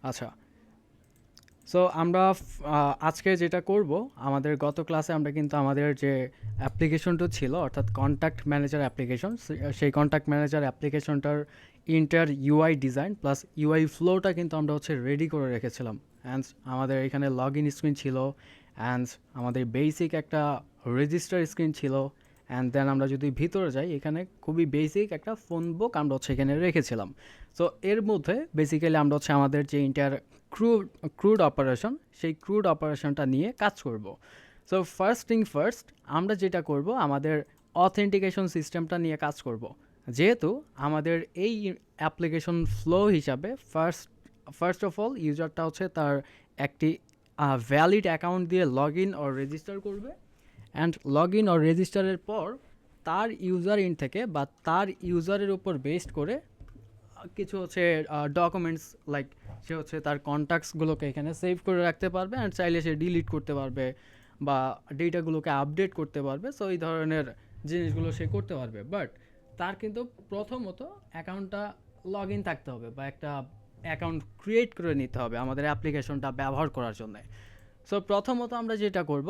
আচ্ছা, সো আমরা আজকে যেটা করব, আমাদের গত ক্লাসে আমরা কিন্তু আমাদের যে অ্যাপ্লিকেশনটা ছিল অর্থাৎ কন্ট্যাক্ট ম্যানেজার অ্যাপ্লিকেশন, সেই কন্ট্যাক্ট ম্যানেজার অ্যাপ্লিকেশনটার inter UI design plus UI ফ্লোটা কিন্তু আমরা হচ্ছে রেডি করে রেখেছিলাম। অ্যান্ড আমাদের এখানে লগ ইন স্ক্রিন ছিল, অ্যান্ড আমাদের বেসিক একটা রেজিস্টার স্ক্রিন ছিল, অ্যান্ড দেন আমরা যদি ভিতরে যাই এখানে খুবই বেসিক একটা ফোন বুক আমরা হচ্ছে এখানে রেখেছিলাম। সো এর মধ্যে বেসিক্যালি আমরা হচ্ছে আমাদের যে ইন্টার ক্রুড অপারেশন, সেই ক্রুড অপারেশনটা নিয়ে কাজ করব। সো ফার্স্ট থিং ফার্স্ট, আমরা যেটা করব আমাদের অথেন্টিকেশন সিস্টেমটা নিয়ে কাজ করব। যেহেতু আমাদের এই অ্যাপ্লিকেশন ফ্লো হিসাবে ফার্স্ট অফ অল ইউজারটা হচ্ছে তার একটি ভ্যালিড অ্যাকাউন্ট দিয়ে লগ ইন অর রেজিস্টার করবে, অ্যান্ড লগ ইন অর রেজিস্টারের পর তার ইউজার ইন থেকে বা তার ইউজারের উপর বেসড করে কিছু হচ্ছে ডকুমেন্টস লাইক সে হচ্ছে তার কন্ট্যাক্টসগুলোকে এখানে সেভ করে রাখতে পারবে, অ্যান্ড চাইলে সে ডিলিট করতে পারবে বা ডেটাগুলোকে আপডেট করতে পারবে। সো এই ধরনের জিনিসগুলো সে করতে পারবে, বাট তার কিন্তু প্রথমত অ্যাকাউন্টটা লগ ইন থাকতে হবে বা একটা অ্যাকাউন্ট ক্রিয়েট করে নিতে হবে আমাদের অ্যাপ্লিকেশনটা ব্যবহার করার জন্য। সো প্রথমত আমরা যেটা করব,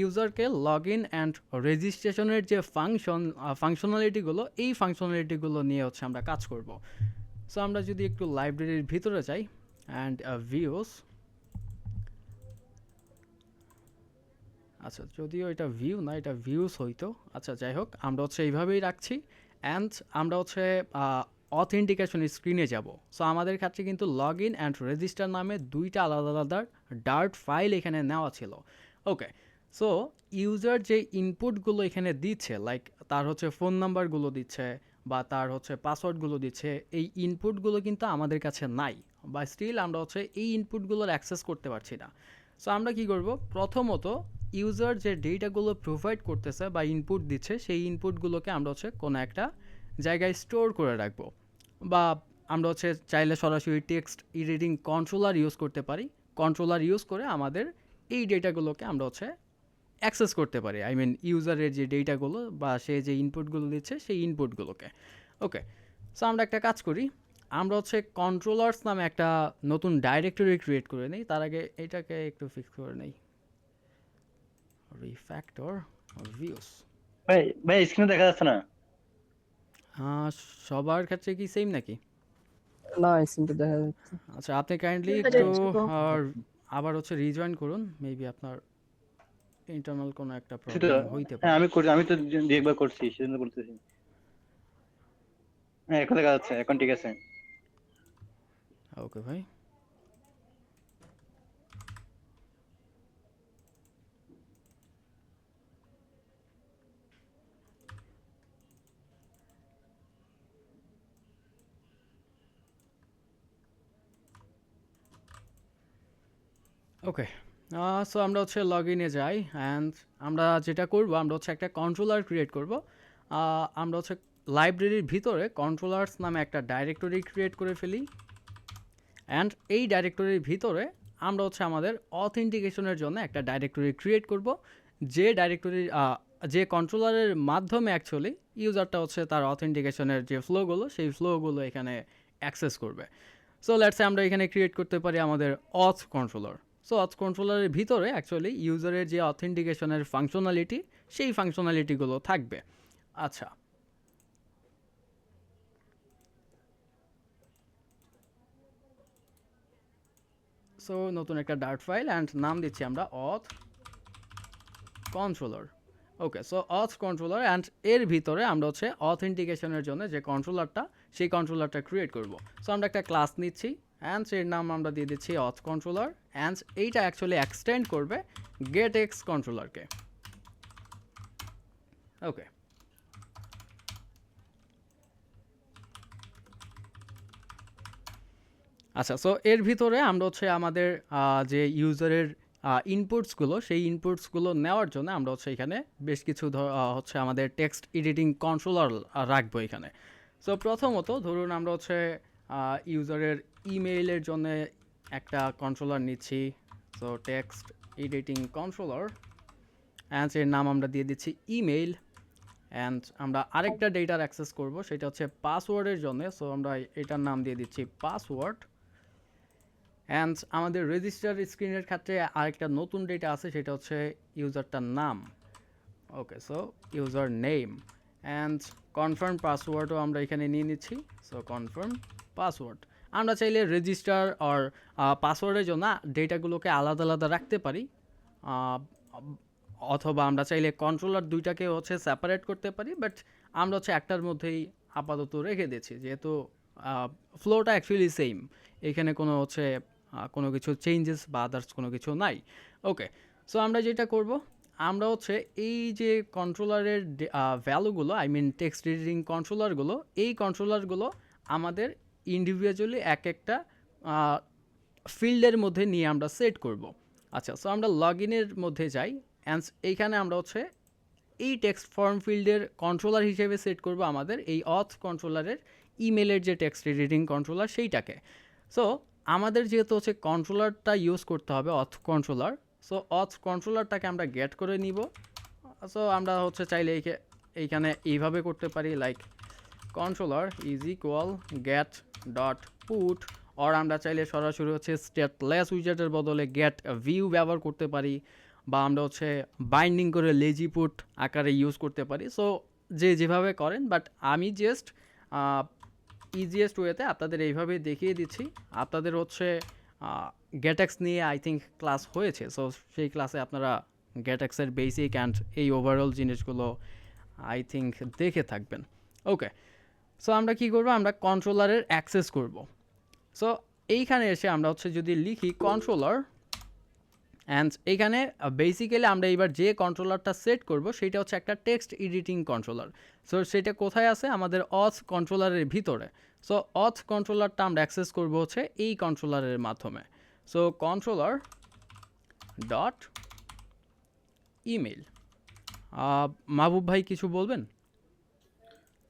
ইউজারকে লগ ইন অ্যান্ড রেজিস্ট্রেশনের যে ফাংশনালিটিগুলো, এই ফাংশনালিটিগুলো নিয়ে হচ্ছে আমরা কাজ করব। সো আমরা যদি একটু লাইব্রেরির ভিতরে যাই অ্যান্ড ভিউস, আচ্ছা যদিও এটা ভিউ না, এটা ভিউস হইতো। আচ্ছা যাই হোক, আমরা হচ্ছে এইভাবেই রাখছি। অ্যান্ড আমরা হচ্ছে অথেন্টিকেশন স্ক্রিনে যাব। সো আমাদের ক্ষেত্রে কিন্তু লগ ইন অ্যান্ড রেজিস্টার নামে দুইটা আলাদা আলাদা ডার্ট ফাইল এখানে নেওয়া ছিল। ওকে, সো ইউজার যে ইনপুটগুলো এখানে দিচ্ছে, লাইক তার হচ্ছে ফোন নাম্বারগুলো দিচ্ছে বা তার হচ্ছে পাসওয়ার্ডগুলো দিচ্ছে, এই ইনপুটগুলো কিন্তু আমাদের কাছে নাই, বা স্টিল আমরা হচ্ছে এই ইনপুটগুলোর অ্যাক্সেস করতে পারছি না। সো আমরা কি করব, প্রথমত ইউজার যে ডেটাগুলো প্রোভাইড করতেছে বা ইনপুট দিচ্ছে, সেই ইনপুটগুলোকে আমরা হচ্ছে কোনো একটা জায়গায় স্টোর করে রাখবো, বা আমরা হচ্ছে চাইলে সরাসরি টেক্সট এডিটিং কন্ট্রোলার ইউজ করতে পারি। কন্ট্রোলার ইউজ করে আমাদের এই ডেটাগুলোকে আমরা হচ্ছে অ্যাক্সেস করতে পারি, আই মিন ইউজারের যে ডেটাগুলো বা সে যে ইনপুটগুলো দিচ্ছে সেই ইনপুটগুলোকে। ওকে, সো আমরা একটা কাজ করি, আমরা হচ্ছে কন্ট্রোলার্স নামে একটা নতুন ডাইরেক্টরি ক্রিয়েট করে নিই। তার আগে এটাকে একটু ফিক্স করে নেই, রিফ্যাক্টর ভিউস। ভাই ভাই স্ক্রিনে দেখা যাচ্ছে না। সবার ক্ষেত্রে কি সেম নাকি? না, সিনটা দেখা যাচ্ছে। আচ্ছা, আপনি কাইন্ডলি দেখা একটু যাচ্ছে তো। আবার হচ্ছে রিজয়েন করুন, মেবি আপনার ইন্টারনাল কোনো একটা করছি তো। প্রবলেম হইতে হ্যাঁ পারে। আমি করছি, আমি তো একবার করছি সেজন্য বলতেছি। হ্যাঁ এখন দেখা যাচ্ছে, এখন ঠিক আছে। ওকে ভাই। ওকে, সো আমরা হচ্ছে লগ ইনে যাই, অ্যান্ড আমরা যেটা করব, আমরা হচ্ছে একটা কন্ট্রোলার ক্রিয়েট করব। আমরা হচ্ছে লাইব্রেরির ভিতরে কন্ট্রোলার্স নামে একটা ডাইরেক্টরি ক্রিয়েট করে ফেলি, অ্যান্ড এই ডাইরেক্টরির ভিতরে আমরা হচ্ছে আমাদের অথেন্টিকেশনের জন্য একটা ডাইরেক্টরি ক্রিয়েট করব, যে ডাইরেক্টরির যে কন্ট্রোলারের মাধ্যমে অ্যাকচুয়ালি ইউজারটা হচ্ছে তার অথেন্টিকেশনের যে ফ্লোগুলো, সেই ফ্লোগুলো এখানে অ্যাক্সেস করবে। সো লেটসে আমরা এখানে ক্রিয়েট করতে পারি আমাদের অথ কন্ট্রোলার। সো অথ কন্ট্রোলারের ভিতরে অ্যাকচুয়ালি ইউজারের যে অথেন্টিকেশনের ফাংশনালিটি, সেই ফাংশনালিটিগুলো থাকবে। আচ্ছা, সো নতুন একটা ডার্ট ফাইল অ্যান্ড নাম দিচ্ছি আমরা auth controller. Okay, so auth controller, and এর ভিতরে আমরা হচ্ছে অথেন্টিকেশনের জন্য যে কন্ট্রোলারটা, সেই কন্ট্রোলারটা ক্রিয়েট করব। সো আমরা একটা ক্লাস নিচ্ছি, অ্যান্ড এর নাম আমরা দিয়ে দিচ্ছি অথ কন্ট্রোলার, অ্যান্ড এইটা অ্যাকচুয়ালি এক্সটেন্ড করবে গেট এক্স কন্ট্রোলারকে। ওকে, আচ্ছা, সো এর ভিতরে আমরা হচ্ছে আমাদের যে ইউজারের ইনপুটসগুলো, সেই ইনপুটসগুলো নেওয়ার জন্য আমরা হচ্ছে এখানে বেশ কিছু হচ্ছে আমাদের টেক্সট এডিটিং কন্ট্রোলার রাখবো এখানে। সো প্রথমত ধরুন আমরা হচ্ছে ইউজারের ইমেইলের জন্য একটা কন্ট্রোলার নিচ্ছি। So text editing controller, and এর নাম আমরা দিয়ে দিচ্ছি ইমেইল, অ্যান্ড আমরা আরেকটা ডেটার অ্যাক্সেস করব, সেটা হচ্ছে পাসওয়ার্ডের জন্য। সো আমরা এটার নাম দিয়ে দিচ্ছি পাসওয়ার্ড, অ্যান্ড আমাদের রেজিস্টার স্ক্রিনের ক্ষেত্রে আরেকটা নতুন ডেটা আছে, সেটা হচ্ছে ইউজারটার নাম। Okay, so user name and confirm পাসওয়ার্ডও আমরা এখানে নিয়ে নিচ্ছি। So confirm password. আমরা চাইলে রেজিস্টার আর পাসওয়ার্ডের জন্য ডেটাগুলোকে আলাদা আলাদা রাখতে পারি, আহ, অথবা আমরা চাইলে কন্ট্রোলার দুইটাকে হচ্ছে সেপারেট করতে পারি, বাট আমরা হচ্ছে একটার মধ্যেই আপাতত রেখে দিচ্ছি, যেহেতু ফ্লোটা অ্যাকচুয়ালি সেম। এখানে কোনো হচ্ছে কোনো কিছু চেঞ্জেস বা আদার্স কোনো কিছু নাই। ওকে, সো আমরা যেটা করব, আমরা হচ্ছে এই যে কন্ট্রোলারের ভ্যালুগুলো, আই মিন টেক্সট রিডিং কন্ট্রোলারগুলো, এই কন্ট্রোলারগুলো আমাদের ইন্ডিভিজুয়ালি এক একটা ফিল্ডের মধ্যে নিয়ে আমরা সেট করব। আচ্ছা, সো আমরা লগ ইনের মধ্যে যাই অ্যান্ড এইখানে আমরা হচ্ছে এই টেক্সট ফর্ম ফিল্ডের কন্ট্রোলার হিসেবে সেট করব আমাদের এই অথ কন্ট্রোলারের ইমেলের যে টেক্সট রিডিং কন্ট্রোলার সেইটাকে। সো আমাদের যেহেতু হচ্ছে কন্ট্রোলারটা ইউজ করতে হবে অথ কন্ট্রোলার, সো অথ কন্ট্রোলারটাকে আমরা গেট করে নিব। সো আমরা হচ্ছে চাইলে এইখানে এইভাবে করতে পারি, like controller is equal get dot put, or আমরা চাইলে সরাসরি হচ্ছে স্টেটলেস উইজেটের বদলে গেট ভিউ ব্যবহার করতে পারি, বা আমরা হচ্ছে বাইন্ডিং করে লেজি পুট আকারে ইউজ করতে পারি। সো যে যেভাবে করেন, বাট আমি জাস্ট ইজিয়েস্ট ওয়েতে আপনাদের এইভাবে দেখিয়ে দিচ্ছি। আপনাদের হচ্ছে গেটএক্স নিয়ে আই থিঙ্ক ক্লাস হয়েছে, সো সেই ক্লাসে আপনারা গেটএক্সের বেসিক অ্যান্ড এই ওভারঅল জিনিসগুলো আই থিঙ্ক দেখে থাকবেন। ওকে, সো আমরা কি করব, আমরা কন্ট্রোলারের অ্যাক্সেস করব। সো এইখানে এসে আমরা হচ্ছে যদি লিখি কন্ট্রোলার অ্যান্ড এইখানে বেসিক্যালি আমরা এবার যে কন্ট্রোলারটা সেট করব সেটা হচ্ছে একটা টেক্সট এডিটিং কন্ট্রোলার। সো সেটা কোথায় আছে, আমাদের অথ কন্ট্রোলারের ভিতরে। সো অথ কন্ট্রোলারটা আমরা অ্যাক্সেস করব হচ্ছে এই কন্ট্রোলারের মাধ্যমে। So controller dot email. Mahbub ভাই কিছু বলবেন?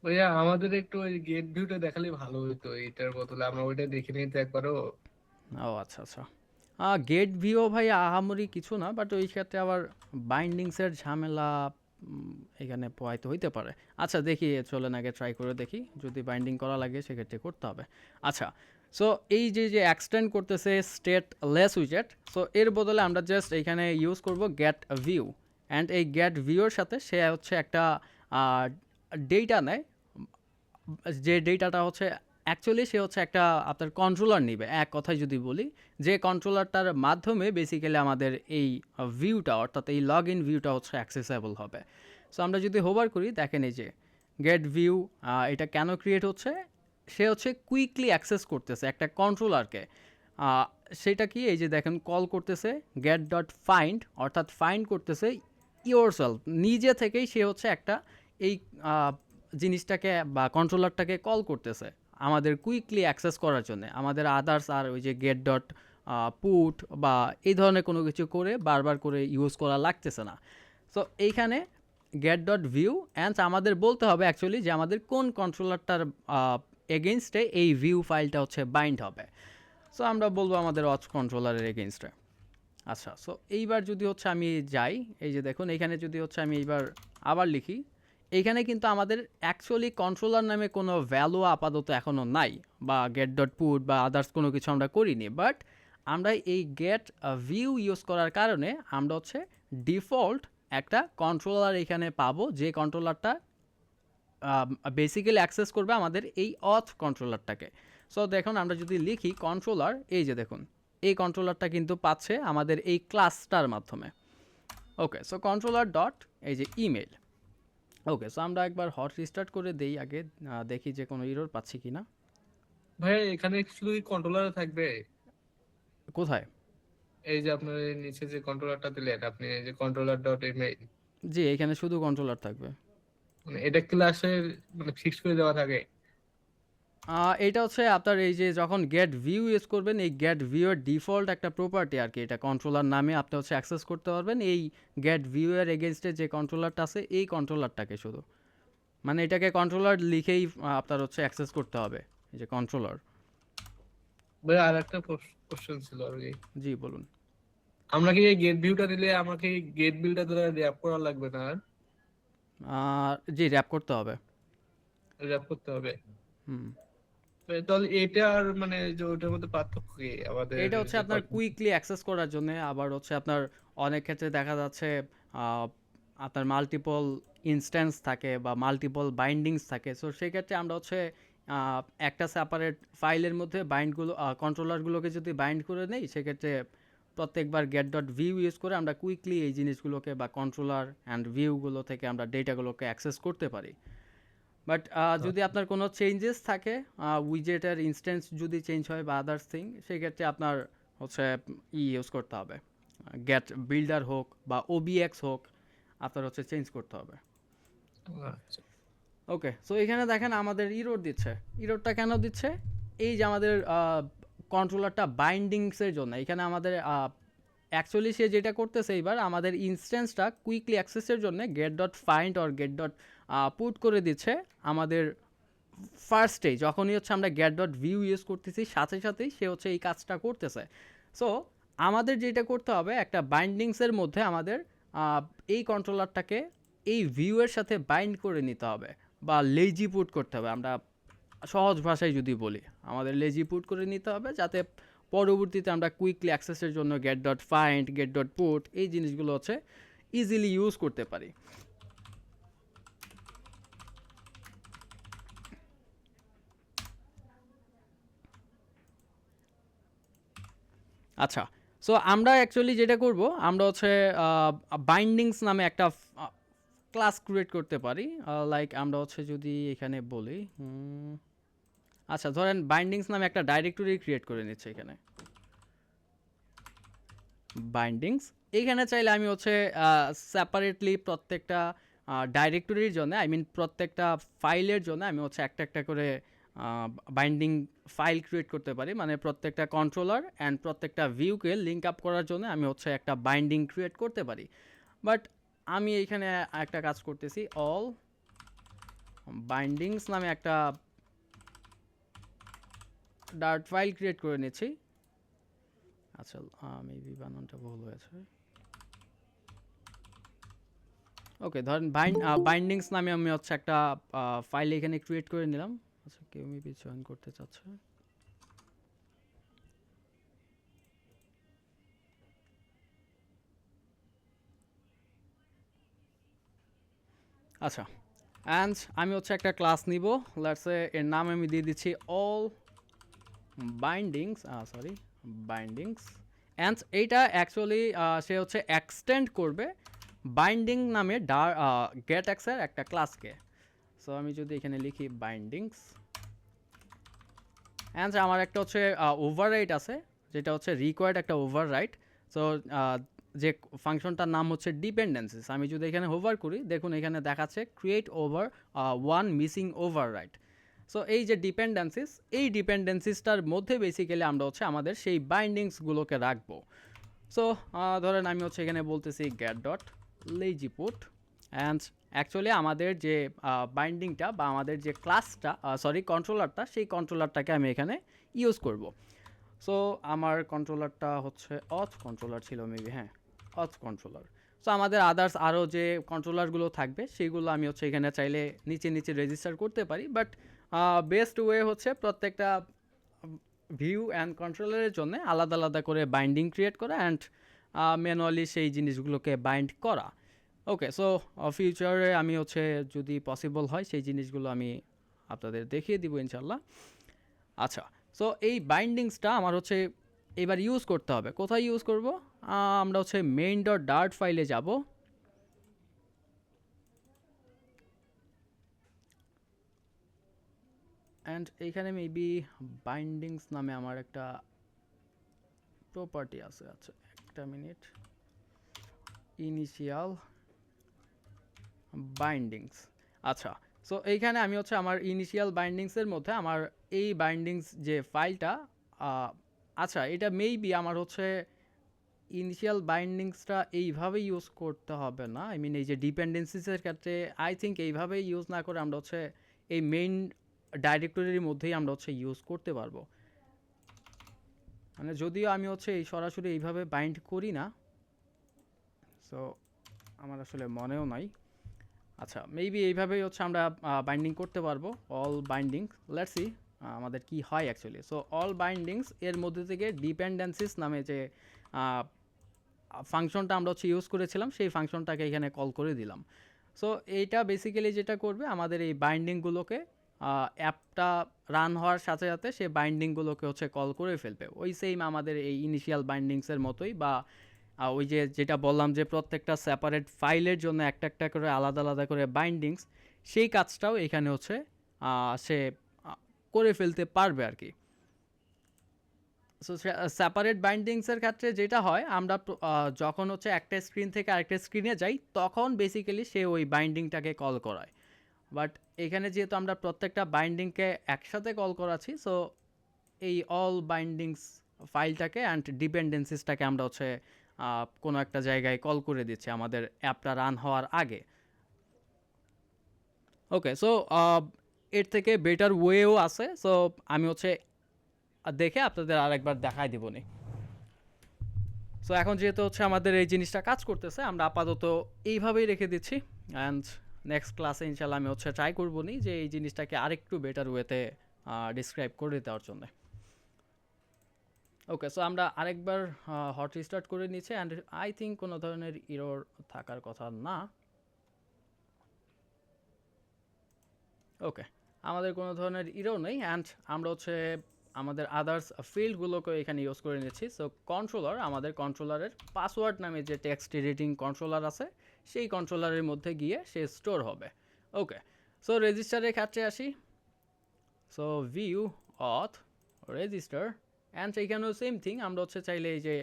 ভাইয়া আমাদের একটু ওই গেট ভিউটা দেখালে ভালো হতো, এটার বদলে আমরা ওইটা দেখে নিতে একবারও। ও আচ্ছা আচ্ছা, গেট ভিও ভাই আহামরি কিছু না, বাট ওই ক্ষেত্রে আবার বাইন্ডিংসের ঝামেলা এখানে পোহাইতে হইতে পারে। আচ্ছা দেখি, চলেন আগে ট্রাই করে দেখি, যদি বাইন্ডিং করা লাগে সেক্ষেত্রে করতে হবে। আচ্ছা, সো এই যে যে এক্সটেন্ড করতেছে স্টেট লেস উইজেট, সো এর বদলে আমরা জাস্ট এইখানে ইউজ করব গেট ভিউ, অ্যান্ড এই গেট ভিউর সাথে সে হচ্ছে একটা ডেটা নেয়, যে ডেটাটা হচ্ছে অ্যাকচুয়ালি সে হচ্ছে একটা আপনার কন্ট্রোলার নিবে, এক কথায় যদি বলি, যে কন্ট্রোলারটার মাধ্যমে বেসিক্যালি আমাদের এই ভিউটা, অর্থাৎ এই লগ ইন ভিউটা হচ্ছে অ্যাক্সেসেবল হবে। সো আমরা যদি হোভার করি, দেখেন এই যে গেট ভিউ, এটা কেন ক্রিয়েট হচ্ছে, সে হচ্ছে কুইকলি অ্যাক্সেস করতেছে একটা কন্ট্রোলারকে। সেটা কি, এই যে দেখেন কল করতেছে গেট ডট ফাইন্ড, অর্থাৎ ফাইন্ড করতেছে ইয়োরসেলফ, নিজে থেকেই সে হচ্ছে একটা এই জিনিসটাকে বা কন্ট্রোলারটাকে কল করতেছে আমাদের কুইকলি অ্যাক্সেস করার জন্য। আমাদের আদার্স আর ওই যে গেট ডট পুট বা এই ধরনের কোনো কিছু করে বারবার করে ইউজ করা লাগতেছে না। সো এইখানে গেট ডট ভিউ অ্যান্ড আমাদের বলতে হবে অ্যাকচুয়ালি যে আমাদের কোন কন্ট্রোলারটার এগেনস্টে এই ভিউ ফাইলটা হচ্ছে বাইন্ড হবে। সো আমরা বলবো আমাদের অথ কন্ট্রোলারের এগেনস্টে। আচ্ছা, সো এইবার যদি হচ্ছে আমি যাই, এই যে দেখুন এইখানে যদি হচ্ছে আমি এইবার আবার লিখি, এইখানে কিন্তু আমাদের অ্যাকচুয়ালি কন্ট্রোলার নামে কোনো ভ্যালু আপাতত এখনও নাই, বা গেট ডট পুট বা আদার্স কোনো কিছু আমরা করিনি, বাট আমরা এই গেট ভিউ ইউজ করার কারণে আমরা হচ্ছে ডিফল্ট একটা কন্ট্রোলার এখানে পাবো, যে কন্ট্রোলারটা বেসিক্যালি অ্যাক্সেস করবে আমাদের এই অথ কন্ট্রোলারটাকে। সো দেখুন আমরা যদি লিখি কন্ট্রোলার, এই যে দেখুন এই কন্ট্রোলারটা কিন্তু পাচ্ছে আমাদের এই ক্লাসটার মাধ্যমে। ওকে, সো কন্ট্রোলার ডট এই যে ইমেল। ওকে, সো আমরা একবার হট রিস্টার্ট করে দেই আগে, দেখি যে কোনো ইরর পাচ্ছি কি না। ভাইয়া এখানে শুধু কন্ট্রোলার থাকবে? কোথায়? এই যে আপনার এই নিচে যে কন্ট্রোলারটা দিলেন আপনি, এই যে কন্ট্রোলার ডট ইমেল, জি, এখানে শুধু কন্ট্রোলার থাকবে। মানে এটা ক্লাসের মানে ফিক্স করে দেওয়া থাকে? এটা হচ্ছে আপনার এই যে যখন গেট ভিউ ইউজ করবেন, এই গেট ভিউ এর ডিফল্ট একটা প্রপার্টি আর কি, এটা কন্ট্রোলার নামে আপনি হচ্ছে অ্যাক্সেস করতে পারবেন এই গেট ভিউ এর এগেনস্টে যে কন্ট্রোলারটা আছে এই কন্ট্রোলারটাকে শুধু, মানে এটাকে কন্ট্রোলার লিখেই আপনার হচ্ছে অ্যাক্সেস করতে হবে এই যে কন্ট্রোলার। ভাই আর একটা কোশ্চেন ছিল আর কি, জি বলুন। আমরা কি এই গেট ভিউটা দিলে আমাকে গেট বিলটা দ্বারা র্যাপ করা লাগবে না? জি, র্যাপ করতে হবে। র্যাপ করতে হবে? হুম। তাহলে এটা আর মানে যে ওটার মধ্যে পার্থক্য কি আমাদের এটা হচ্ছে যে আপনার কুইকলি অ্যাক্সেস করার জন্য, আবার হচ্ছে আপনার অনেক ক্ষেত্রে দেখা যাচ্ছে আহ, আপনার মাল্টিপল ইনস্ট্যান্স থাকে বা মাল্টিপল বাইন্ডিংস থাকে। সো সেক্ষেত্রে আমরা হচ্ছে একটা সেপারেট ফাইলের মধ্যে বাইন্ডগুলো কন্ট্রোলারগুলোকে যদি বাইন্ড করে নেই, সেক্ষেত্রে প্রত্যেকবার গেট ডট ভিউ ইউজ করে আমরা কুইকলি এই জিনিসগুলোকে বা কন্ট্রোলার অ্যান্ড ভিউগুলো থেকে আমরা ডেটাগুলোকে অ্যাক্সেস করতে পারি। বাট যদি আপনার কোনো চেঞ্জেস থাকে, উইজেটের ইনস্ট্যান্স যদি চেঞ্জ হয় বা আদার্স থিং, সেক্ষেত্রে আপনার হচ্ছে ইউজ করতে হবে, গেট বিল্ডার হোক বা ওবিএক্স হোক, আপনার হচ্ছে চেঞ্জ করতে হবে। আচ্ছা ওকে, সো এখানে দেখেন আমাদের ইরোড দিচ্ছে। ইরোডটা কেন দিচ্ছে? এই যে আমাদের কন্ট্রোলারটা বাইন্ডিংসের জন্য এখানে আমাদের অ্যাকচুয়ালি সে যেটা করতেছে এইবার আমাদের ইনস্ট্যান্সটা কুইকলি অ্যাক্সেসের জন্য get dot find or get dot put করে দিচ্ছে আমাদের ফার্স্টে, যখনই হচ্ছে আমরা গেট ডট ভিউ ইউজ করতেছি সাথে সাথেই সে হচ্ছে এই কাজটা করতেছে। সো আমাদের যেটা করতে হবে, একটা বাইন্ডিংসের মধ্যে আমাদের এই কন্ট্রোলারটাকে এই ভিউয়ের সাথে বাইন্ড করে নিতে হবে বা লেজি পুট করতে হবে। আমরা সহজ ভাষায় যদি বলি, আমাদের লেজি পুট করে নিতে হবে, যাতে পরবর্তীতে আমরা কুইকলি অ্যাক্সেসের জন্য get dot find get dot put এই জিনিসগুলো হচ্ছে ইজিলি ইউজ করতে পারি। আচ্ছা, সো আমরা অ্যাকচুয়ালি যেটা করব, আমরা হচ্ছে বাইন্ডিংস নামে একটা ক্লাস ক্রিয়েট করতে পারি। লাইক আমরা হচ্ছে যদি এখানে বলি, আচ্ছা ধরেন বাইন্ডিংস নামে একটা ডাইরেক্টরি ক্রিয়েট করে নিচ্ছে এখানে বাইন্ডিংস। এইখানে চাইলে আমি হচ্ছে সেপারেটলি প্রত্যেকটা ডাইরেক্টরির জন্য, আই মিন প্রত্যেকটা ফাইলের জন্য আমি হচ্ছে একটা একটা করে বাইন্ডিং ফাইল ক্রিয়েট করতে পারি। মানে প্রত্যেকটা কন্ট্রোলার অ্যান্ড প্রত্যেকটা ভিউকে লিঙ্ক আপ করার জন্য আমি হচ্ছে একটা বাইন্ডিং ক্রিয়েট করতে পারি। বাট আমি এইখানে একটা কাজ করতেছি, অল বাইন্ডিংস নামে একটা ডার্ট ফাইল ক্রিয়েট করে নিচ্ছি। আচ্ছা মেবি বানানটা ভুল হয়েছে। ওকে, ধরেন বাইন্ডিংস নামে আমি হচ্ছে একটা ফাইল এখানে ক্রিয়েট করে নিলাম। আচ্ছা, কেউ মেবি জয়েন করতে চাচ্ছে। আচ্ছা, অ্যান্ড আমি হচ্ছে একটা ক্লাস নিব, লেটস এর নাম আমি দিয়ে দিচ্ছি অল বাইন্ডিংস, বাইন্ডিংস। অ্যান্ড এইটা অ্যাকচুয়ালি সে হচ্ছে এক্সটেন্ড করবে বাইন্ডিং নামে গেট এক্সের একটা ক্লাসকে। সো আমি যদি এখানে লিখি বাইন্ডিংস, অ্যান্ড আমার একটা হচ্ছে ওভাররাইট আছে, যেটা হচ্ছে রিকোয়ার্ড একটা ওভাররাইট। সো যে ফাংশনটার নাম হচ্ছে ডিপেন্ডেন্সিস। আমি যদি এখানে হোভার করি, দেখুন এখানে দেখাচ্ছে create over one missing overwrite. So এই যে ডিপেন্ডেন্সিস, এই ডিপেন্ডেন্সিসটার মধ্যে বেসিক্যালি আমরা হচ্ছে আমাদের সেই বাইন্ডিংসগুলোকে রাখবো। সো ধরেন আমি হচ্ছে এখানে বলতেছি get dot lazy put, and actually আমাদের যে বাইন্ডিংটা বা আমাদের যে ক্লাসটা কন্ট্রোলারটা, সেই কন্ট্রোলারটাকে আমি এখানে ইউজ করব। সো আমার কন্ট্রোলারটা হচ্ছে অথ কন্ট্রোলার ছিল মেবি, হ্যাঁ অথ কন্ট্রোলার। সো আমাদের আদার্স আরও যে কন্ট্রোলারগুলো থাকবে সেইগুলো আমি হচ্ছে এখানে চাইলে নিচে নিচে রেজিস্টার করতে পারি। বাট বেস্ট ওয়ে হচ্ছে প্রত্যেকটা ভিউ অ্যান্ড কন্ট্রোলারের জন্য আলাদা আলাদা করে বাইন্ডিং ক্রিয়েট করা অ্যান্ড ম্যানুয়ালি সেই জিনিসগুলোকে বাইন্ড করা। ওকে, সো ফিউচারে আমি হচ্ছে যদি পসিবল হয় সেই জিনিসগুলো আমি আপনাদের দেখিয়ে দিব ইনশাল্লাহ। আচ্ছা, সো এই বাইন্ডিংসটা আমার হচ্ছে এবার ইউজ করতে হবে। কোথায় ইউজ করব? আমরা হচ্ছে মেইন ডট ডার্ট ফাইলে যাব, অ্যান্ড এইখানে মেবি বাইন্ডিংস নামে আমার একটা প্রপার্টি আছে। আচ্ছা একটা মিনিট, ইনিশিয়াল বাইন্ডিংস। আচ্ছা, সো এইখানে আমি হচ্ছে আমার ইনিশিয়াল বাইন্ডিংসের মধ্যে আমার এই বাইন্ডিংস যে ফাইলটা, আচ্ছা এটা মেবি আমার হচ্ছে ইনিশিয়াল বাইন্ডিংসটা এইভাবে ইউজ করতে হবে না। আই মিন এই যে ডিপেন্ডেন্সিসের ক্ষেত্রে আই থিঙ্ক এইভাবে ইউজ না করে আমরা হচ্ছে এই মেইন ডাইরেক্টরির মধ্যেই আমরা হচ্ছে ইউজ করতে পারবো। মানে যদিও আমি হচ্ছে এই সরাসরি এইভাবে বাইন্ড করি না, সো আমার আসলে মনেও নাই। আচ্ছা মেবি এইভাবেই হচ্ছে আমরা বাইন্ডিং করতে পারবো, অল বাইন্ডিং। লেটস সি আমাদের কি হয় অ্যাকচুয়ালি। সো অল বাইন্ডিংস এর মধ্যে থেকে ডিপেন্ডেন্সিস নামে যে ফাংশনটা আমরা হচ্ছে ইউজ করেছিলাম সেই ফাংশনটাকে এখানে কল করে দিলাম। সো এইটা বেসিক্যালি যেটা করবে আমাদের এই বাইন্ডিংগুলোকে অ্যাপটা রান হওয়ার সাথে সাথে সে বাইন্ডিংগুলোকে হচ্ছে কল করে ফেলবে, ওই সেম আমাদের এই ইনিশিয়াল বাইন্ডিংসের মতোই, বা ওই যে যেটা বললাম যে প্রত্যেকটা সেপারেট ফাইলের জন্য একটা একটা করে আলাদা আলাদা করে বাইন্ডিংস, সেই কাজটাও এখানে হচ্ছে সে করে ফেলতে পারবে আর কি। সো সেপারেট বাইন্ডিংসের ক্ষেত্রে যেটা হয় আমরা যখন হচ্ছে একটা স্ক্রিন থেকে আরেকটা স্ক্রিনে যাই তখন বেসিক্যালি সে ওই বাইন্ডিংটাকে কল করায়। বাট এখানে যেহেতু আমরা প্রত্যেকটা বাইন্ডিংকে একসাথে কল করাচ্ছি, সো এই অল বাইন্ডিংস ফাইলটাকে অ্যান্ড ডিপেন্ডেন্সিসটাকে আমরা হচ্ছে কোনো একটা জায়গায় কল করে দিচ্ছি আমাদের অ্যাপটা রান হওয়ার আগে। ওকে, সো এর থেকে বেটার ওয়েও আছে। সো আমি হচ্ছে দেখে আপনাদের আরেকবার দেখাই দিব নি। সো এখন যেহেতু হচ্ছে আমাদের এই জিনিসটা কাজ করতেছে, আমরা আপাতত এইভাবেই রেখে দিচ্ছি, অ্যান্ড নেক্সট ক্লাসে ইনশাল্লাহ আমি হচ্ছে ট্রাই করবো নি যে এই জিনিসটাকে আরেকটু বেটার ওয়েতে ডিসক্রাইব করে দেওয়ার জন্য। ওকে, সো আমরা আরেকবার হট রিস্টার্ট করে নিচ্ছি, অ্যান্ড আই থিঙ্ক কোনো ধরনের ইরর থাকার কথা না। ওকে, আমাদের কোনো ধরনের ইরর নেই, অ্যান্ড আমরা হচ্ছে আমাদের আদার্স ফিল্ডগুলোকে এখানে ইউজ করে নিচ্ছি। সো কন্ট্রোলার, আমাদের কন্ট্রোলারের পাসওয়ার্ড নামে যে টেক্সট এডিটিং কন্ট্রোলার আছে সেই কন্ট্রোলারের মধ্যে গিয়ে সে স্টোর হবে। ওকে, সো রেজিস্টারের ক্ষেত্রে আসি। সো ভিউ অথ রেজিস্টার, অ্যান্ড এইখানেও সেম থিং, আমরা হচ্ছে চাইলে এই যে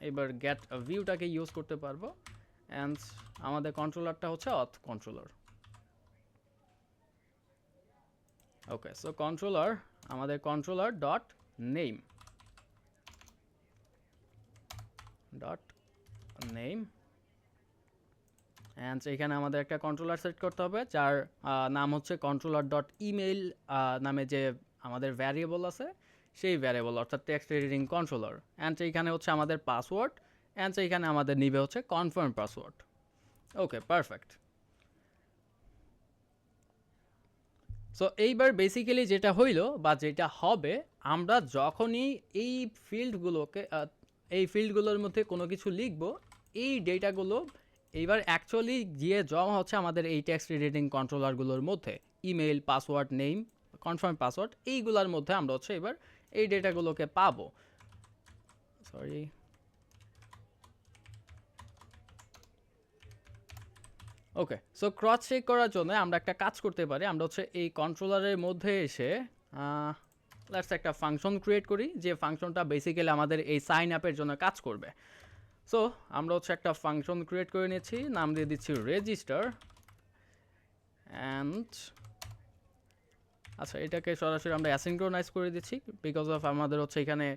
এবার গেট ভিউটাকে ইউজ করতে পারবো, অ্যান্ড আমাদের কন্ট্রোলারটা হচ্ছে অথ কন্ট্রোলার। ওকে, সো কন্ট্রোলার, আমাদের কন্ট্রোলার ডট নেম অ্যান্ড এখানে আমাদের একটা কন্ট্রোলার সেট করতে হবে যার নাম হচ্ছে কন্ট্রোলার ডট ইমেইল নামে যে আমাদের ভ্যারিয়েবল আছে সেই ভ্যারিয়েবল, অর্থাৎ টেক্সট এডিটিং কন্ট্রোলার। অ্যান্ড এইখানে হচ্ছে আমাদের পাসওয়ার্ড, অ্যান্ড এইখানে আমাদের নিবে হচ্ছে কনফার্ম পাসওয়ার্ড। ওকে, পারফেক্ট। সো এইবার বেসিক্যালি যেটা হইল বা যেটা হবে, আমরা যখনই এই ফিল্ডগুলোর মধ্যে কোনো কিছু লিখব, এই ডেটাগুলো এইবার অ্যাকচুয়ালি গিয়ে জমা হচ্ছে আমাদের এই টেক্সট এডিটিং কন্ট্রোলারগুলোর মধ্যে, email, password, name, confirm password, এইগুলোর মধ্যে আমরা হচ্ছে এবার এই ডেটাগুলোকে পাবো। সরি, ওকে, সো ক্রস চেক করার জন্য আমরা একটা কাজ করতে পারি, আমরা হচ্ছে এই কন্ট্রোলারের মধ্যে এসে লেটস একটা ফাংশন ক্রিয়েট করি যে ফাংশনটা বেসিক্যালি আমাদের এই সাইন আপের জন্য কাজ করবে। সো আমরা হচ্ছে একটা ফাংশন ক্রিয়েট করে নিয়েছি, নাম দিয়ে দিচ্ছি রেজিস্টার, অ্যান্ড আচ্ছা এটাকে সরাসরি আমরা অ্যাসিনক্রোনাইজ করে দিচ্ছি বিকজ অফ আমাদের হচ্ছে এখানে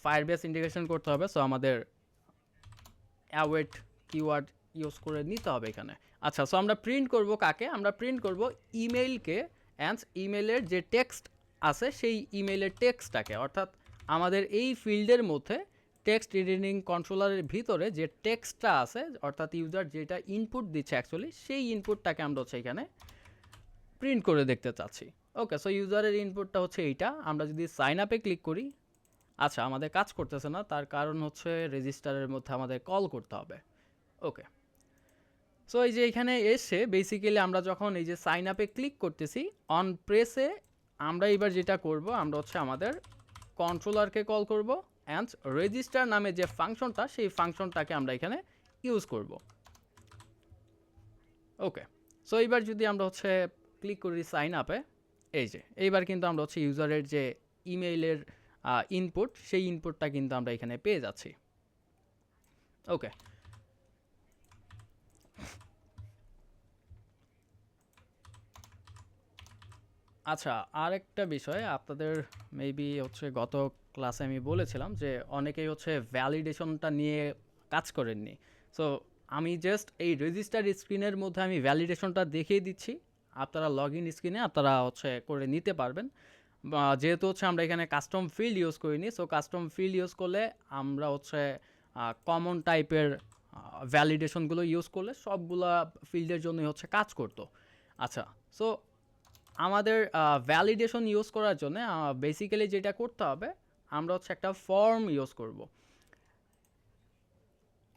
ফায়ারবেস ইন্টিগ্রেশন করতে হবে। সো আমাদের অ্যাওয়েট কিওয়ার্ড ইউজ করে নিতে হবে এখানে। আচ্ছা, সো আমরা প্রিন্ট করব কাকে? আমরা প্রিন্ট করব ইমেইলকে, অ্যান্ড ইমেইলের যে টেক্সট আছে সেই ইমেইলের টেক্সটটাকে, অর্থাৎ আমাদের এই ফিল্ডের মধ্যে টেক্সট এডিটিং কন্ট্রোলারের ভিতরে যে টেক্সটটা আছে, অর্থাৎ ইউজার যেটা ইনপুট দিচ্ছে অ্যাকচুয়ালি সেই ইনপুটটাকে আমরা হচ্ছে এখানে প্রিন্ট করে দেখতে চাচ্ছি। ওকে, সো ইউজারের ইনপুটটা হচ্ছে এইটা। আমরা যদি সাইন আপে ক্লিক করি, আচ্ছা আমাদের কাজ করতেছে না, তার কারণ হচ্ছে রেজিস্টারের মধ্যে আমাদের কল করতে হবে। ওকে, সো এই যে এখানে এসে বেসিক্যালি আমরা যখন এই যে সাইন আপে ক্লিক করতেছি অন প্রেসে, আমরা এবার যেটা করব, আমরা হচ্ছে আমাদের কন্ট্রোলারকে কল করব, অ্যান্ড রেজিস্টার নামে যে ফাংশনটা সেই ফাংশনটাকে আমরা এখানে ইউজ করব। ওকে, সো এইবার যদি আমরা হচ্ছে ক্লিক করি সাইন আপে, এই যে এইবার কিন্তু আমরা হচ্ছে ইউজারের যে ইমেইলের ইনপুট সেই ইনপুটটা কিন্তু আমরা এখানে পেয়ে যাচ্ছি। ওকে, আচ্ছা আরেকটা বিষয় আপনাদের মেবি হচ্ছে গত ক্লাসে আমি বলেছিলাম যে অনেকেই হচ্ছে ভ্যালিডেশনটা নিয়ে কাজ করেননি। সো আমি জাস্ট এই রেজিস্টার স্ক্রিনের মধ্যে আমি ভ্যালিডেশনটা দেখিয়ে দিচ্ছি, আপনারা লগ ইন স্ক্রিনে আপনারা হচ্ছে করে নিতে পারবেন। যেহেতু হচ্ছে আমরা এখানে কাস্টম ফিল্ড ইউজ করিনি, সো কাস্টম ফিল্ড ইউজ করলে আমরা হচ্ছে কমন টাইপের ভ্যালিডেশনগুলো ইউজ করলে সবগুলা ফিল্ডের জন্যই হচ্ছে কাজ করতো। আচ্ছা, সো আমাদের ভ্যালিডেশন ইউজ করার জন্য বেসিক্যালি যেটা করতে হবে, আমরা হচ্ছে একটা ফর্ম ইউজ করব।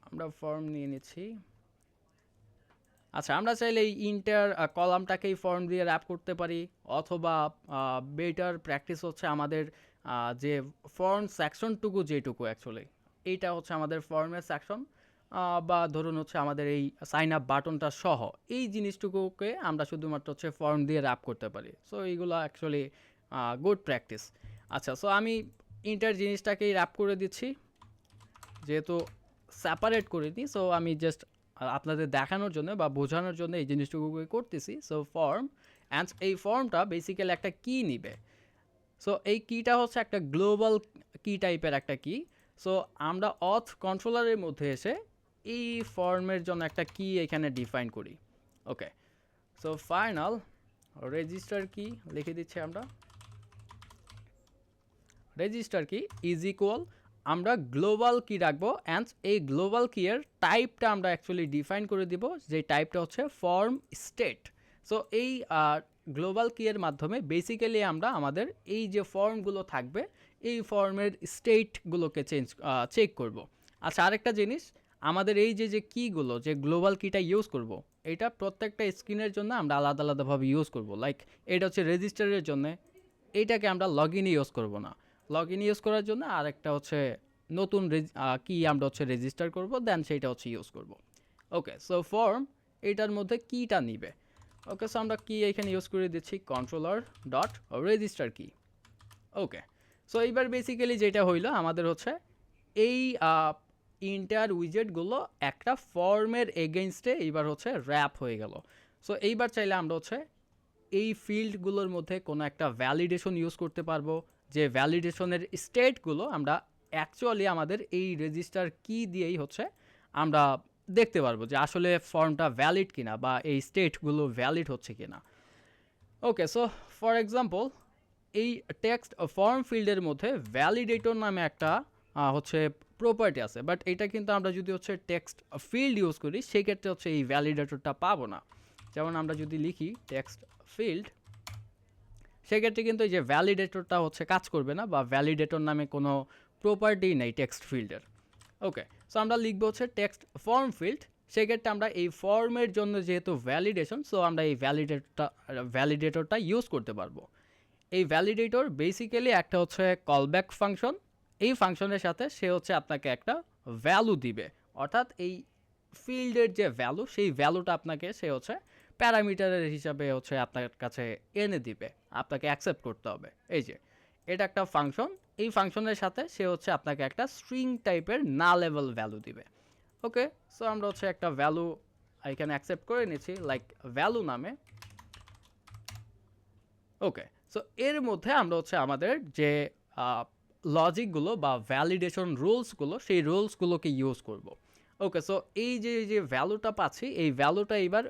আমরা ফর্ম নিয়ে নিচ্ছি। আচ্ছা, আমরা চাইলে এই ইন্টার কলামটাকেই ফর্ম দিয়ে র্যাপ করতে পারি, অথবা বেটার প্র্যাকটিস হচ্ছে আমাদের যে ফর্ম সেকশনটুকু যেটুকু অ্যাকচুয়ালি এইটা হচ্ছে আমাদের ফর্মের সেকশন, বা ধরুন হচ্ছে আমাদের এই সাইন আপ বাটনটা সহ এই জিনিসটুকুকে আমরা শুধুমাত্র হচ্ছে ফর্ম দিয়ে র্যাপ করতে পারি। সো এইগুলো অ্যাকচুয়ালি গুড প্র্যাকটিস। আচ্ছা, সো আমি ইন্টার জিনিসটাকেই র্যাপ করে দিচ্ছি, যেহেতু সেপারেট করে দিই। সো আমি জাস্ট আপনাদের দেখানোর জন্য বা বোঝানোর জন্য এই জিনিসটুকুকে করতেছি। সো ফর্ম, অ্যান্ড এই ফর্মটা বেসিক্যালি একটা কি নিবে। সো এই কিটা হচ্ছে একটা গ্লোবাল কি টাইপের একটা কি। সো আমরা অথ কন্ট্রোলারের মধ্যে এসে এই ফর্মের জন্য একটা কি এখানে ডিফাইন করি। ওকে, সো ফাইনাল রেজিস্টার কি লিখে দিচ্ছি আমরা। রেজিস্টার কি ইজ ইকুয়াল, আমরা গ্লোবাল কি রাখবো, অ্যান্ড এই গ্লোবাল কি এর টাইপটা আমরা অ্যাকচুয়ালি ডিফাইন করে দিব, যে টাইপটা হচ্ছে ফর্ম স্টেট। সো এই গ্লোবাল কি এর মাধ্যমে বেসিক্যালি আমরা আমাদের এই যে ফর্মগুলো থাকবে এই ফর্মের স্টেটগুলোকে চেক করব। আচ্ছা, আরেকটা জিনিস, আমাদের এই যে কিগুলো, যে গ্লোবাল কিটা ইউজ করব, এটা প্রত্যেকটা স্ক্রিনের জন্য আমরা আলাদা আলাদাভাবে ইউজ করব। লাইক এটা হচ্ছে রেজিস্টারের জন্য, এইটাকে আমরা লগ ইন ইউজ করব না। লগ ইন ইউজ করার জন্য আরেকটা হচ্ছে নতুন কি আমরা হচ্ছে রেজিস্টার করব, দেন সেইটা হচ্ছে ইউজ করব। ওকে, সো ফর্ম এইটার মধ্যে কিটা নিবে। ওকে, সো আমরা কি এখানে ইউজ করে দিচ্ছি কন্ট্রোলার ডট রেজিস্টার কি। ওকে, সো এইবার বেসিক্যালি যেটা হইলো আমাদের হচ্ছে এই ইন্টার উইজেটগুলো একটা ফর্মের এগেইনস্টে এইবার হচ্ছে র্যাপ হয়ে গেল। সো এইবার চাইলে আমরা হচ্ছে এই ফিল্ডগুলোর মধ্যে কোনো একটা ভ্যালিডেশন ইউজ করতে পারবো, যে ভ্যালিডেশনের স্টেটগুলো আমরা অ্যাকচুয়ালি আমাদের এই রেজিস্টার কি দিয়েই হচ্ছে আমরা দেখতে পারবো যে আসলে ফর্মটা ভ্যালিড কিনা বা এই স্টেটগুলো ভ্যালিড হচ্ছে কিনা। ওকে, সো ফর এক্সাম্পল এই টেক্সট ফর্ম ফিল্ডের মধ্যে ভ্যালিডেটর নামে একটা হচ্ছে প্রপার্টি আছে, বাট এটা কিন্তু আমরা যদি হচ্ছে টেক্সট ফিল্ড ইউজ করি সেক্ষেত্রে হচ্ছে এই ভ্যালিডেটরটা পাবো না। যেমন আমরা যদি লিখি টেক্সট ফিল্ড, সেক্ষেত্রে কিন্তু এই যে ভ্যালিডেটরটা হচ্ছে কাজ করবে না, বা ভ্যালিডেটর নামে কোনো প্রপার্টি নেই টেক্সট ফিল্ডের। ওকে, সো আমরা লিখবো হচ্ছে টেক্সট ফর্ম ফিল্ড, সেক্ষেত্রে আমরা এই ফর্মের জন্য যেহেতু ভ্যালিডেশন, সো আমরা এই ভ্যালিডেটরটা ইউজ করতে পারবো। এই ভ্যালিডেটর বেসিক্যালি একটা হচ্ছে কলব্যাক ফাংশন। এই ফাংশনের সাথে সে হচ্ছে আপনাকে একটা ভ্যালু দিবে, অর্থাৎ এই ফিল্ডের যে ভ্যালু সেই ভ্যালুটা আপনাকে সে হচ্ছে প্যারামিটারের হিসাবে হচ্ছে আপনার কাছে এনে দিবে, আপনাকে অ্যাকসেপ্ট করতে হবে। এই যে এটা একটা ফাংশন, এই ফাংশনের সাথে সে হচ্ছে আপনাকে একটা স্ট্রিং টাইপের না লেভেল ভ্যালু দিবে। ওকে, সো আমরা হচ্ছে একটা ভ্যালু এখানে অ্যাকসেপ্ট করে নিচ্ছি, লাইক ভ্যালু নামে। ওকে, সো এর মধ্যে আমরা হচ্ছে আমাদের যে লজিকগুলো বা ভ্যালিডেশন রুলসগুলো, সেই রুলসগুলোকে ইউজ করব। ওকে, সো এই যে ভ্যালুটা পাচ্ছি, এই ভ্যালুটা এবার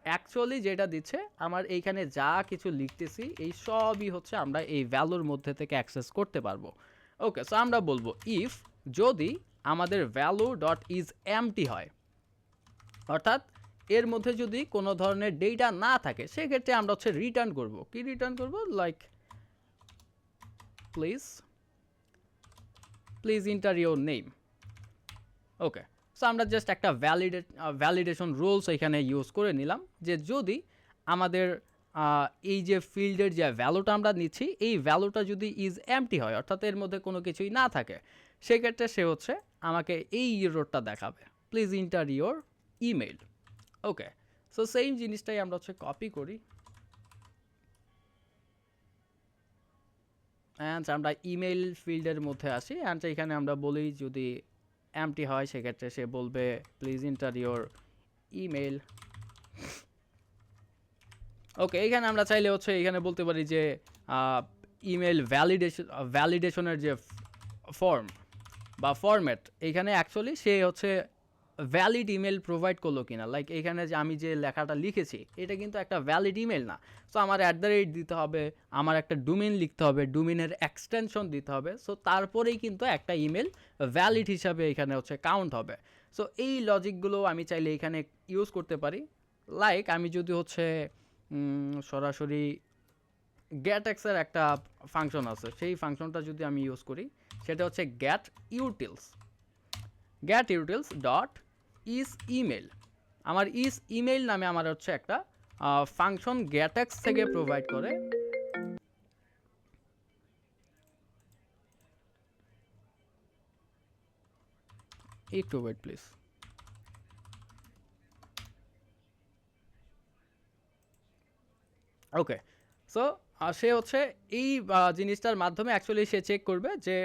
অ্যাকচুয়ালি যেটা দিচ্ছে, আমার এইখানে যা কিছু লিখতেছি এই সবই হচ্ছে আমরা এই ভ্যালুর মধ্যে থেকে অ্যাক্সেস করতে পারবো। ওকে, সো আমরা বলবো ইফ, যদি আমাদের ভ্যালু ডট ইজ এমটি হয়, অর্থাৎ এর মধ্যে যদি কোনো ধরনের ডেটা না থাকে, সেক্ষেত্রে আমরা হচ্ছে রিটার্ন করব। কি রিটার্ন করব? Like please inter your name. Okay, so আমরা জাস্ট একটা ভ্যালিডেশন রুলস এখানে ইউজ করে নিলাম, যে যদি আমাদের এই যে ফিল্ডের যে ভ্যালুটা আমরা নিচ্ছি, এই ভ্যালুটা যদি ইজ এমটি হয়, অর্থাৎ এর মধ্যে কোনো কিছুই না থাকে, সেক্ষেত্রে সে হচ্ছে আমাকে এই ইরোরটা দেখাবে, please inter your email. Okay, so same জিনিসটাই আমরা হচ্ছে কপি করি, অ্যান্ড আমরা ইমেল ফিল্ডের মধ্যে আসি, অ্যান্ড এখানে আমরা বলি যদি এমটি হয় সেক্ষেত্রে সে বলবে প্লিজ ইন্টার ইউর ইমেল। ওকে, এখানে আমরা চাইলে হচ্ছে এখানে বলতে পারি যে ইমেল ভ্যালিডেশনের যে ফর্ম বা ফরম্যাট, এখানে অ্যাকচুয়ালি সে হচ্ছে ভ্যালিড ইমেল প্রোভাইড করলো কিনা। লাইক এখানে যে আমি যে লেখাটা লিখেছি এটা কিন্তু একটা ভ্যালিড ইমেল না, সো আমার @ দিতে হবে, আমার একটা ডোমেইন লিখতে হবে, ডোমেইনের এক্সটেনশন দিতে হবে, সো তারপরেই কিন্তু একটা ইমেল ভ্যালিড হিসাবে এখানে হচ্ছে কাউন্ট হবে। সো এই লজিকগুলো আমি চাইলে এখানে ইউজ করতে পারি। লাইক আমি যদি হচ্ছে সরাসরি গ্যাটএক্স এর একটা ফাংশন আছে, সেই ফাংশনটা যদি আমি ইউজ করি সেটা হচ্ছে গ্যাট ইউটিলস ডট ইজ ইমেল। আমার ইজ ইমেল নামে আমার হচ্ছে একটা ফাংশন গ্যাটএক্স থেকে প্রোভাইড করে। একটু ওয়েট প্লিজ। ওকে, সো সে হচ্ছে এই জিনিসটার মাধ্যমে অ্যাকচুয়ালি সে চেক করবে যে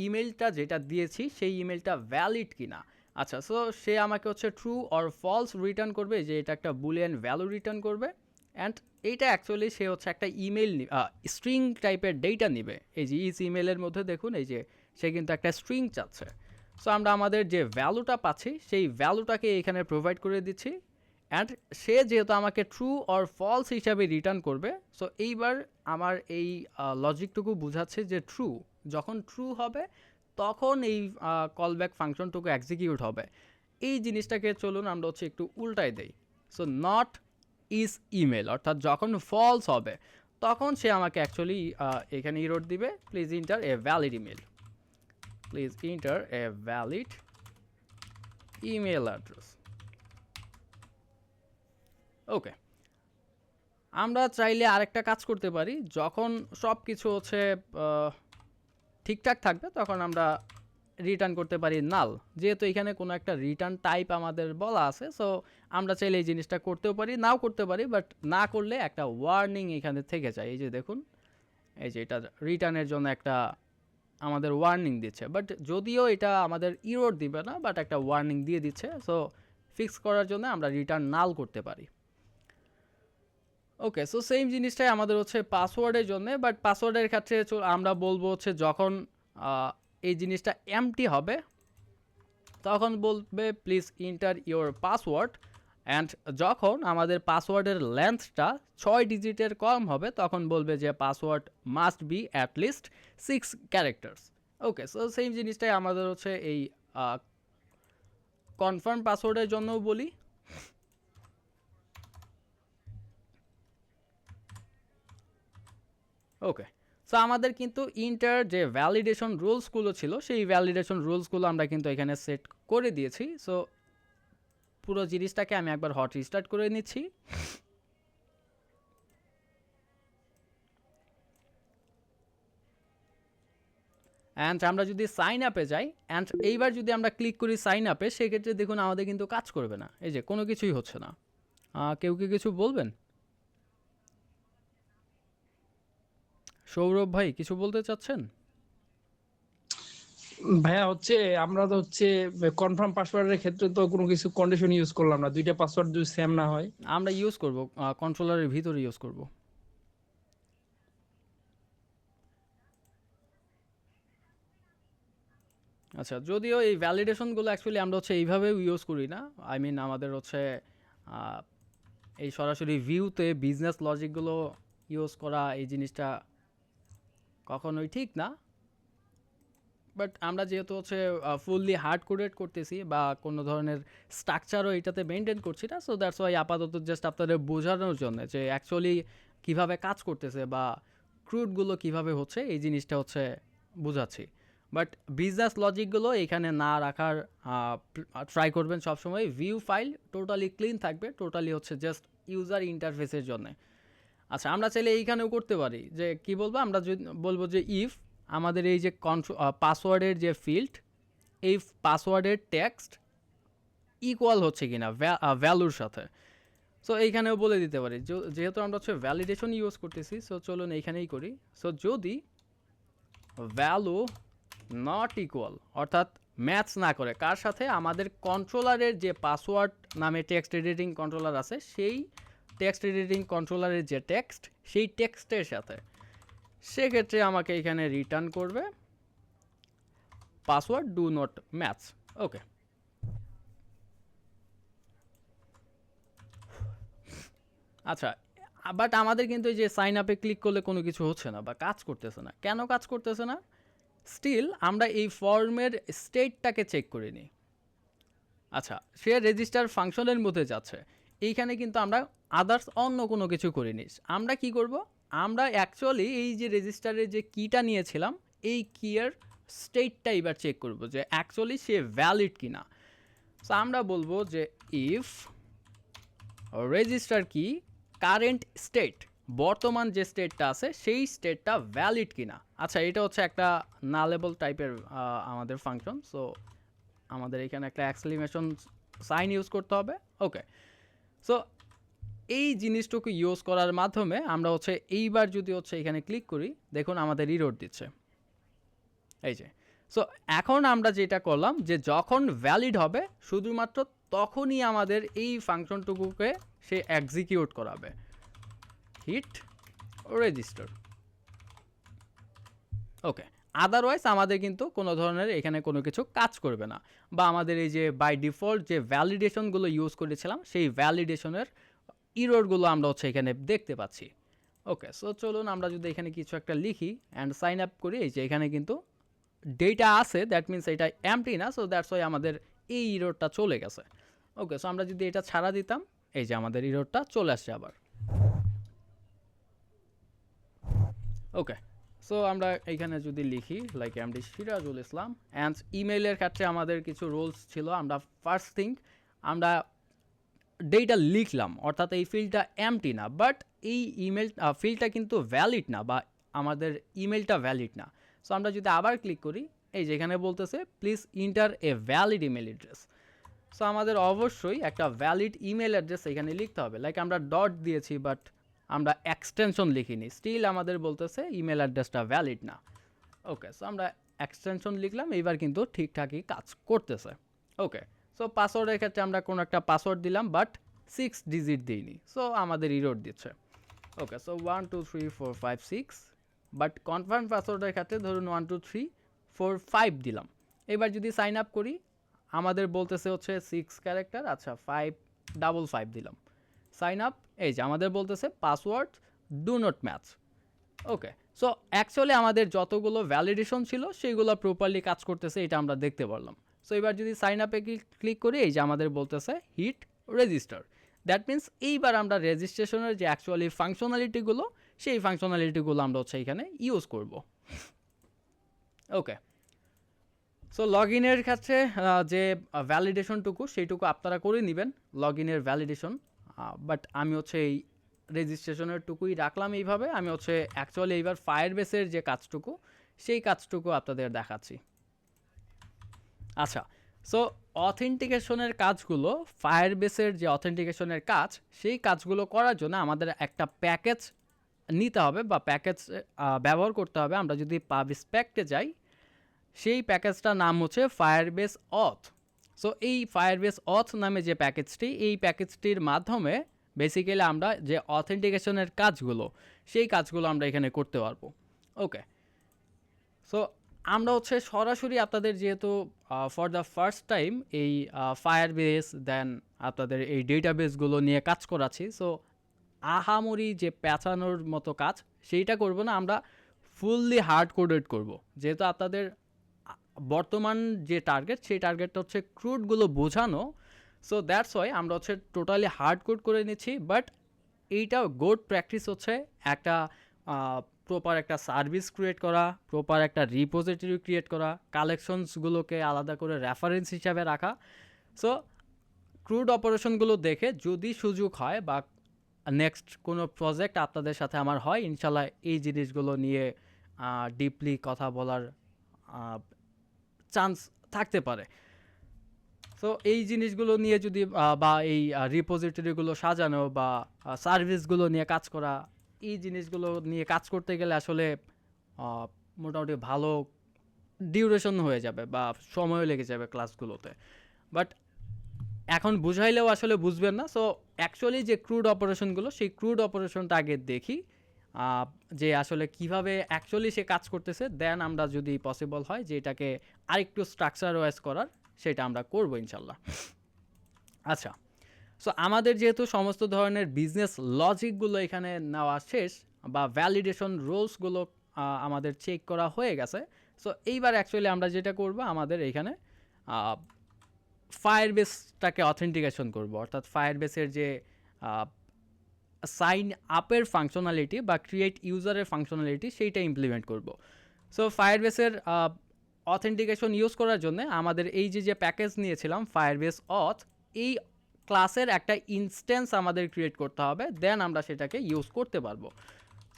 ইমেলটা যেটা দিয়েছি সেই ইমেলটা ভ্যালিড কিনা। আচ্ছা, সো সে আমাকে হচ্ছে ট্রু অর ফলস রিটার্ন করবে, যে এটা একটা বুলিয়ান ভ্যালু রিটার্ন করবে। অ্যান্ড এইটা অ্যাকচুয়ালি সে হচ্ছে একটা ইমেল স্ট্রিং টাইপের ডেটা নিবে। এই যে ইস ইমেলের মধ্যে দেখুন এই যে সে কিন্তু একটা স্ট্রিং চাচ্ছে। সো আমরা আমাদের যে ভ্যালুটা পাচ্ছি সেই ভ্যালুটাকে এখানে প্রোভাইড করে দিচ্ছি। অ্যান্ড সে যেহেতু আমাকে ট্রু অর ফলস হিসাবে রিটার্ন করবে, সো এইবার আমার এই লজিকটুকু বোঝাচ্ছে যে ট্রু, যখন ট্রু হবে তখন এই কলব্যাক ফাংশনটুকু এক্সিকিউট হবে। এই জিনিসটাকে চলুন আমরা হচ্ছে একটু উল্টাই দেই। সো নট ইজ ইমেল, অর্থাৎ যখন ফলস হবে তখন সে আমাকে অ্যাকচুয়ালি এখানে ইরোড দিবে, please enter a valid email, please enter a valid email address. Okay, আমরা চাইলে আরেকটা কাজ করতে পারি, যখন সব কিছু হচ্ছে ঠিকঠাক থাকবে তখন আমরা রিটার্ন করতে পারি নাল। যেহেতু এখানে কোনো একটা রিটার্ন টাইপ আমাদের বলা আছে, সো আমরা চাইলে এই জিনিসটা করতেও পারি, নাও করতে পারি, বাট না করলে একটা ওয়ার্নিং এখানে থেকে যায়। এই যে দেখুন, এই যে এটা রিটার্নের জন্য একটা আমাদের ওয়ার্নিং দিচ্ছে, বাট যদিও এটা আমাদের ইরোর দিবে না, বাট একটা ওয়ার্নিং দিয়ে দিচ্ছে। সো ফিক্স করার জন্য আমরা রিটার্ন নাল করতে পারি। ওকে, সো সেম জিনিসটাই আমাদের হচ্ছে পাসওয়ার্ডের জন্য, বাট পাসওয়ার্ডের ক্ষেত্রে আমরা বলবো হচ্ছে যখন এই জিনিসটা এমটি হবে তখন বলবে please inter your password. And যখন আমাদের পাসওয়ার্ডের লেন্থটা 6 ডিজিটের কম হবে তখন বলবে যে password must be at least 6 characters. Okay, so same জিনিসটাই আমাদের হচ্ছে এই কনফার্ম পাসওয়ার্ডের জন্যও বলি। ওকে, সো আমাদের কিন্তু ইন্টার যে ভ্যালিডেশন রুলসগুলো ছিল সেই ভ্যালিডেশন রুলসগুলো আমরা কিন্তু এখানে সেট করে দিয়েছি। সো পুরো জিনিসটাকে আমি একবার হট রিস্টার্ট করে নিচ্ছি। অ্যান্ড আমরা যদি সাইন আপে যাই, অ্যান্ড এইবার যদি আমরা ক্লিক করি সাইন আপে, সেক্ষেত্রে দেখুন আমাদের কিন্তু কাজ করবে না, এই যে কোনো কিছুই হচ্ছে না। কেউ কি কিছু বলবেন? সৌরভ ভাই কিছু বলতে চাচ্ছেন? ভাইয়া হচ্ছে আমরা তো হচ্ছে কনফার্ম পাসওয়ার্ডের ক্ষেত্রে তো কোনো কিছু কন্ডিশন ইউজ করলাম না, দুইটা পাসওয়ার্ড যদি সেম না হয়। আমরা ইউজ করব, কন্ট্রোলারের ভিতরে ইউজ করব। আচ্ছা, যদিও এই ভ্যালিডেশনগুলো অ্যাকচুয়ালি আমরা হচ্ছে এইভাবেও ইউজ করি না। আই মিন আমাদের হচ্ছে এই সরাসরি ভিউতে বিজনেস লজিকগুলো ইউজ করা এই জিনিসটা কখনোই ঠিক না। বাট আমরা যেহেতু হচ্ছে ফুললি হার্ড কোডেড করতেছি বা কোনো ধরনের স্ট্রাকচারও এটাতে মেনটেন করছি না, সো দ্যাটস ওয়াই আপাতত জাস্ট আপনাদের বোঝানোর জন্য যে অ্যাকচুয়ালি কীভাবে কাজ করতেছে বা ক্রুডগুলো কীভাবে হচ্ছে এই জিনিসটা হচ্ছে বোঝাচ্ছি। বাট বিজনেস লজিকগুলো এখানে না রাখার ট্রাই করবেন সবসময়। ভিউ ফাইল টোটালি ক্লিন থাকবে, টোটালি হচ্ছে জাস্ট ইউজার ইন্টারফেসের জন্য। আচ্ছা, আমরা চাইলে এইখানেও করতে পারি যে কি বলবো, আমরা যদি বলবো যে ইফ আমাদের এই যে পাসওয়ার্ডের যে ফিল্ড, এই পাসওয়ার্ডের টেক্সট ইকুয়াল হচ্ছে কিনা ভ্যালুর সাথে। সো এইখানেও বলে দিতে পারি, যেহেতু আমরা হচ্ছে ভ্যালিডেশন ইউজ করতেছি, সো চলুন এইখানেই করি। সো যদি ভ্যালু নট ইকুয়াল, অর্থাৎ ম্যাচ না করে কার সাথে, আমাদের কন্ট্রোলারের যে পাসওয়ার্ড নামে টেক্সট এডিটিং কন্ট্রোলার আছে সেই টেক্সট এডিটিং কন্ট্রোলারের যে টেক্সট সেই টেক্সটের সাথে, সেক্ষেত্রে আমাকে এখানে রিটার্ন করবে পাসওয়ার্ড ডু নট ম্যাচ। ওকে, আচ্ছা, বাট আমাদের কিন্তু এই যে সাইন আপে ক্লিক করলে কোনো কিছু হচ্ছে না বা কাজ করতেছে না। কেন কাজ করতেছে না? স্টিল আমরা এই ফর্মের স্টেটটাকে চেক করে নিই। আচ্ছা, সে রেজিস্টার ফাংশনের মধ্যে যাচ্ছে, এইখানে কিন্তু আমরা আদার্স অন্য কোনো কিছু করিনি। আমরা কি করব, আমরা অ্যাকচুয়ালি এই যে রেজিস্টারের যে কিটা নিয়েছিলাম এই কিয়ের স্টেটটা এবার চেক করব যে অ্যাকচুয়ালি সে ভ্যালিড কিনা। সো আমরা বলবো যে ইফ রেজিস্টার কি কারেন্ট স্টেট, বর্তমান যে স্টেটটা আছে সেই স্টেটটা ভ্যালিড কিনা। আচ্ছা, এটা হচ্ছে একটা নালেবল টাইপের আমাদের ফাংশন। সো আমাদের এখানে একটা এক্সক্লেমেশন সাইন ইউজ করতে হবে। ওকে, সো এই জিনিসটুকু ইউজ করার মাধ্যমে আমরা হচ্ছে এইবার যদি হচ্ছে এখানে ক্লিক করি, দেখুন আমাদের ইরর দিচ্ছে এই যে। সো এখন আমরা যেটা করলাম যে যখন ভ্যালিড হবে শুধুমাত্র তখনই আমাদের এই ফাংশনটুকুকে সে এক্সিকিউট করাবে, হিট রেজিস্টার। ওকে, আদারওয়াইজ আমাদের কিন্তু কোনো ধরনের এখানে কোনো কিছু কাজ করবে না, বা আমাদের এই যে বাই ডিফল্ট যে ভ্যালিডেশনগুলো ইউজ করেছিলাম সেই ভ্যালিডেশনের ইররগুলো আমরা হচ্ছে এখানে দেখতে পাচ্ছি। ওকে, সো চলুন আমরা যদি এখানে কিছু একটা লিখি অ্যান্ড সাইন আপ করি, এই যে এখানে কিন্তু ডেটা আছে, দ্যাট মিনস এটা এমটি না, সো দ্যাটস ওয়াই আমাদের এই ইররটা চলে গেছে। ওকে, সো আমরা যদি এটা ছাড়া দিতাম, এই যে আমাদের ইররটা চলে আসছে আবার। ওকে, সো আমরা এইখানে যদি লিখি like MD Sirajul Islam and ইমেইলের ক্ষেত্রে আমাদের কিছু রুলস ছিল। আমরা ফার্স্ট থিং আমরা ডেটা লিখলাম, অর্থাৎ এই ফিল্ডটা এমটি না, বাট এই ইমেল ফিল্ডটা কিন্তু ভ্যালিড না, বা আমাদের ইমেলটা ভ্যালিড না। সো আমরা যদি আবার ক্লিক করি, এই যে এখানে বলতেছে please enter a valid email address. So আমাদের অবশ্যই একটা ভ্যালিড ইমেল অ্যাড্রেস এখানে লিখতে হবে। লাইক আমরা ডট দিয়েছি বাট আমরা এক্সটেনশন লিখিনি, স্টিল আমাদের বলতেছে ইমেল অ্যাড্রেসটা ভ্যালিড না। ওকে, সো আমরা এক্সটেনশন লিখলাম, এইবার কিন্তু ঠিকঠাকই কাজ করতেছে। ওকে, সো পাসওয়ার্ডের ক্ষেত্রে আমরা কোনো একটা পাসওয়ার্ড দিলাম বাট 6 ডিজিট দিইনি, সো আমাদের ইরর দিচ্ছে। ওকে, সো 1 2 3 4 5 6, বাট কনফার্ম পাসওয়ার্ডের ক্ষেত্রে ধরুন 1 2 3 4 5 দিলাম। এবার যদি সাইন আপ করি, আমাদের বলতেছে হচ্ছে 6 ক্যারেক্টার, আচ্ছা 555 দিলাম, সাইন আপ। এই যে আমাদের বলতেছে password do not match. Okay, so actually আমাদের যতগুলো ভ্যালিডেশন ছিল সেগুলো প্রপারলি কাজ করতেছে, এটা আমরা দেখতে পারলাম। সো এবার যদি সাইন আপে ক্লিক করি, এই যে আমাদের বলতেছে হিট রেজিস্টার, দ্যাট মিন্স এইবার আমরা রেজিস্ট্রেশনের যে অ্যাকচুয়ালি ফাংশনালিটিগুলো সেই ফাংশনালিটিগুলো আমরা হচ্ছে এখানে ইউজ করব। ওকে, সো লগ ইনের ক্ষেত্রে যে ভ্যালিডেশনটুকু সেইটুকু আপনারা করে নেবেন, লগ ইনের ভ্যালিডেশন, বাট আমি হচ্ছে এই রেজিস্ট্রেশনের টুকুই রাখলাম এইভাবে। আমি হচ্ছে অ্যাকচুয়ালি এইবার ফায়ারবেসের যে কাজটুকু সেই কাজটুকু আপনাদের দেখাচ্ছি। আচ্ছা, সো অথেন্টিকেশনের কাজগুলো, ফায়ারবেসের যে অথেন্টিকেশনের কাজ সেই কাজগুলো করার জন্য আমাদের একটা প্যাকেজ নিতে হবে বা প্যাকেজ ব্যবহার করতে হবে। আমরা যদি পাব স্পেক্টে যাই, সেই প্যাকেজটার নাম হচ্ছে ফায়ারবেস অথ। সো এই ফায়ারবেস অথ নামে যে প্যাকেজটি, এই প্যাকেজটির মাধ্যমে বেসিক্যালি আমরা যে অথেন্টিকেশনের কাজগুলো সেই কাজগুলো আমরা এখানে করতে পারবো। ওকে, সো আমরা হচ্ছে সরাসরি আপনাদের যেহেতু ফর দ্য ফার্স্ট টাইম এই ফায়ারবেস দেন আপনাদের এই ডেটাবেসগুলো নিয়ে কাজ করাচ্ছি, সো আহামরি যে পেঁচানোর মতো কাজ সেইটা করব না, আমরা ফুললি হার্ড কোডেড করব। যেহেতু আপনাদের বর্তমান যে টার্গেট সেই টার্গেটটা হচ্ছে ক্রুডগুলো বোঝানো, সো দ্যাটস ওয়াই আমরা হচ্ছে টোটালি হার্ড কোড করে নিচ্ছি। বাট এইটা গুড প্র্যাকটিস হচ্ছে একটা প্রপার একটা সার্ভিস ক্রিয়েট করা, প্রপার একটা রিপোজিটরি ক্রিয়েট করা, কালেকশনসগুলোকে আলাদা করে রেফারেন্স হিসাবে রাখা। সো ক্রুড অপারেশনগুলো দেখে যদি সুযোগ হয় বা নেক্সট কোনো প্রজেক্ট আপনাদের সাথে আমার হয়, ইনশাল্লাহ এই জিনিসগুলো নিয়ে ডিপলি কথা বলার চান্স থাকতে পারে। সো এই জিনিসগুলো নিয়ে যদি বা এই রিপোজিটরিগুলো সাজানো বা সার্ভিসগুলো নিয়ে কাজ করা, এই জিনিসগুলো নিয়ে কাজ করতে গেলে আসলে মোটামুটি ভালো ডিউরেশন হয়ে যাবে বা সময় লেগে যাবে ক্লাসগুলোতে। বাট এখন বুঝাইলেও আসলে বুঝবেন না। সো অ্যাকচুয়ালি যে ক্রুড অপারেশনগুলো সেই ক্রুড অপারেশনটা আগে দেখি, যে আসলে কিভাবে অ্যাকচুয়ালি সে কাজ করতেছে, দেন আমরা যদি পসিবল হয় যে এটাকে আরেকটু স্ট্রাকচার ওয়াইজ করার, সেটা আমরা করবো ইনশাল্লাহ। আচ্ছা, সো আমাদের যেহেতু সমস্ত ধরনের বিজনেস লজিকগুলো এখানে নেওয়া শেষ বা ভ্যালিডেশন রুলসগুলো আমাদের চেক করা হয়ে গেছে, সো এইবার অ্যাকচুয়ালি আমরা যেটা করব, আমাদের এখানে ফায়ারবেসটাকে অথেন্টিকেশন করব, অর্থাৎ ফায়ারবেসের যে সাইন আপের ফাংশনালিটি বা ক্রিয়েট ইউজারের ফাংশনালিটি সেইটা ইমপ্লিমেন্ট করব। সো ফায়ারবেসের অথেন্টিকেশন ইউজ করার জন্য আমাদের এই যে প্যাকেজ নিয়েছিলাম ফায়ারবেস অথ, এই ক্লাসের একটা ইনস্ট্যান্স আমাদের ক্রিয়েট করতে হবে, দেন আমরা সেটাকে ইউজ করতে পারবো।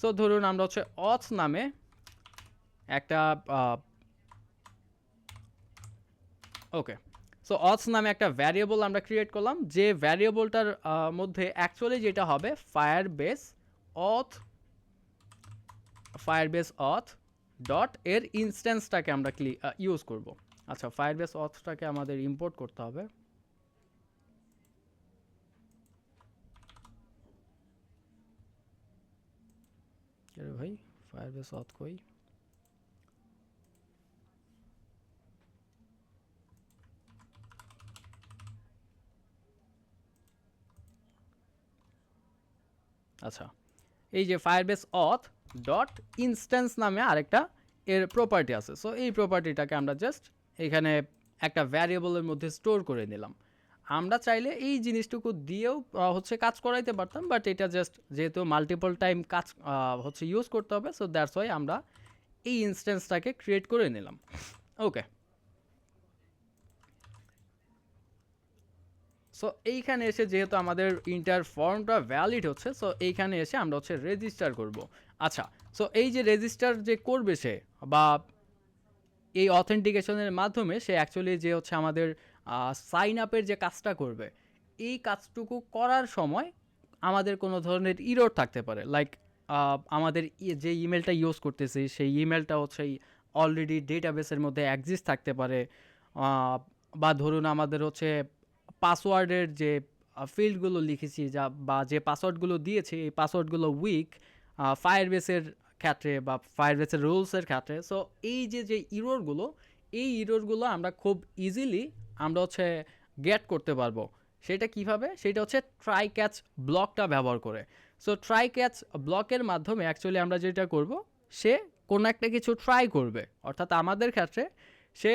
সো ধরুন আমরা হচ্ছে অথ নামে একটা ওকে, সো অথ নামে একটা ভ্যারিয়েবল আমরা ক্রিয়েট করলাম, যে ভ্যারিয়েবলটার মধ্যে অ্যাকচুয়ালি যেটা হবে ফায়ারবেস অথ ডট এর ইনস্ট্যান্সটাকে আমরা ইউজ করব। আচ্ছা, ফায়ারবেস অথটাকে আমাদের ইম্পোর্ট করতে হবে। আরে ভাই, ফায়ারবেস অথ কই? আচ্ছা, এই যে ফায়ারবেস অথ ডট ইনস্ট্যান্স নামে আরেকটা এর প্রপার্টি আছে। সো এই প্রপার্টিটাকে আমরা জাস্ট এখানে একটা ভ্যারিয়েবলের মধ্যে স্টোর করে নিলাম। আমরা চাইলে এই জিনিসটুকু দিয়েও হচ্ছে কাজ করাইতে পারতাম, বাট এটা জাস্ট যেহেতু মাল্টিপল টাইম কাজ হচ্ছে ইউজ করতে হবে, সো দ্যাটস ওয়াই আমরা এই ইনস্ট্যান্সটাকে ক্রিয়েট করে নিলাম। ওকে, সো এইখানে এসে যেহেতু আমাদের ইন্টার ফর্মটা ভ্যালিড হচ্ছে, সো এইখানে এসে আমরা হচ্ছে রেজিস্টার করব। আচ্ছা, সো এই যে রেজিস্টার যে করবে সে, বা এই অথেন্টিকেশনের মাধ্যমে সে অ্যাকচুয়ালি যে হচ্ছে আমাদের সাইন আপের যে কাজটা করবে, এই কাজটুকু করার সময় আমাদের কোনো ধরনের ইরর থাকতে পারে। লাইক আমাদের যে ইমেলটা ইউজ করতেছি সেই ইমেলটা হচ্ছে অলরেডি ডেটাবেসের মধ্যে এক্সিস্ট থাকতে পারে, বা ধরুন আমাদের হচ্ছে পাসওয়ার্ডের যে ফিল্ডগুলো লিখেছি বা যে পাসওয়ার্ডগুলো দিয়েছি এই পাসওয়ার্ডগুলো উইক ফায়ারবেসের ক্ষেত্রে বা ফায়ারবেসের রুলসের ক্ষেত্রে। সো এই যে ইররগুলো, এই ইররগুলো আমরা খুব ইজিলি আমরা হচ্ছে গেট করতে পারবো। সেটা কিভাবে? সেটা হচ্ছে ট্রাই ক্যাচ ব্লকটা ব্যবহার করে। সো ট্রাই ক্যাচ ব্লকের মাধ্যমে অ্যাকচুয়ালি আমরা যেটা করব, সে কোনো একটা কিছু ট্রাই করবে, অর্থাৎ আমাদের ক্ষেত্রে সে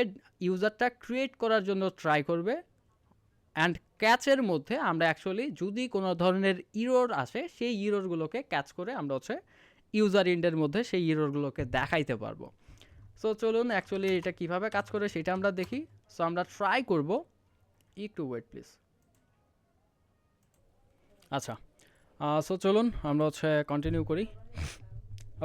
ইউজারটা ক্রিয়েট করার জন্য ট্রাই করবে, অ্যান্ড ক্যাচের মধ্যে আমরা অ্যাকচুয়ালি যদি কোনো ধরনের ইরর আসে সেই ইররগুলোকে ক্যাচ করে আমরা হচ্ছে ইউজার ইন্ডের মধ্যে সেই ইররগুলোকে দেখাইতে পারবো। সো চলুন অ্যাকচুয়ালি এটা কিভাবে কাজ করে সেটা আমরা দেখি। সো আমরা ট্রাই করব, একটু ওয়েট প্লিজ। আচ্ছা, সো চলুন আমরা হচ্ছে কন্টিনিউ করি।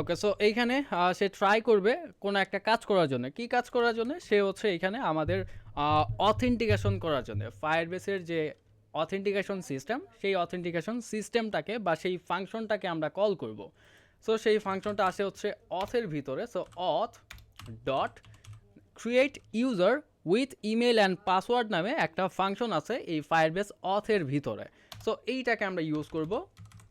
ওকে, সো এইখানে সে ট্রাই করবে কোনো একটা কাজ করার জন্য। কি কাজ করার জন্য? সে হচ্ছে এখানে আমাদের অথেন্টিকেশন করার জন্য ফায়ারবেসের যে অথেন্টিকেশন সিস্টেম, সেই অথেন্টিকেশন সিস্টেমটাকে বা সেই ফাংশনটাকে আমরা কল করব। সো সেই ফাংশনটা আসে হচ্ছে অথের ভিতরে। So auth dot create user with email and password নামে একটা ফাংশন আছে এই ফায়ারবেস অথের ভিতরে। সো এইটাকে আমরা ইউজ করব,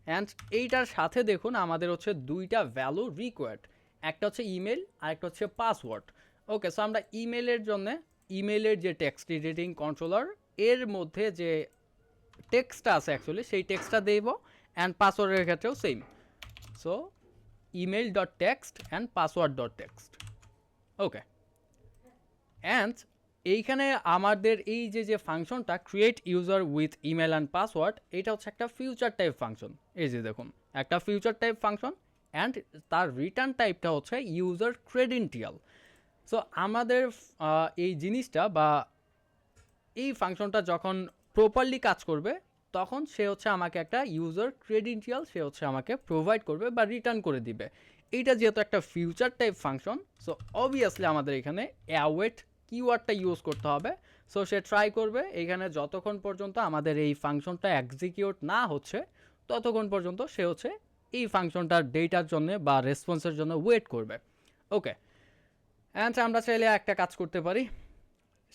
অ্যান্ড এইটার সাথে দেখুন আমাদের হচ্ছে দুইটা ভ্যালু রিকোয়ার্ড, একটা হচ্ছে ইমেল আর একটা হচ্ছে পাসওয়ার্ড। ওকে, সো আমরা ইমেলের জন্য ইমেলের যে টেক্সট এডিটিং কন্ট্রোলার এর মধ্যে যে টেক্সটটা আছে অ্যাকচুয়ালি সেই টেক্সটটা দেব, অ্যান্ড পাসওয়ার্ডের ক্ষেত্রেও same. So email dot text and password dot text. Okay, and এইখানে আমাদের এই যে ফাংশনটা create user with email and password, এটা হচ্ছে একটা ফিউচার টাইপ ফাংশন। এই যে দেখুন একটা ফিউচার টাইপ ফাংশন, অ্যান্ড তার রিটার্ন টাইপটা হচ্ছে ইউজার ক্রেডেন্টিয়াল। সো আমাদের এই জিনিসটা বা এই ফাংশনটা যখন প্রপারলি কাজ করবে তখন সে হচ্ছে আমাকে একটা ইউজার ক্রেডেন্টিয়াল সে হচ্ছে আমাকে প্রোভাইড করবে বা রিটার্ন করে দিবে। এইটা যেহেতু একটা future type function, so obviously আমাদের এখানে অ্যাওয়েট কিওয়ার্ডটা ইউজ করতে হবে। সো সে ট্রাই করবে এখানে যতক্ষণ পর্যন্ত আমাদের এই ফাংশনটা এক্সিকিউট না হচ্ছে ততক্ষণ পর্যন্ত সে হচ্ছে এই ফাংশনটার ডেটার জন্য বা রেসপন্সের জন্য ওয়েট করবে। ওকে, অ্যান্ড আমরা চাইলে একটা কাজ করতে পারি।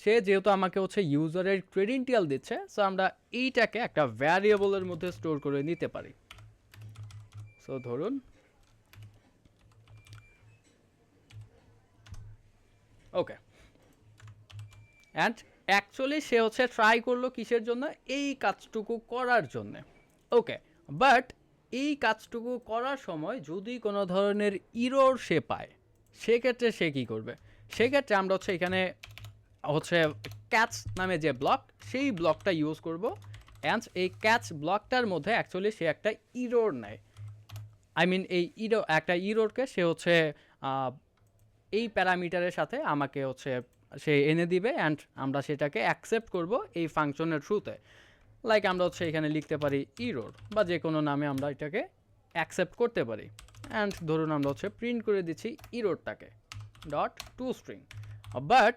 সে যেহেতু আমাকে হচ্ছে ইউজারের ক্রেডেন্টিয়াল দিচ্ছে, সো আমরা এইটাকে একটা ভ্যারিয়েবলের মধ্যে স্টোর করে নিতে পারি। সো ধরুন ওকে, অ্যান্ড অ্যাকচুয়ালি সে হচ্ছে ট্রাই করলো কিসের জন্য? এই কাজটুকু করার জন্যে। ওকে, বাট এই কাজটুকু করার সময় যদি কোনো ধরনের ইরর সে পায় সেক্ষেত্রে সে কী করবে? সেক্ষেত্রে আমরা হচ্ছে এখানে হচ্ছে ক্যাচ নামে যে ব্লক সেই ব্লকটা ইউজ করব, অ্যান্ড এই ক্যাচ ব্লকটার মধ্যে অ্যাকচুয়ালি সে একটা ইরোর নেয়। আই মিন এই একটা ইরোরকে সে হচ্ছে এই প্যারামিটারের সাথে আমাকে হচ্ছে সে এনে দিবে অ্যান্ড আমরা সেটাকে অ্যাকসেপ্ট করব এই ফাংশনের থ্রুতে। লাইক আমরা হচ্ছে এখানে লিখতে পারি ইরোর বা যে কোনো নামে আমরা এটাকে অ্যাকসেপ্ট করতে পারি। অ্যান্ড ধরুন আমরা হচ্ছে প্রিন্ট করে দিচ্ছি ইরোরটাকে ডট টু স্ট্রিং। বাট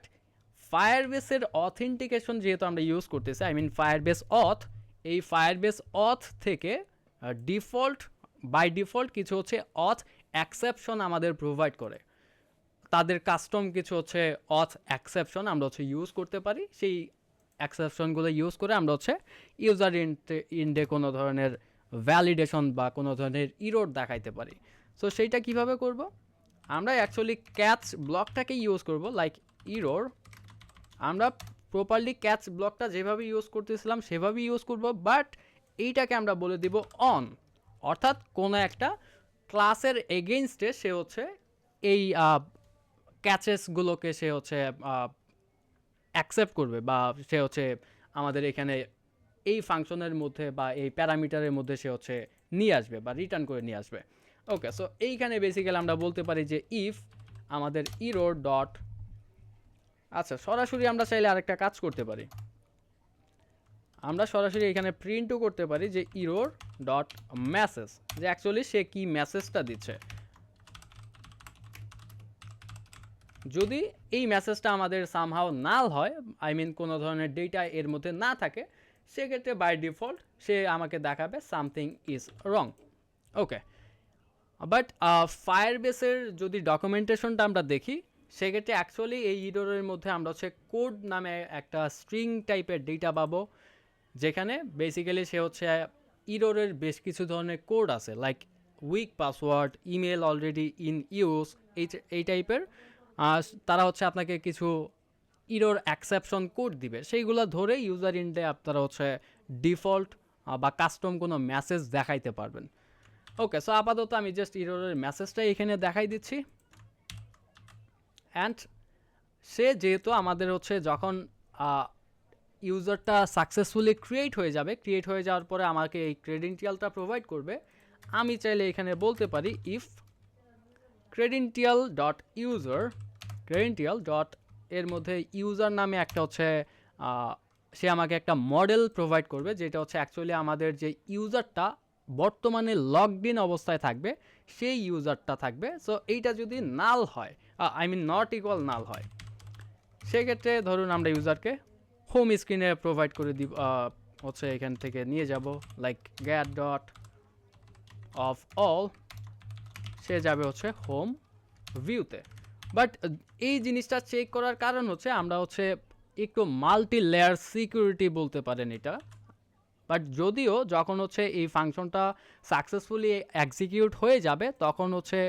ফায়ারবেসের অথেন্টিকেশন যেহেতু আমরা ইউজ করতেছি, আই মিন ফায়ারবেস অথ, এই ফায়ারবেস অথ থেকে বাই ডিফল্ট কিছু হচ্ছে অথ অ্যাকসেপশন আমাদের প্রোভাইড করে। তাদের কাস্টম কিছু হচ্ছে অথ অ্যাকসেপশন আমরা হচ্ছে ইউজ করতে পারি। সেই অ্যাকসেপশনগুলো ইউজ করে আমরা হচ্ছে ইউজার ইন্ডে কোনো ধরনের ভ্যালিডেশন বা কোনো ধরনের ইরোর দেখাইতে পারি। সো সেইটা কিভাবে করব? আমরা অ্যাকচুয়ালি ক্যাচ ব্লকটাকে ইউজ করব, লাইক ইরোর। আমরা প্রপারলি ক্যাচ ব্লকটা যেভাবে ইউজ করতেছিলাম সেভাবেই ইউজ করব, বাট এইটাকে আমরা বলে দিব অন, অর্থাৎ কোনো একটা ক্লাসের এগেইনস্টে সে হচ্ছে এই ক্যাচেসগুলোকে সে হচ্ছে অ্যাকসেপ্ট করবে বা সে হচ্ছে আমাদের এখানে এই ফাংশনের মধ্যে বা এই প্যারামিটারের মধ্যে সে হচ্ছে নিয়ে আসবে বা রিটার্ন করে নিয়ে আসবে। ওকে, সো এইখানে বেসিক্যালি আমরা বলতে পারি যে ইফ আমাদের ইরোর ডট, আচ্ছা সরাসরি আমরা চাইলে আরেকটা কাজ করতে পারি, আমরা সরাসরি এখানে প্রিন্টও করতে পারি যে ইরোর ডট মেসেজ, যে অ্যাকচুয়ালি সে কি মেসেজটা দিচ্ছে। যদি এই মেসেজটা আমাদের সামহাও নাল হয়, আই মিন কোনো ধরনের ডেটা এর মধ্যে না থাকে, সেক্ষেত্রে বাই ডিফল্ট সে আমাকে দেখাবে something is wrong. Okay, but ফায়ারবেসের যদি ডকুমেন্টেশনটা আমরা দেখি, সেক্ষেত্রে অ্যাকচুয়ালি এই ইরোরের মধ্যে আমরা হচ্ছে কোড নামে একটা স্ট্রিং টাইপের ডেটা পাবো, যেখানে বেসিক্যালি সে হচ্ছে ইরোরের বেশ কিছু ধরনের কোড আছে, like week password, email already in use, এই টাইপের। তারা হচ্ছে আপনাকে কিছু ইরোর অ্যাকসেপশন কোড দিবে, সেইগুলো ধরে ইউজার ইন্ডে আপনারা হচ্ছে ডিফল্ট বা কাস্টম কোনো মেসেজ দেখাইতে পারবেন। ওকে, সো আপাতত আমি জাস্ট ইরোরের মেসেজটা এখানে দেখাই দিচ্ছি। অ্যান্ড সে যেহেতু আমাদের হচ্ছে যখন ইউজারটা সাকসেসফুলি ক্রিয়েট হয়ে যাওয়ার পরে আমাকে এই ক্রেডেন্টিয়ালটা প্রোভাইড করবে, আমি চাইলে এখানে বলতে পারি ইফ ক্রেডেন্টিয়াল ডট ইউজার, ক্রেডেন্টিয়াল ডট এর মধ্যে ইউজার নামে একটা হচ্ছে সে আমাকে একটা মডেল প্রোভাইড করবে, যেটা হচ্ছে অ্যাকচুয়ালি আমাদের যে ইউজারটা বর্তমানে লগড ইন অবস্থায় থাকবে সেই ইউজারটা থাকবে। সো এইটা যদি নাল হয়, আই মিন নট ইকুয়াল নাল হয়, সেক্ষেত্রে ধরুন আমরা ইউজারকে হোম স্ক্রিনে প্রোভাইড করে দিব, হচ্ছে এখান থেকে নিয়ে যাব লাইক গ্যাট ডট অফ অল, সে যাবে হচ্ছে হোম ভিউতে। বাট এই জিনিসটা চেক করার কারণ হচ্ছে আমরা হচ্ছে একটু মাল্টি লেয়ার সিকিউরিটি বলতে পারেন এটা। বাট যদিও যখন হচ্ছে এই ফাংশনটা সাকসেসফুলি এক্সিকিউট হয়ে যাবে, তখন হচ্ছে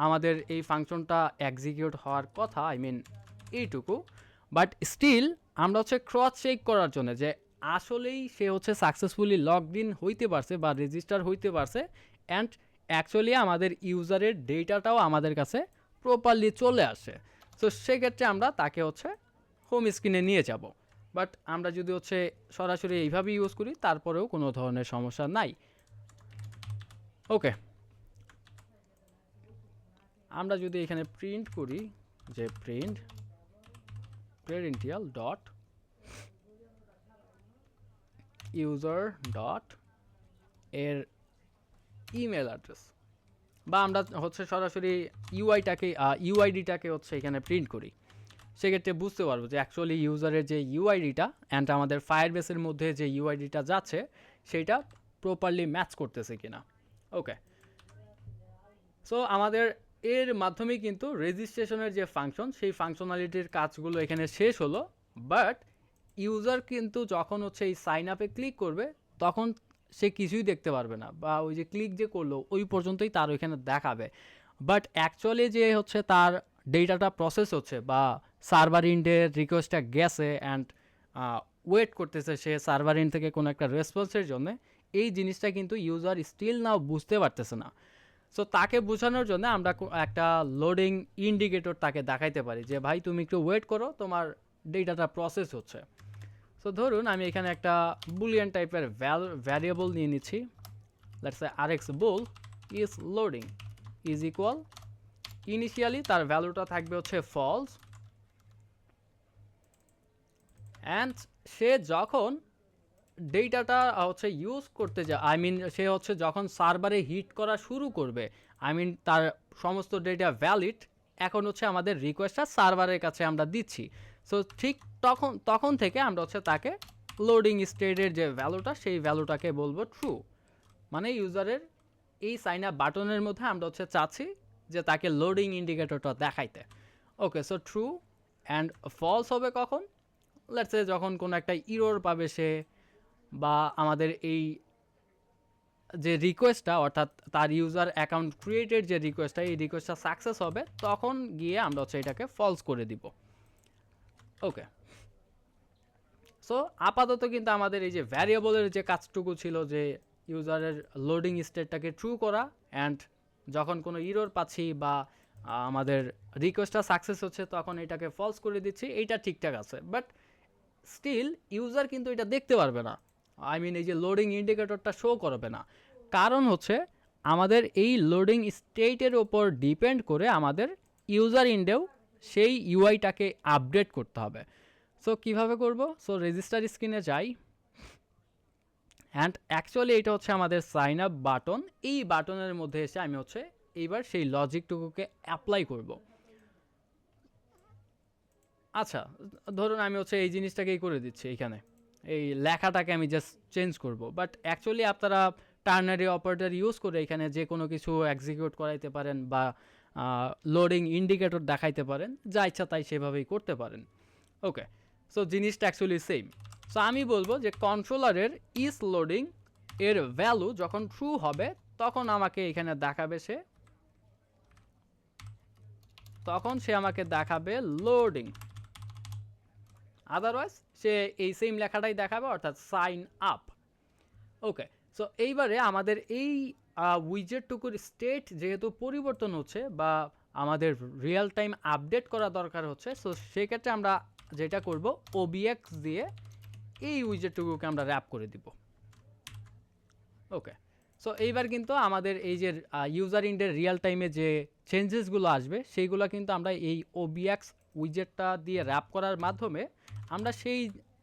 আমাদের এই ফাংশনটা এক্সিকিউট হওয়ার কথা, আই মিন এইটুকু। বাট স্টিল আমরা হচ্ছে ক্রস চেক করার জন্য যে আসলেই সে হচ্ছে সাকসেসফুলি লগড ইন হইতে পারছে বা রেজিস্টার হইতে পারছে, অ্যান্ড অ্যাকচুয়ালি আমাদের ইউজারের ডেটাটাও আমাদের কাছে প্রপারলি চলে আসে। সো সেক্ষেত্রে আমরা তাকে হচ্ছে হোম স্ক্রিনে নিয়ে যাব। বাট আমরা যদি হচ্ছে সরাসরি এইভাবে ইউজ করি, তারপরেও কোনো ধরনের সমস্যা নাই। ওকে, আমরা যদি এখানে প্রিন্ট করি যে প্রিন্ট ক্রেডেন্টিয়াল ডট ইউজার ডট এর ইমেল অ্যাড্রেস, বা আমরা হচ্ছে সরাসরি ইউআইডিটাকে হচ্ছে এখানে প্রিন্ট করি, সেক্ষেত্রে বুঝতে পারবো যে অ্যাকচুয়ালি ইউজারের যে ইউআইডিটা অ্যান্ড আমাদের ফায়ারবেসের মধ্যে যে ইউআইডিটা যাচ্ছে সেইটা প্রপারলি ম্যাচ করতেছে কিনা। ওকে, সো আমাদের এর মাধ্যমে কিন্তু রেজিস্ট্রেশনের যে ফাংশন, সেই ফাংশনালিটির কাজগুলো এখানে শেষ হলো। বাট ইউজার কিন্তু যখন হচ্ছে এই সাইন আপে ক্লিক করবে, তখন সে কিছুই দেখতে পারবে না, বা ওই যে ক্লিক যে করলো ওই পর্যন্তই তার ওইখানে দেখাবে। বাট অ্যাকচুয়ালি যে হচ্ছে তার ডেটাটা প্রসেস হচ্ছে বা সার্ভার ইন্ডের রিকোয়েস্টটা গেছে অ্যান্ড ওয়েট করতেছে সে সার্ভার ইন্ড থেকে কোনো একটা রেসপন্সের জন্য, এই জিনিসটা কিন্তু ইউজার স্টিল নাও বুঝতে পারতেছে না। সো তাকে বোঝানোর জন্য আমরা একটা লোডিং ইন্ডিকেটর তাকে দেখাইতে পারি যে ভাই তুমি একটু ওয়েট করো, তোমার ডেটাটা প্রসেস হচ্ছে। সো ধরুন আমি এখানে একটা বুলিয়ান টাইপের ভ্যারিয়েবল নিয়ে নিচ্ছি, let's say rx bull is loading is equal, initially তার ভ্যালুটা থাকবে হচ্ছে ফলস, অ্যান্ড সে যখন ডেটাটা হচ্ছে ইউজ করতে যায়, আই মিন সে হচ্ছে যখন সার্ভারে হিট করা শুরু করবে, আই মিন তার সমস্ত ডেটা ভ্যালিড, এখন হচ্ছে আমাদের রিকোয়েস্টটা সার্ভারের কাছে আমরা দিচ্ছি। সো ঠিক তখন থেকে আমরা হচ্ছে তাকে লোডিং স্টেটের যে ভ্যালুটা সেই ভ্যালুটাকে বলবো ট্রু, মানে ইউজারের এই সাইন আপ বাটনের মধ্যে আমরা হচ্ছে চাচ্ছি যে তাকে লোডিং ইন্ডিকেটরটা দেখাইতে। ওকে, সো ট্রু অ্যান্ড ফলস হবে কখন, লেটস সে যখন কোনো একটা ইরর পাবে সে, বা আমাদের এই যে রিকোয়েস্টটা অর্থাৎ তার ইউজার অ্যাকাউন্ট ক্রিয়েটেড যে রিকোয়েস্টটা, এই রিকোয়েস্টটা সাকসেস হবে, তখন গিয়ে আমরা হচ্ছে এটাকে ফলস করে দিব। ওকে, সো আপাতত কিন্তু আমাদের এই যে ভ্যারিয়েবলের যে কাজটুকু ছিল যে ইউজারের লোডিং স্টেটটাকে ট্রু করা, অ্যান্ড যখন কোনো ইরর পাচ্ছি বা আমাদের রিকোয়েস্টটা সাকসেস হচ্ছে তখন এটাকে ফলস করে দিচ্ছি, এইটা ঠিকঠাক আছে। বাট স্টিল ইউজার কিন্তু এটা দেখতে পারবে না, আই মিন এই যে লোডিং ইন্ডিকেটরটা শো করবে না, কারণ হচ্ছে আমাদের এই লোডিং স্টেটের ওপর ডিপেন্ড করে আমাদের ইউজার ইন্ডেও সেই ইউআইটাকে আপডেট করতে হবে। সো কীভাবে করব, সো রেজিস্টার স্ক্রিনে যাই, অ্যান্ড অ্যাকচুয়ালি এটা হচ্ছে আমাদের সাইন আপ বাটন, এই বাটনের মধ্যে এসে আমি হচ্ছে এইবার সেই লজিকটুকুকে অ্যাপ্লাই করব। আচ্ছা, ধরুন আমি হচ্ছে এই জিনিসটাকেই করে দিচ্ছি, এইখানে এই লেখাটাকে আমি জাস্ট চেঞ্জ করব, বাট অ্যাকচুয়ালি আপনারা টার্নারি অপারেটর ইউজ করে এখানে যে কোনো কিছু এক্সিকিউট করাইতে পারেন বা লোডিং ইন্ডিকেটর দেখাইতে পারেন, যা ইচ্ছা তাই সেভাবেই করতে পারেন। ওকে, সো জিনিসটা অ্যাকচুয়ালি সেম। সো আমি বলবো যে কন্ট্রোলারের ইজ লোডিং এর ভ্যালু যখন ট্রু হবে তখন আমাকে এখানে দেখাবে সে, তখন সে আমাকে দেখাবে লোডিং, আদারওয়াইজ সে এই সেম লেখাটাই দেখাবে, অর্থাৎ সাইন আপ। ওকে, সো এইবারে আমাদের এই উইজেটটুকুর স্টেট যেহেতু পরিবর্তন হচ্ছে বা আমাদের রিয়েল টাইম আপডেট করা দরকার হচ্ছে, সো সেক্ষেত্রে আমরা যেটা করব ওবিএক্স দিয়ে এই উইজেটটুকুকে আমরা র্যাপ করে দিব। ওকে, সো এইবার কিন্তু আমাদের এই যে ইউজার ইন্ডের রিয়েল টাইমে যে চেঞ্জেসগুলো আসবে সেইগুলো কিন্তু আমরা এই ওবিএক্স উইজেটটা দিয়ে র্যাপ করার মাধ্যমে আমরা সেই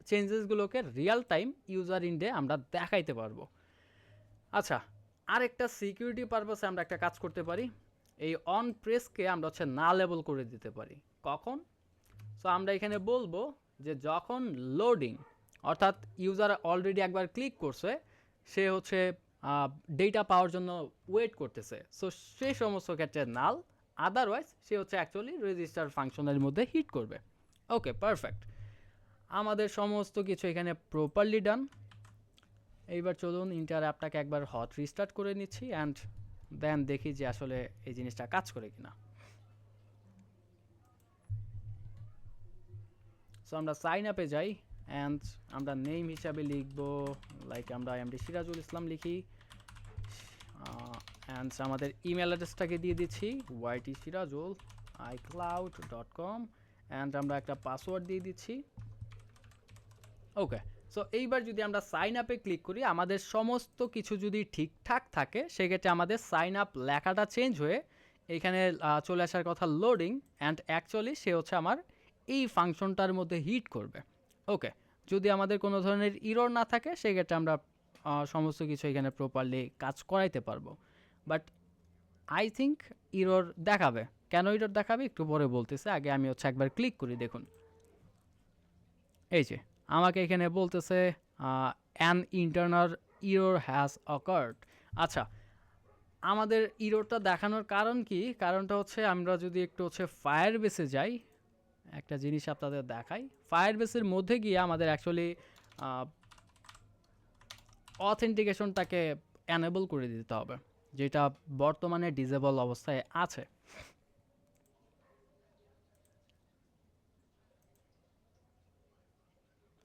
চেঞ্জেসগুলোকে রিয়েল টাইম ইউজার ইন্ডে আমরা দেখাইতে পারবো। আচ্ছা, আরেকটা সিকিউরিটি পারপাসে আমরা একটা কাজ করতে পারি, এই অন প্রেসকে আমরা হচ্ছে না লেবেল করে দিতে পারি। কখন, সো আমরা এখানে বলবো যে যখন লোডিং, অর্থাৎ ইউজার অলরেডি একবার ক্লিক করছে, সে হচ্ছে ডেটা পাওয়ার জন্য ওয়েট করতেছে, সো সেই সমস্ত ক্ষেত্রে নাল, আদারওয়াইজ সে হচ্ছে অ্যাকচুয়ালি রেজিস্টার ফাংশনের মধ্যে হিট করবে। ওকে, পারফেক্ট, আমাদের সমস্ত কিছু এখানে প্রপারলি ডান। এইবার চলুন ইন্টার অ্যাপটাকে একবার হট রিস্টার্ট করে নিচ্ছি, অ্যান্ড দেন দেখি যে আসলে এই জিনিসটা কাজ করে কিনা। সো আমরা সাইন আপে যাই, অ্যান্ড আমরা নেম হিসাবে লিখব লাইক আমরা এমডি সিরাজুল ইসলাম লিখি, অ্যান্ড আমাদের ইমেল অ্যাড্রেসটাকে দিয়ে দিচ্ছি ytsirajul@icloud.com, অ্যান্ড আমরা একটা পাসওয়ার্ড দিয়ে দিচ্ছি। ওকে, সো এইবার যদি আমরা সাইন আপে ক্লিক করি, আমাদের সমস্ত কিছু যদি ঠিকঠাক থাকে সেক্ষেত্রে আমাদের সাইন আপ লেখাটা চেঞ্জ হয়ে এখানে চলে আসার কথা লোডিং, অ্যান্ড অ্যাকচুয়ালি সে হচ্ছে আমার এই ফাংশনটার মধ্যে হিট করবে। ওকে, যদি আমাদের কোনো ধরনের ইরর না থাকে সেক্ষেত্রে আমরা সমস্ত কিছু এখানে প্রপারলি কাজ করাইতে পারবো। বাট আই থিঙ্ক ইরর দেখাবে, কেন ইরর দেখাবে একটু পরে বলতেছে, আগে আমি হচ্ছে একবার ক্লিক করি। দেখুন এই যে আমাকে এখানে বলতেছে an internal error has occurred. আচ্ছা, আমাদের ইররটা দেখানোর কারণ কি, কারণটা হচ্ছে আমরা যদি একটু হচ্ছে ফায়ারবেসে যাই, একটা জিনিস আপনাদের দেখাই, ফায়ারবেসের মধ্যে গিয়ে আমাদের অ্যাকচুয়ালি অথেন্টিকেশনটাকে অ্যানেবল করে দিতে হবে, যেটা বর্তমানে ডিসেবল অবস্থায় আছে।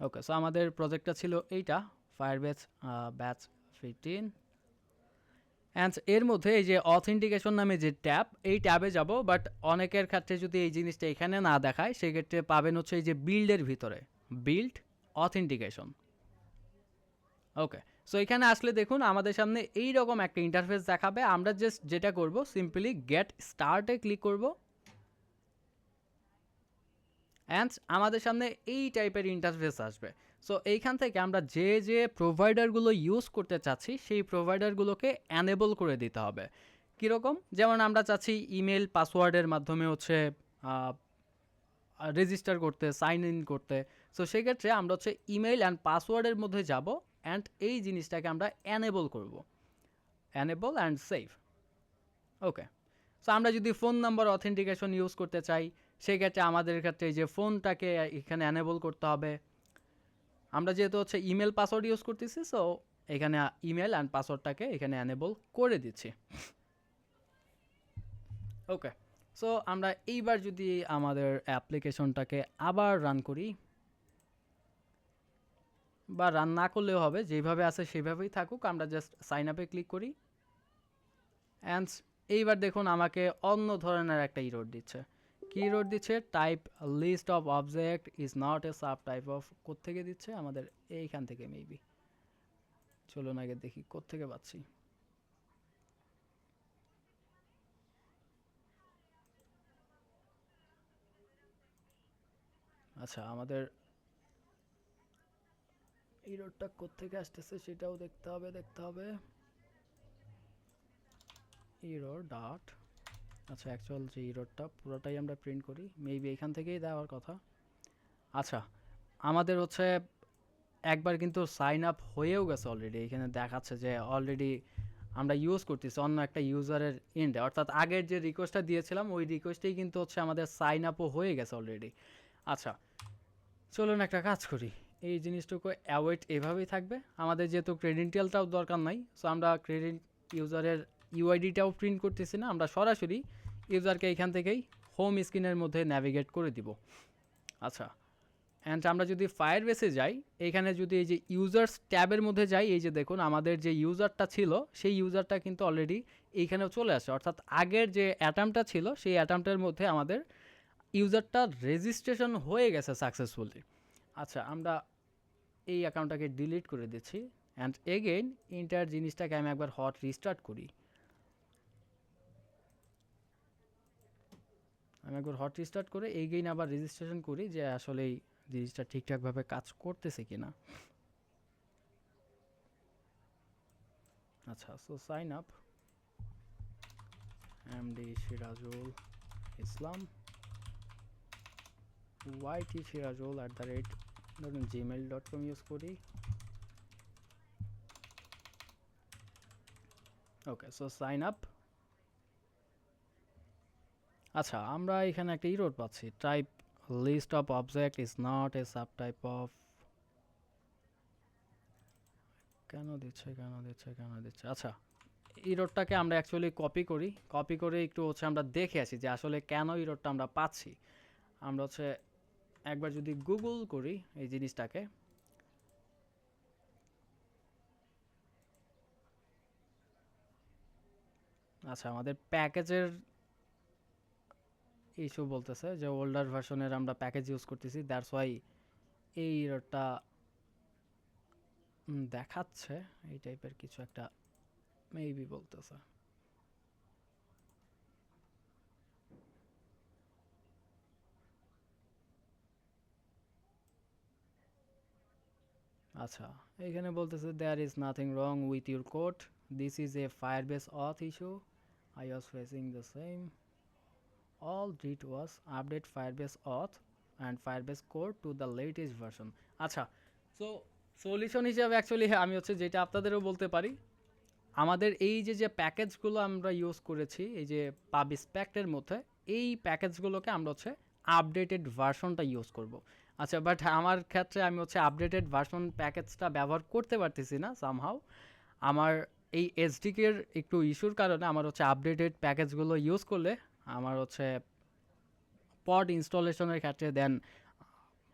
ওকে, সো আমাদের প্রজেক্টটা ছিল এইটা, ফায়ারবেস ব্যাচ 15, অ্যান্ড এর মধ্যে এই যে অথেন্টিকেশন নামে যে ট্যাব, এই ট্যাবে যাব, বাট অনেকের ক্ষেত্রে যদি এই জিনিসটা এখানে না দেখায় সেক্ষেত্রে পাবেন হচ্ছে এই যে বিল্ডের ভিতরে, বিল্ড অথেন্টিকেশন। ওকে, সো এখানে আসলে দেখুন আমাদের সামনে এই রকম একটা ইন্টারফেস দেখাবে। আমরা জাস্ট যেটা করব সিম্পলি গেট স্টার্টে ক্লিক করব অ্যান্ড আমাদের সামনে এই টাইপের ইন্টারফেস আসবে। সো এইখান থেকে আমরা যে যে প্রোভাইডারগুলো ইউজ করতে চাচ্ছি সেই প্রোভাইডারগুলোকে অ্যানেবল করে দিতে হবে। কীরকম? যেমন আমরা চাচ্ছি ইমেল পাসওয়ার্ডের মাধ্যমে হচ্ছে রেজিস্টার করতে, সাইন ইন করতে। সো সেক্ষেত্রে আমরা হচ্ছে ইমেল অ্যান্ড পাসওয়ার্ডের মধ্যে যাব অ্যান্ড এই জিনিসটাকে আমরা অ্যানেবল করব, enable and save. Okay, so আমরা যদি ফোন নাম্বার অথেন্টিকেশন ইউজ করতে চাই সেক্ষেত্রে আমাদের ক্ষেত্রে এই যে ফোনটাকে এখানে অ্যানেবল করতে হবে। আমরা যেহেতু হচ্ছে ইমেল পাসওয়ার্ড ইউজ করতেছি সো এখানে ইমেল অ্যান্ড পাসওয়ার্ডটাকে এখানে অ্যানেবল করে দিচ্ছি। ওকে, সো আমরা এইবার যদি আমাদের অ্যাপ্লিকেশনটাকে আবার রান করি, বা রান না করলেও হবে, যেভাবে আছে সেভাবেই থাকুক, আমরা জাস্ট সাইন আপে ক্লিক করি অ্যান্ড এইবার দেখুন আমাকে অন্য ধরনের একটা ইরোড দিচ্ছে। কি ইরোড দিচ্ছে? Type list of object is not a sub type of. কোত্থেকে দিচ্ছে? আমাদের এইখান থেকে মেবি। চলুন আগে দেখি কোত্থেকে পাচ্ছি। আচ্ছা, আমাদের ইরোডটা কোত্থেকে আসতেছে সেটাও দেখতে হবে। ইরোর ডট, আচ্ছা অ্যাকচুয়াল যে ইরোডটা পুরোটাই আমরা প্রিন্ট করি, মেবি এখান থেকেই দেওয়ার কথা। আচ্ছা, আমাদের হচ্ছে একবার কিন্তু সাইন আপ হয়েও গেছে অলরেডি। এখানে দেখাচ্ছে যে অলরেডি আমরা ইউজ করতেছি অন্য একটা ইউজারের এন্ডে, অর্থাৎ আগের যে রিকোয়েস্টটা দিয়েছিলাম ওই রিকোয়েস্টেই কিন্তু হচ্ছে আমাদের সাইন আপও হয়ে গেছে অলরেডি। আচ্ছা, চলুন একটা কাজ করি, এই জিনিসটুকু অ্যাওয়েট এভাবেই থাকবে। আমাদের যেহেতু ক্রেডেন্টিয়ালটাও দরকার নাই, সো আমরা ইউজারের ইউআইডিটাও প্রিন্ট করতেছি না, আমরা সরাসরি ইউজারকে এখান থেকেই হোম স্ক্রিনের মধ্যে ন্যাভিগেট করে দিব। আচ্ছা, অ্যান্ড আমরা যদি ফায়ারবেসে যাই, এখানে যদি এই যে ইউজার্স ট্যাবের মধ্যে যাই, এই যে দেখুন আমাদের যে ইউজারটা ছিল সেই ইউজারটা কিন্তু অলরেডি এইখানেও চলে আসে, অর্থাৎ আগের যে অ্যাটাম্পটা ছিল সেই অ্যাটাম্পটার মধ্যে আমাদের ইউজারটা রেজিস্ট্রেশন হয়ে গেছে সাকসেসফুলি। আচ্ছা, আমরা এই অ্যাকাউন্টটাকে ডিলিট করে দিচ্ছি অ্যান্ড এগেইন ইন্টার জিনিসটাকে আমি একবার হট রিস্টার্ট করি। আমি একবার হট রিস্টার্ট করে এগেইন আবার রেজিস্ট্রেশন করি যে আসলে এই জিনিসটা ঠিকঠাকভাবে কাজ করতেছে কিনা। আচ্ছা, so sign up MD Sirajul Islam YT Sirajul ধরুন gmail.com ইউজ করি। Okay, so sign up. আচ্ছা, আমরা এখানে একটা ইরোড পাচ্ছি, type list of object is not a sub type of. কেন দিচ্ছে? আচ্ছা, ইরোডটাকে আমরা অ্যাকচুয়ালি কপি করে একটু হচ্ছে আমরা দেখে আসি যে আসলে কেন ইরোডটা আমরা পাচ্ছি। আমরা হচ্ছে একবার যদি গুগল করি এই জিনিসটাকে, আচ্ছা আমাদের প্যাকেজের ইস্যু বলতেছে যে ওল্ডার ভার্সনের আমরা প্যাকেজ ইউজ করতেছি, দ্যাটস ওয়াই এই ইরোডটা দেখাচ্ছে। এই টাইপের কিছু একটা মেবি বলতেছে। আচ্ছা, এখানে বলতেছে there is nothing wrong with your code, this is a Firebase auth issue, I was facing the same, all did was update firebase auth and firebase core to the latest version. আচ্ছা, so solution হিসাবে actually আমি হচ্ছে যেটা আপনাদেরও বলতে পারি, আমাদের এই যে প্যাকেজগুলো আমরা ইউজ করেছি এই যে পাব স্পেক্টের মধ্যে, এই প্যাকেজগুলোকে আমরা হচ্ছে আপডেটেড ভার্সনটা ইউজ করব। আচ্ছা, বাট আমার ক্ষেত্রে আমি হচ্ছে আপডেটেড ভার্সন প্যাকেজটা ব্যবহার করতে পারতেছি না সামহাউ। আমার এই এসডিকের একটু ইস্যুর কারণে আমার হচ্ছে আপডেটেড প্যাকেজগুলো ইউজ করলে আমার হচ্ছে পড ইনস্টলেশনের ক্ষেত্রে দেন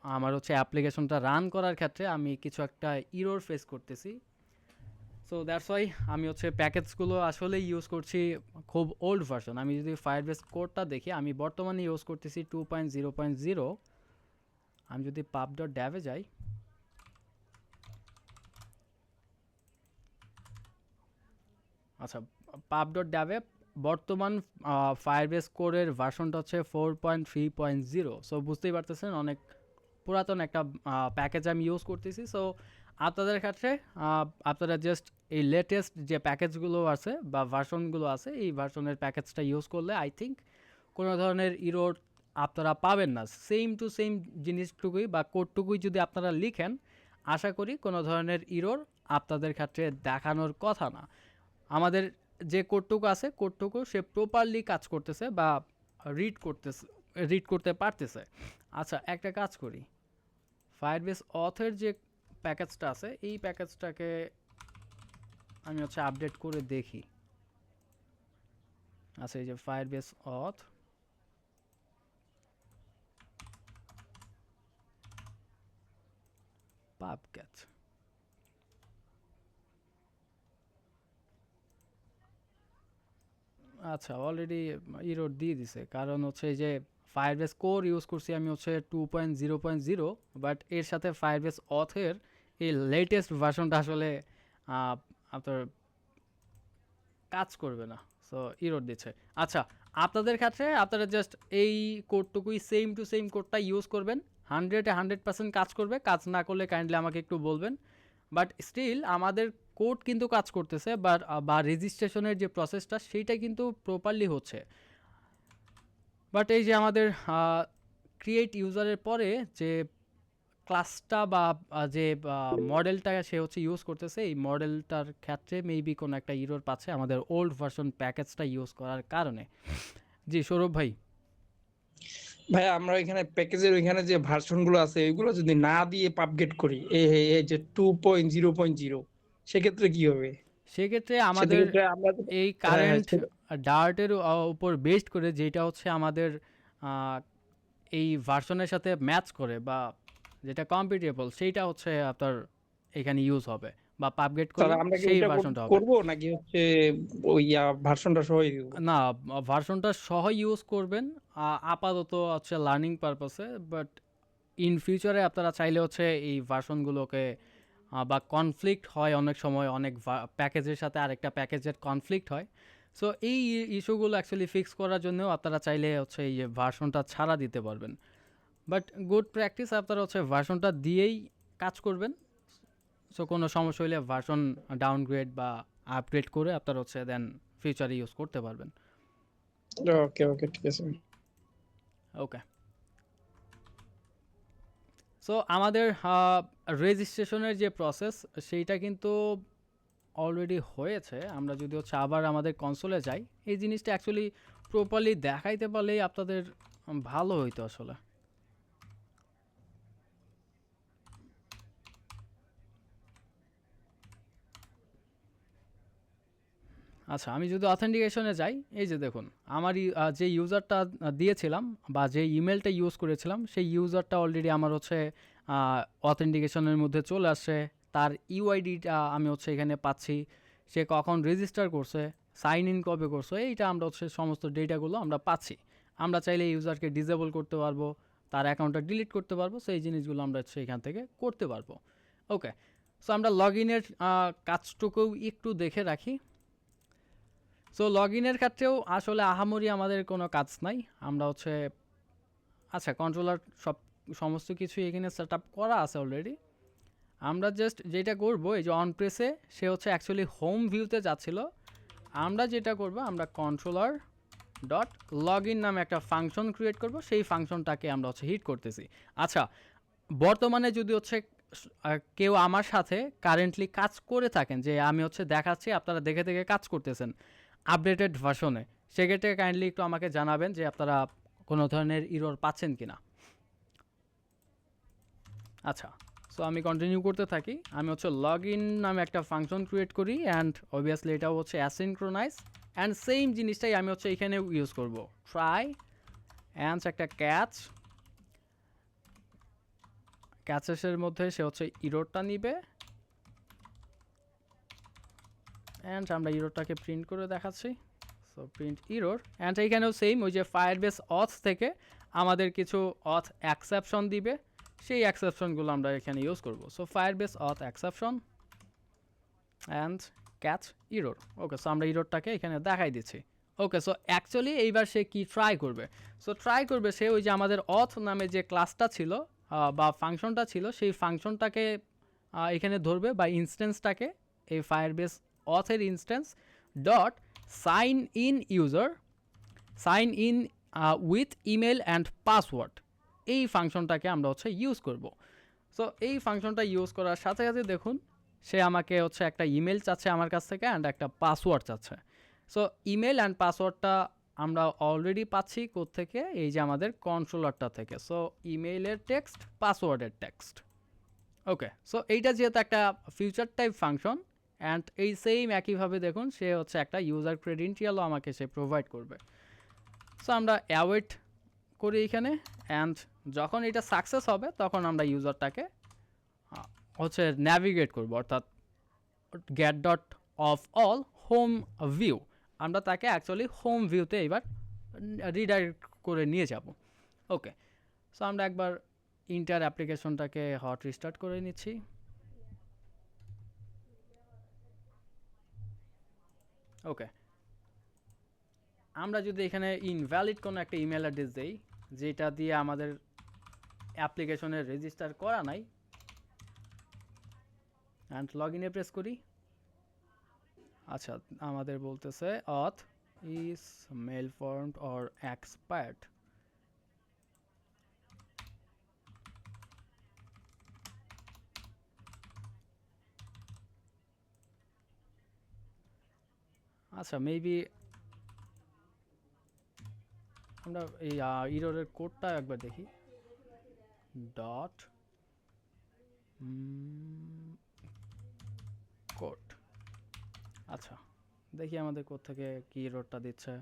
আমার হচ্ছে অ্যাপ্লিকেশনটা রান করার ক্ষেত্রে আমি কিছু একটা ইরোর ফেস করতেছি। সো দ্যাটস ওয়াই আমি হচ্ছে প্যাকেজগুলো আসলে ইউজ করছি খুব ওল্ড ভার্সন। আমি যদি ফায়ারবেস কোডটা দেখি, আমি বর্তমানে ইউজ করতেছি 2.0.0। আমি যদি pub.dev এ যাই, আচ্ছা, pub.dev বর্তমান ফায়ারবেস কোরের ভার্সনটা হচ্ছে 4.3.0। সো বুঝতেই পারতেছেন অনেক পুরাতন একটা প্যাকেজ আমি ইউজ করতেছি। সো আপনাদের ক্ষেত্রে আপনারা জাস্ট এই লেটেস্ট যে প্যাকেজগুলো আছে বা ভার্সনগুলো আছে এই ভার্সনের প্যাকেজটা ইউজ করলে আই থিঙ্ক কোনো ধরনের ইরোর আপনারা পাবেন না। সেম টু সেম জিনিসটুকুই বা কোডটুকুই যদি আপনারা লিখেন, আশা করি কোনো ধরনের ইরোর আপনাদের ক্ষেত্রে দেখানোর কথা না। আমাদের যে কোডটুকু আছে কোডটুকু সে প্রপারলি কাজ করতেছে বা রিড করতে পারতেছে। আচ্ছা, একটা কাজ করি, ফায়ারবেস অথের যে প্যাকেজটা আছে এই প্যাকেজটাকে আমি হচ্ছে আপডেট করে দেখি। আচ্ছা, এই যে ফায়ারবেস অথ, পাবক্যাট, আচ্ছা অলরেডি ইরোড দিয়ে দিছে, কারণ হচ্ছে এই যে ফায়ারবেস কোর ইউজ করছি আমি হচ্ছে 2.0.0, বাট এর সাথে ফায়ারবেস অথের এই লেটেস্ট ভার্সনটা আসলে আপনার কাজ করবে না, সো ইরোড দিচ্ছে। আচ্ছা, আপনাদের ক্ষেত্রে আপনারা জাস্ট এই কোডটুকুই সেম টু সেম কোডটা ইউজ করবেন, 100% কাজ করবে। কাজ না করলে কাইন্ডলি আমাকে একটু বলবেন। বাট স্টিল আমাদের কোড কিন্তু কাজ করতেছে, বা রেজিস্ট্রেশনের যে প্রসেসটা সেইটা কিন্তু প্রপারলি হচ্ছে। বাট এই যে আমাদের ক্রিয়েট ইউজারের পরে যে ক্লাসটা বা যে মডেলটা সে হচ্ছে ইউজ করতেছে, এই মডেলটার ক্ষেত্রে মেবি কোনো একটা ইরোর পাচ্ছে আমাদের ওল্ড ভার্সন প্যাকেজটা ইউজ করার কারণে। জি সৌরভ ভাই। ভাই আমরা এখানে প্যাকেজের ওইখানে যে ভার্সন গুলো আছে ওইগুলো যদি না দিয়ে পাবগেট করি এই যে 2.0.0, সেক্ষেত্রে কি হবে? সেক্ষেত্রে আমাদের সেক্ষেত্রে আমরা এই হ্যাঁ হ্যাঁ কারেন্ট ডার্টের উপর বেসড করে যেটা হচ্ছে আমাদের এই ভার্সনের সাথে ম্যাচ করে বা যেটা কম্পিটেবল সেইটা হচ্ছে আপনার এখানে ইউজ হবে, বা আপগ্রেড তাহলে করলে আমরা কি সেই ওইটা ভার্সনটা হবে। করবো নাকি হচ্ছে ওই ভার্সনটা সহই দিব? না, ভার্সনটা সহ ইউজ করবেন আপাতত হচ্ছে লার্নিং পারপাসে, বাট ইন ফিউচারে আপনারা চাইলে হচ্ছে এই ভার্সনগুলোকে বা কনফ্লিক্ট হয় অনেক সময়, অনেক প্যাকেজের সাথে আরেকটা প্যাকেজের কনফ্লিক্ট হয়। সো এই ইস্যুগুলো অ্যাকচুয়ালি ফিক্স করার জন্যও আপনারা চাইলে হচ্ছে এই যে ভার্সনটা ছাড়া দিতে পারবেন। বাট গুড প্র্যাকটিস আপনারা হচ্ছে ভার্সনটা দিয়েই কাজ করবেন। সো কোনো সমস্যা হলে ভার্সন ডাউনগ্রেড বা আপগ্রেড করে আপনারা হচ্ছে দেন ফিউচারে ইউজ করতে পারবেন। ওকে ওকে ঠিক আছে। ওকে, সো আমাদের রেজিস্ট্রেশনের যে প্রসেস সেইটা কিন্তু অলরেডি হয়েছে। আমরা যদি হচ্ছে আবার আমাদের কনসোলে যাই, এই জিনিসটা অ্যাকচুয়ালি প্রপারলি দেখাইতে পারলেই আপনাদের ভালো হইতো আসলে। আচ্ছা, আমি যদি অথেন্টিকেশনে যাই, এই যে দেখুন আমার যে ইউজারটা দিয়েছিলাম বা যে ইমেলটা ইউজ করেছিলাম সেই ইউজারটা অলরেডি আমার হচ্ছে অথেন্টিকেশনের মধ্যে চলে আসছে। তার ইউআইডিটা আমি হচ্ছে এখানে পাচ্ছি, সে কখন রেজিস্টার করছে, সাইন ইন কবে করছে, এইটা আমরা হচ্ছে সমস্ত ডেটাগুলো আমরা পাচ্ছি। আমরা চাইলে ইউজারকে ডিসেবল করতে পারবো, তার অ্যাকাউন্টটা ডিলিট করতে পারবো, সো এই জিনিসগুলো আমরা হচ্ছে এখান থেকে করতে পারবো। ওকে, সো আমরা লগ ইনের কাজটুকুও একটু দেখে রাখি। সো লগ ইনের ক্ষেত্রেও আসলে আহামরি আমাদের কোনো কাজ নাই। আমরা হচ্ছে আচ্ছা কন্ট্রোলার সমস্ত কিছু এখানে সেট আপ করা আছে অলরেডি। আমরা জাস্ট যেটা করব, এই যে অন প্রেসে সে হচ্ছে অ্যাকচুয়ালি হোম ভিউতে যাচ্ছিল। আমরা যেটা করব, আমরা কন্ট্রোলার ডট লগ ইন নামে একটা ফাংশন ক্রিয়েট করব, সেই ফাংশনটাকে আমরা হচ্ছে হিট করতেছি। আচ্ছা, বর্তমানে যদি হচ্ছে কেউ আমার সাথে কারেন্টলি কাজ করে থাকেন, যে আমি হচ্ছে দেখাচ্ছি আপনারা দেখে দেখে কাজ করতেছেন আপডেটেড ভার্সনে, সেক্ষেত্রে কাইন্ডলি একটু আমাকে জানাবেন যে আপনারা কোনো ধরনের ইরর পাচ্ছেন কি না। আচ্ছা, সো আমি কন্টিনিউ করতে থাকি। আমি হচ্ছে লগ ইন নামে একটা ফাংশন ক্রিয়েট করি, অ্যান্ড অবভিয়াসলি এটাও হচ্ছে অ্যাসিনক্রোনাইজ, অ্যান্ড সেম জিনিসটাই আমি হচ্ছে এখানেও ইউজ করব। ট্রাই অ্যান্ড একটা ক্যাচেসের মধ্যে সে হচ্ছে ইরোরটা নিবে, অ্যান্ড আমরা ইরোরটাকে প্রিন্ট করে দেখাচ্ছি। সো প্রিন্ট ইরোর, অ্যান্ড এইখানেও সেম ওই যে ফায়ারবেস অথ থেকে আমাদের কিছু অথ অ্যাকসেপশন দিবে, সেই অ্যাকসেপশনগুলো আমরা এখানে ইউজ করব। So Firebase auth exception and catch error. Okay, so আমরা ইরোরটাকে এখানে দেখাই দিচ্ছি। ওকে, সো অ্যাকচুয়ালি এইবার সে কি ট্রাই করবে, সো ট্রাই করবে সে ওই যে আমাদের অথ নামে যে ক্লাসটা ছিল বা ফাংশনটা ছিল, সেই ফাংশনটাকে এখানে ধরবে বা ইনস্ট্যান্সটাকে, এই ফায়ারবেস অথের instance dot sign in user, sign in with email and password, এই ফাংশনটাকে আমরা হচ্ছে ইউজ করব। সো এই ফাংশনটা ইউজ করার সাথে সাথে দেখুন সে আমাকে হচ্ছে একটা ইমেল চাচ্ছে আমার কাছ থেকে অ্যান্ড একটা পাসওয়ার্ড চাচ্ছে। সো ইমেল অ্যান্ড পাসওয়ার্ডটা আমরা অলরেডি পাচ্ছি কোত্থেকে, এই যে আমাদের কন্ট্রোলারটা থেকে। সো ইমেইলের টেক্সট, পাসওয়ার্ডের টেক্সট। ওকে, সো এইটা যেহেতু একটা ফিউচার টাইপ ফাংশন অ্যান্ড এই সেম একইভাবে দেখুন সে হচ্ছে একটা ইউজার ক্রেডেন্টিয়ালও আমাকে সে প্রোভাইড করবে। সো আমরা অ্যাওয়েট করি এখানে, অ্যান্ড যখন এটা সাকসেস হবে তখন আমরা ইউজারটাকে হচ্ছে ন্যাভিগেট করব, অর্থাৎ get dot of all home view, আমরা তাকে অ্যাকচুয়ালি হোম ভিউতে এবার রিডাইরেক্ট করে নিয়ে যাব। ওকে, সো আমরা একবার ইন্টার অ্যাপ্লিকেশনটাকে হট রিস্টার্ট করে নিচ্ছি। ওকে, আমরা যদি এখানে ইনভ্যালিড কোনো একটা ইমেল অ্যাড্রেস দেই যেটা দিয়ে আমাদের অ্যাপ্লিকেশনের রেজিস্টার করা নাই, অ্যান্ড লগ ইনে প্রেস করি। আচ্ছা, আমাদের বলতেছে auth is malformed or expired. আচ্ছা, মেবি আমরা এই ইরোরের কোডটা একবার দেখি। Dot code. আচ্ছা, দেখি আমাদের কোড থেকে কি ইরোরটা দিচ্ছে।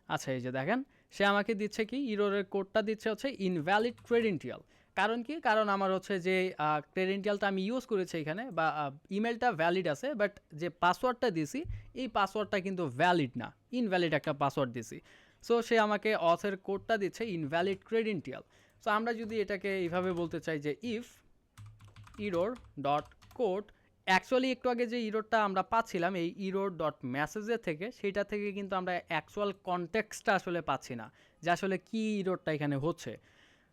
আচ্ছা, এই যে দেখেন সে আমাকে দিচ্ছে কি, ইরোরের কোডটা দিচ্ছে হচ্ছে ইনভ্যালিড ক্রেডেন্টিয়াল। কারণ কি, কারণ আমার হচ্ছে যে ক্রেডেন্টিয়ালটা আমি ইউজ করেছি এখানে বা ইমেলটা ভ্যালিড আছে, বাট যে পাসওয়ার্ডটা দিছি এই পাসওয়ার্ডটা কিন্তু ভ্যালিড না, ইনভ্যালিড একটা পাসওয়ার্ড দিছি। সো সে আমাকে অথের কোডটা দিচ্ছে ইনভ্যালিড ক্রেডেন্টিয়াল। সো আমরা যদি এটাকে এইভাবে বলতে চাই যে if error dot code, actually একটু আগে যে ইরোরটা আমরা পাচ্ছিলাম এই ইরোর ডট মেসেজের থেকে, সেটা থেকে কিন্তু আমরা অ্যাকচুয়াল কনটেক্সটটা আসলে পাচ্ছি না যে আসলে কী ইরোরটা এখানে হচ্ছে।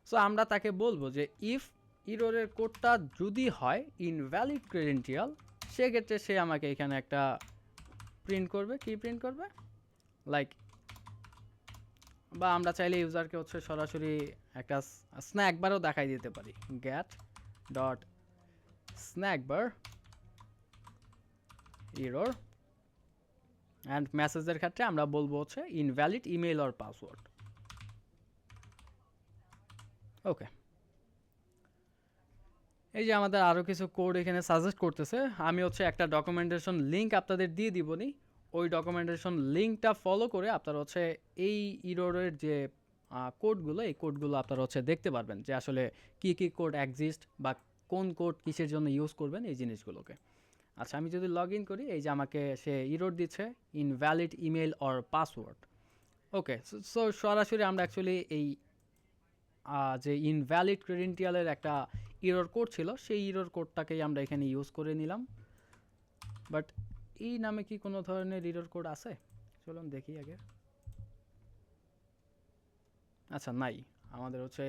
সো আমরা তাকে বলবো যে ইফ ইরোরের কোডটা যদি হয় ইনভ্যালিড ক্রেডেন্টিয়াল, সেক্ষেত্রে সে আমাকে এখানে একটা প্রিন্ট করবে। কি প্রিন্ট করবে? লাইক, বা আমরা চাইলে ইউজারকে হচ্ছে সরাসরি একটা স্ন্যাক বারও দেখাই দিতে পারি, get dot snack bar error, and মেসেজের ক্ষেত্রে আমরা বলবো হচ্ছে invalid email or password. Okay, এই যে আমাদের আরও কিছু কোড এখানে সাজেস্ট করতেছে। আমি হচ্ছে একটা ডকুমেন্টেশন লিঙ্ক আপনাদের দিয়ে দিবনি, ওই ডকুমেন্টেশন লিঙ্কটা ফলো করে আপনারা হচ্ছে এই ইরোরের যে কোডগুলো, এই কোডগুলো আপনারা হচ্ছে দেখতে পারবেন যে আসলে কী কী কোড এক্সিস্ট বা কোন কোড কিসের জন্য ইউজ করবেন এই জিনিসগুলোকে। আচ্ছা, আমি যদি লগ ইন করি, এই যে আমাকে সে ইরোর দিচ্ছে invalid email or password. Okay, so সরাসরি আমরা অ্যাকচুয়ালি এই যে ইনভ্যালিড ক্রেডেন্টিয়ালের একটা ইরোর কোড ছিল, সেই ইরোর কোডটাকেই আমরা এখানে ইউজ করে নিলাম। বাট এই নামে কি কোনো ধরনের ইরোর কোড আছে? চলুন দেখি আগে। আচ্ছা, নাই। আমাদের হচ্ছে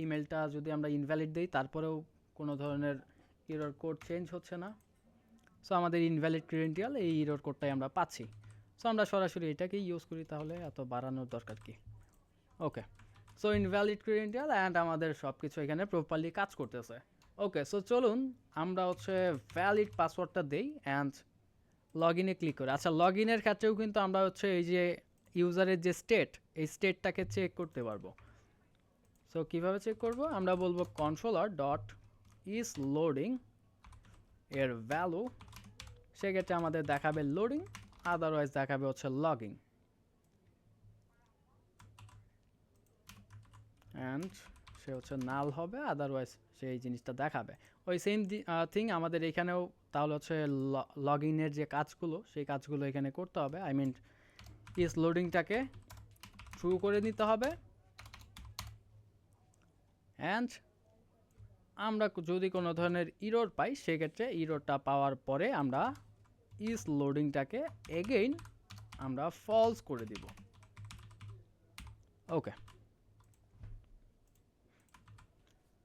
ইমেলটা যদি আমরা ইনভ্যালিড দিই তারপরেও কোনো ধরনের ইরোর কোড চেঞ্জ হচ্ছে না। সো আমাদের ইনভ্যালিড ক্রেডেন্টিয়াল, এই ইরোর কোডটাই আমরা পাচ্ছি। সো আমরা সরাসরি এটাকেই ইউজ করি, তাহলে এত বাড়ানোর দরকার কি। ওকে, সো ইনভ্যালিড ক্রেডেন্টিয়াল অ্যান্ড আমাদের সব কিছু এখানে প্রপারলি কাজ করতেছে। ওকে, সো চলুন আমরা হচ্ছে ভ্যালিড পাসওয়ার্ডটা দেই অ্যান্ড লগ ইনে ক্লিক করি। আচ্ছা, লগ ইনের ক্ষেত্রেও কিন্তু আমরা হচ্ছে এই যে ইউজারের যে স্টেট, এই স্টেটটাকে চেক করতে পারবো। সো কীভাবে চেক করব? আমরা বলবো কন্ট্রোলার ডট ইজ লোডিং এর ভ্যালু, সেক্ষেত্রে আমাদের দেখাবে লোডিং, আদারওয়াইজ দেখাবে হচ্ছে লগিং। অ্যান্ড সে হচ্ছে নাল হবে, আদারওয়াইজ সে এই জিনিসটা দেখাবে। ওই সেম থিং আমাদের এখানেও তাহলে হচ্ছে লগ ইনের যে কাজগুলো, সেই কাজগুলো এখানে করতে হবে। আই মিন ইজ লোডিংটাকে ট্রু করে নিতে হবে। অ্যান্ড আমরা যদি কোনো ধরনের ইরোর পাই, সেক্ষেত্রে ইরোরটা পাওয়ার পরে আমরা ইজ লোডিংটাকে এগেইন আমরা ফলস করে দিব। ওকে,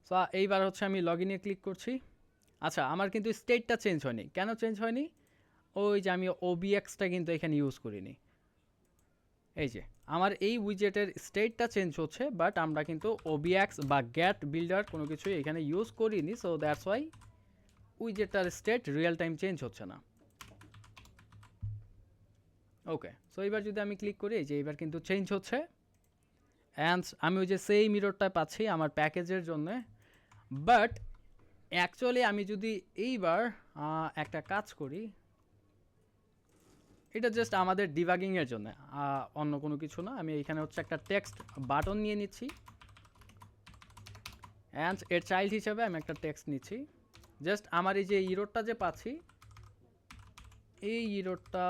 সো এইবার হচ্ছে আমি লগ ইনে ক্লিক করছি। আচ্ছা, আমার কিন্তু স্টেটটা চেঞ্জ হয়নি। কেন চেঞ্জ হয়নি? ওই যে আমি ওবিএক্সটা কিন্তু এখানে ইউজ করিনি। এই যে আমার এই উইজেটের স্টেটটা চেঞ্জ হচ্ছে, বাট আমরা কিন্তু ওবিএক্স বা গেট বিল্ডার কোনো কিছুই এখানে ইউজ করিনি। সো দ্যাটস ওয়াই উইজেটটার স্টেট রিয়েল টাইম চেঞ্জ হচ্ছে না। ওকে, সো এবার যদি আমি ক্লিক করি, এই যে এবার কিন্তু চেঞ্জ হচ্ছে। অ্যান্ড আমি ওই যে সেই মিররটা পাচ্ছি আমার প্যাকেজের জন্য। বাট অ্যাকচুয়ালি আমি যদি এইবার একটা কাজ করি, এটা জাস্ট আমাদের ডিবাগিংয়ের জন্য, অন্য কোনো কিছু না। আমি এখানে হচ্ছে একটা টেক্সট বাটন নিয়ে নিচ্ছি, অ্যান্ড এর চাইল্ড হিসেবে আমি একটা টেক্সট নিচ্ছি। জাস্ট আমার এই যে ইরোরটা যে পাচ্ছি, এই ইরোরটা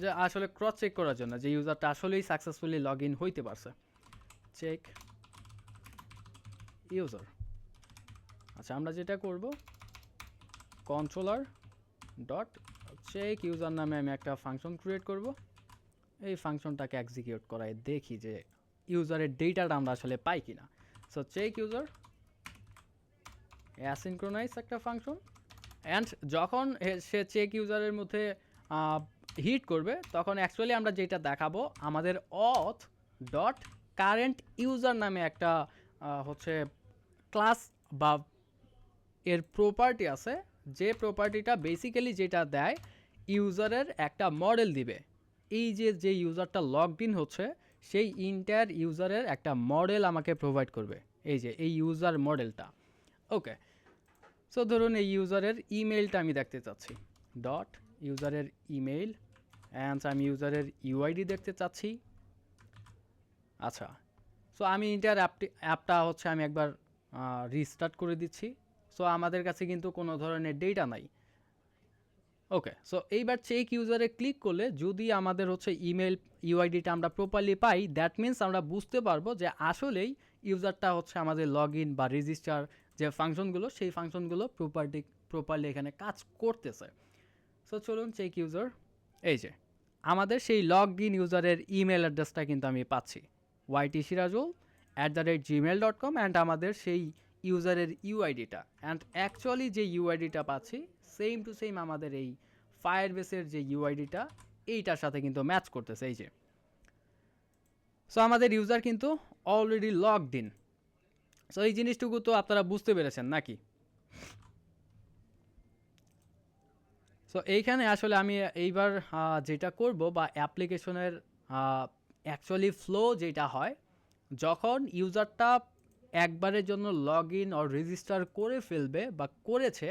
যে আসলে ক্রস চেক করার জন্য যে ইউজারটা আসলেই সাকসেসফুলি লগ ইন হইতে পারছে। Check user. আচ্ছা, আমরা যেটা করব, কন্ট্রোলার ডট চেক ইউজার নামে আমি একটা ফাংশন ক্রিয়েট করব। এই ফাংশনটাকে এক্সিকিউট করায় দেখি যে ইউজারের ডেটাটা আমরা আসলে পাই কিনা। সো চেক ইউজার অ্যাসিনক্রোনাইজ একটা ফাংশন, অ্যান্ড যখন সে চেক ইউজারের মধ্যে হিট করবে, তখন অ্যাকচুয়ালি আমরা যেটা দেখাবো, আমাদের অথ ডট কারেন্ট ইউজার নামে একটা হচ্ছে ক্লাস বা এর প্রপার্টি আছে, যে প্রপার্টিটা বেসিক্যালি যেটা দেয়, ইউজারের একটা মডেল দিবে। এই যে ইউজারটা লগড ইন হচ্ছে, সেই ইন্টায়ার ইউজারের একটা মডেল আমাকে প্রোভাইড করবে, এই যে এই ইউজার মডেলটা। ওকে, সো ধরুন এই ইউজারের ইমেইলটা আমি দেখতে চাচ্ছি, ডট ইউজারের ইমেইল, অ্যান্ড আমি ইউজারের ইউআইডি দেখতে চাচ্ছি। আচ্ছা, সো আমি ইন্টার অ্যাপটা হচ্ছে আমি একবার রিস্টার্ট করে দিচ্ছি। সো আমাদের কাছে কিন্তু কোনো ধরনের ডেটা নাই। ওকে, সো এইবার চেক ইউজারে ক্লিক করলে যদি আমাদের হচ্ছে ইমেল ইউআইডিটা আমরা প্রপারলি পাই, দ্যাট মিন্স আমরা বুঝতে পারবো যে আসলেই ইউজারটা হচ্ছে আমাদের লগ ইন বা রেজিস্টার যে ফাংশনগুলো, সেই ফাংশনগুলো প্রপারলি এখানে কাজ করতেছে। সো চলুন চেক ইউজার, এই যে আমাদের সেই লগ ইন ইউজারের ইমেল অ্যাড্রেসটা কিন্তু আমি পাচ্ছি, ytsirajul@gmail.com, অ্যান্ড আমাদের সেই ইউজারের ইউআইডিটা, অ্যান্ড অ্যাকচুয়ালি যে ইউআইডিটা পাচ্ছি সেম টু সেম আমাদের এই ফায়ারবেসের যে ইউআইডিটা, এইটার সাথে কিন্তু ম্যাচ করতেছে। এই যে সো আমাদের ইউজার কিন্তু অলরেডি লগড ইন। সো এই জিনিসটুকু তো আপনারা বুঝতে পেরেছেন নাকি? সো এইখানে আসলে আমি এইবার যেটা করব, বা অ্যাপ্লিকেশনের অ্যাকচুয়ালি ফ্লো যেটা হয়, যখন ইউজারটা একবারের জন্য লগ ইন অর রেজিস্টার করে ফেলবে বা করেছে,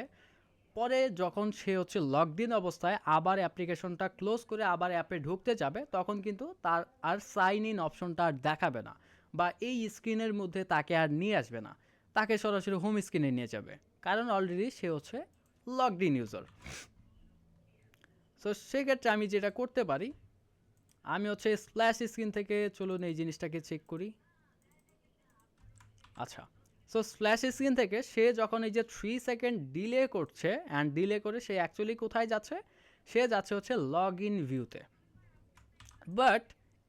পরে যখন সে হচ্ছে লগড ইন অবস্থায় আবার অ্যাপ্লিকেশনটা ক্লোজ করে আবার অ্যাপে ঢুকতে যাবে, তখন কিন্তু তার আর সাইন ইন অপশনটা আর দেখাবে না, বা এই স্ক্রিনের মধ্যে তাকে আর নিয়ে আসবে না, তাকে সরাসরি হোম স্ক্রিনে নিয়ে যাবে, কারণ অলরেডি সে হচ্ছে লগড ইন ইউজার। সো সেক্ষেত্রে আমি যেটা করতে পারি, আমি হচ্ছে স্প্ল্যাশ স্ক্রিন থেকে, চলুন এই জিনিসটাকে চেক করি। আচ্ছা, সো স্প্ল্যাশ স্ক্রিন থেকে সে যখন এই যে 3 সেকেন্ড ডিলে করছে, অ্যান্ড ডিলে করে সে অ্যাকচুয়ালি কোথায় যাচ্ছে, সে যাচ্ছে হচ্ছে লগ ইন ভিউতে। বাট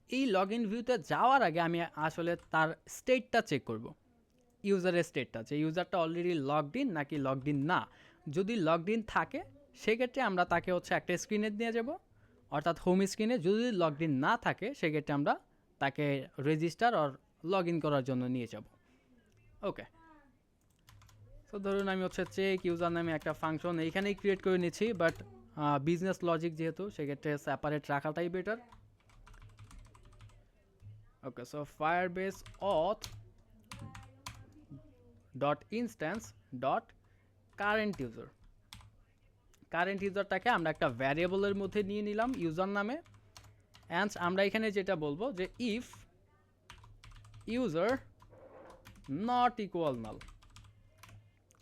এই লগ ইন ভিউতে যাওয়ার আগে আমি আসলে তার স্টেটটা চেক করব, ইউজারের স্টেটটা, যে ইউজারটা অলরেডি লগড ইন নাকি লগড ইন না। যদি লগড ইন থাকে, সেক্ষেত্রে আমরা তাকে হচ্ছে একটা স্ক্রিনে নিয়ে যাব, অর্থাৎ হোম স্ক্রিনে। যদি লগড ইন না থাকে, সেক্ষেত্রে আমরা তাকে রেজিস্টার অর লগ ইন করার জন্য নিয়ে যাব। ওকে, সো ধরুন আমি হচ্ছে চেক ইউজার নামে একটা ফাংশন এইখানেই ক্রিয়েট করে নিচ্ছি, বাট বিজনেস লজিক যেহেতু, সেক্ষেত্রে সেপারেট রাখাটাই better. Okay, so Firebase auth dot instance dot current user, current ইউজারটাকে আমরা একটা ভ্যারিয়েবলের মধ্যে নিয়ে নিলাম ইউজার নামে, অ্যান্ড আমরা এখানে যেটা বলবো যে if user not equal null.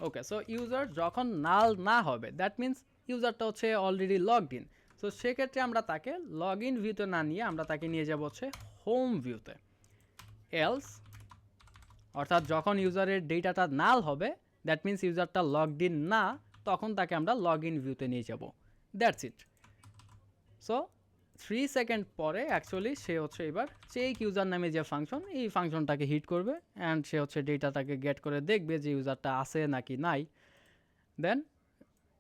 Okay, so user যখন নাল না হবে, দ্যাট মিন্স ইউজারটা হচ্ছে অলরেডি লগড ইন। সো সেক্ষেত্রে আমরা তাকে লগ ইন ভিউতে না নিয়ে আমরা তাকে নিয়ে যাব হচ্ছে হোম ভিউতে। এলস, অর্থাৎ যখন ইউজারের ডেটাটা নাল হবে, দ্যাট মিন্স ইউজারটা লগড ইন না, তখন তাকে আমরা লগ ইন ভিউতে নিয়ে যাব। That's it. সো 3 সেকেন্ড পরে অ্যাকচুয়ালি সে হচ্ছে এবার চেক ইউজার নামে যে ফাংশন, এই ফাংশনটাকে হিট করবে অ্যান্ড সে হচ্ছে ডেটাটাকে গেট করে দেখবে যে ইউজারটা আছে নাকি নাই, দেন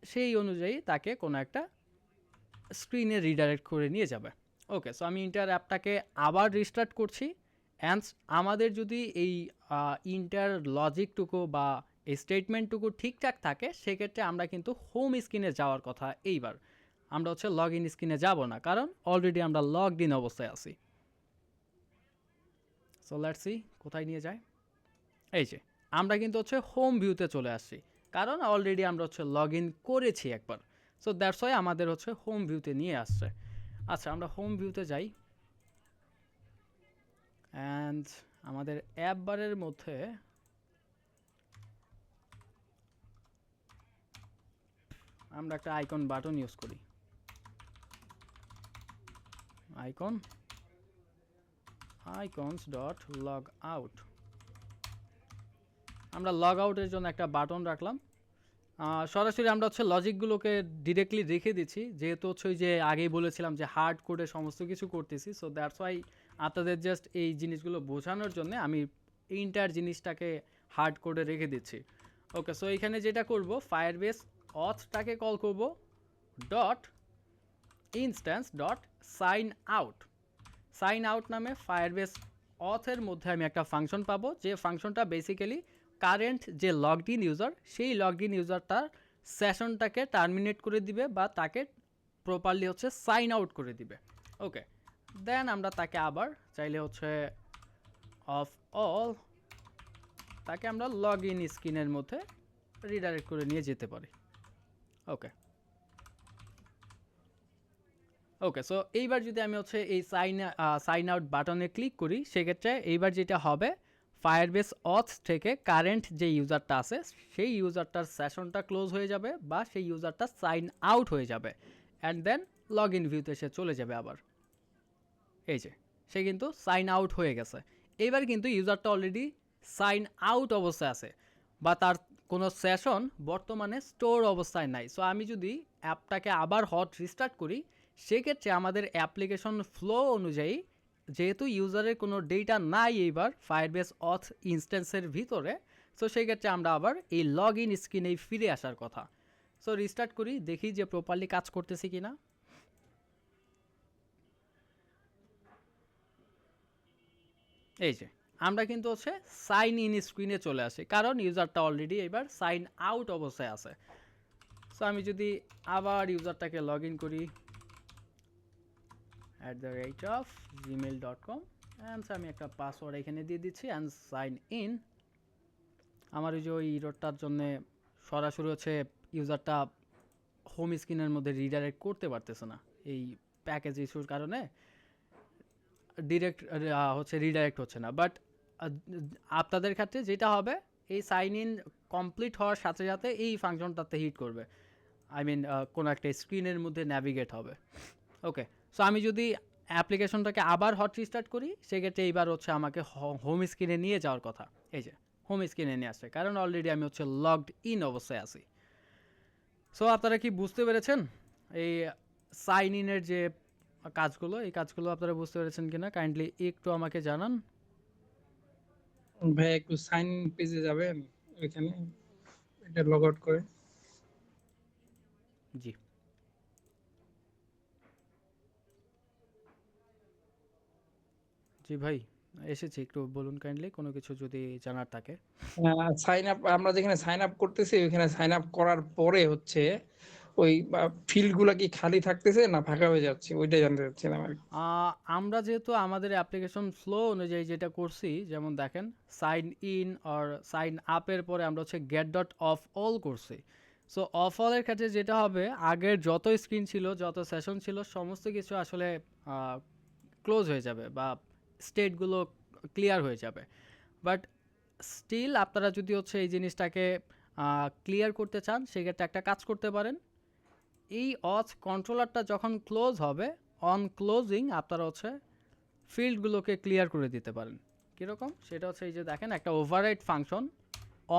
সেই অনুযায়ী তাকে কোনো একটা স্ক্রিনে রিডাইরেক্ট করে নিয়ে যাবে। ওকে, সো আমি ইন্টার অ্যাপটাকে আবার রিস্টার্ট করছি অ্যান্ড আমাদের যদি এই ইন্টার লজিকটুকু বা এই স্টেটমেন্টটুকু ঠিকঠাক থাকে সেক্ষেত্রে আমরা কিন্তু হোম স্ক্রিনে যাওয়ার কথা। এইবার আমরা হচ্ছে লগ ইন স্ক্রিনে যাব না, কারণ অলরেডি আমরা লগড ইন অবস্থায় আছি। সো লেটস সি কোথায় নিয়ে যায়। এই যে আমরা কিন্তু হচ্ছে হোম ভিউতে চলে আসছি, কারণ অলরেডি আমরা হচ্ছে লগ ইন করেছি একবার। সো দ্যাটস ওয়াই আমাদের হচ্ছে হোম ভিউতে নিয়ে আসছে। আচ্ছা, আমরা হোম ভিউতে যাই অ্যান্ড আমাদের অ্যাপ বারের মধ্যে আমরা একটা আইকন বাটন ইউজ করি। icons dot log out. আমরা লগ আউটের জন্য একটা বাটন রাখলাম। সরাসরি আমরা হচ্ছে লজিকগুলোকে ডিরেক্টলি রেখে দিচ্ছি, যেহেতু হচ্ছে ওই যে আগেই বলেছিলাম যে হার্ড কোডে সমস্ত কিছু করতেছি। সো দ্যাটস ওয়াই আপনাদের জাস্ট এই জিনিসগুলো বোঝানোর জন্য আমি ইন্টার জিনিসটাকে হার্ড কোডে রেখে দিচ্ছি। ওকে, সো এখানে যেটা করব, ফায়ারবেস অথটাকে কল করব dot instance dot sign out. Sign out নামে ফায়ারবেস অথের মধ্যে আমি একটা ফাংশন পাবো, যে ফাংশনটা বেসিক্যালি কারেন্ট যে লগড ইন ইউজার, সেই লগড ইন ইউজারটার সেশনটাকে টার্মিনেট করে দিবে বা তাকে প্রপারলি হচ্ছে সাইন আউট করে দিবে। ওকে, দেন আমরা তাকে আবার চাইলে হচ্ছে অফ অল তাকে আমরা লগ ইন স্ক্রিনের মধ্যে রিডাইরেক্ট করে নিয়ে যেতে পারি। ওকে ওকে, সো এইবার যদি আমি হচ্ছে এই সাইন আউট বাটনে ক্লিক করি, সেক্ষেত্রে এইবার যেটা হবে, ফায়ারবেস অথ থেকে কারেন্ট যে ইউজারটা আছে সেই ইউজারটার সেশনটা ক্লোজ হয়ে যাবে বা সেই ইউজারটা সাইন আউট হয়ে যাবে অ্যান্ড দেন লগ ইন ভিউতে সে চলে যাবে আবার। এই যে সে কিন্তু সাইন আউট হয়ে গেছে। এইবার কিন্তু ইউজারটা অলরেডি সাইন আউট অবস্থায় আছে বা তার কোনো সেশন বর্তমানে স্টোর অবস্থায় নাই। সো আমি যদি অ্যাপটাকে আবার হট রিস্টার্ট করি, সেক্ষেত্রে আমাদের অ্যাপ্লিকেশন ফ্লো অনুযায়ী যেহেতু ইউজারের কোনো ডেটা নাই এইবার ফায়ারবেস অথ ইনস্ট্যান্সের ভিতরে, সো সেই ক্ষেত্রে আমরা আবার এই লগ ইন স্ক্রিনেই ফিরে আসার কথা। সো রিস্টার্ট করি, দেখি যে প্রপারলি কাজ করতেছি কি না। এই যে আমরা কিন্তু হচ্ছে সাইন ইন স্ক্রিনে চলে আসি, কারণ ইউজারটা অলরেডি এবার সাইন আউট অবস্থায় আছে। সো আমি যদি আবার ইউজারটাকে লগ ইন করি @gmail.com অ্যান্ড আমি একটা পাসওয়ার্ড এখানে দিয়ে দিচ্ছি অ্যান্ড সাইন ইন। আমার ওই যে ওই ইরোরটার জন্যে সরাসরি হচ্ছে ইউজারটা হোম স্ক্রিনের মধ্যে রিডাইরেক্ট করতে পারতেছে না, এই প্যাকেজ ইস্যুর কারণে ডিরেক্ট হচ্ছে রিডাইরেক্ট হচ্ছে না। বাট আপনাদের ক্ষেত্রে যেটা হবে, এই সাইন ইন কমপ্লিট হওয়ার সাথে সাথে এই ফাংশনটাতে হিট করবে, আই মিন কোনো একটা স্ক্রিনের মধ্যে ন্যাভিগেট হবে। ওকে, সো আমি যদি অ্যাপ্লিকেশনটাকে আবার হট রিস্টার্ট করি, সেক্ষেত্রে এইবার হচ্ছে আমাকে হোম স্ক্রিনে নিয়ে যাওয়ার কথা। এই যে হোম স্ক্রিনে নিয়ে আসছে, কারণ অলরেডি আমি হচ্ছে লগড ইন অবস্থায় আছি। সো আপনারা কি বুঝতে পেরেছেন এই সাইন ইনের যে কাজগুলো, এই কাজগুলো আপনারা বুঝতে পেরেছেন কিনা কাইন্ডলি একটু আমাকে জানান। ভাই একটু সাইন পেজে যাবেন, ওইখানে এটা লগ আউট করে। জি, জি ভাই এসেছি, একটু বলুন কাইন্ডলি কোনো কিছু যদি জানার থাকে। সাইন আপ, আমরা যেখানে সাইন আপ করতেছি ওইখানে সাইন আপ করার পরে হচ্ছে ওই ফিল্ড গুলা কি খালি থাকতেছে না ফাঁকা হয়ে যাচ্ছে, ওইটাই জানতে চাচ্ছিলাম আর কি। আমরা যেহেতু আমাদের অ্যাপ্লিকেশন ফ্লো অনুযায়ী যেটা করছি, যেমন দেখেন সাইন ইন আর সাইন আপের পরে আমরা হচ্ছে গেট ডট অফ অল করছি। সো অফ অলের ক্ষেত্রে যেটা হবে, আগের যত স্ক্রিন ছিল, যত সেশন ছিল, সমস্ত কিছু আসলে ক্লোজ হয়ে যাবে বা স্টেটগুলো ক্লিয়ার হয়ে যাবে। বাট স্টিল আপনারা যদি হচ্ছে এই জিনিসটাকে ক্লিয়ার করতে চান, সেক্ষেত্রে একটা কাজ করতে পারেন, এই অথ কন্ট্রোলারটা যখন ক্লোজ হবে, অন ক্লোজিং আপনারা হচ্ছে ফিল্ডগুলোকে ক্লিয়ার করে দিতে পারেন। কীরকম সেটা হচ্ছে, এই যে দেখেন একটা override function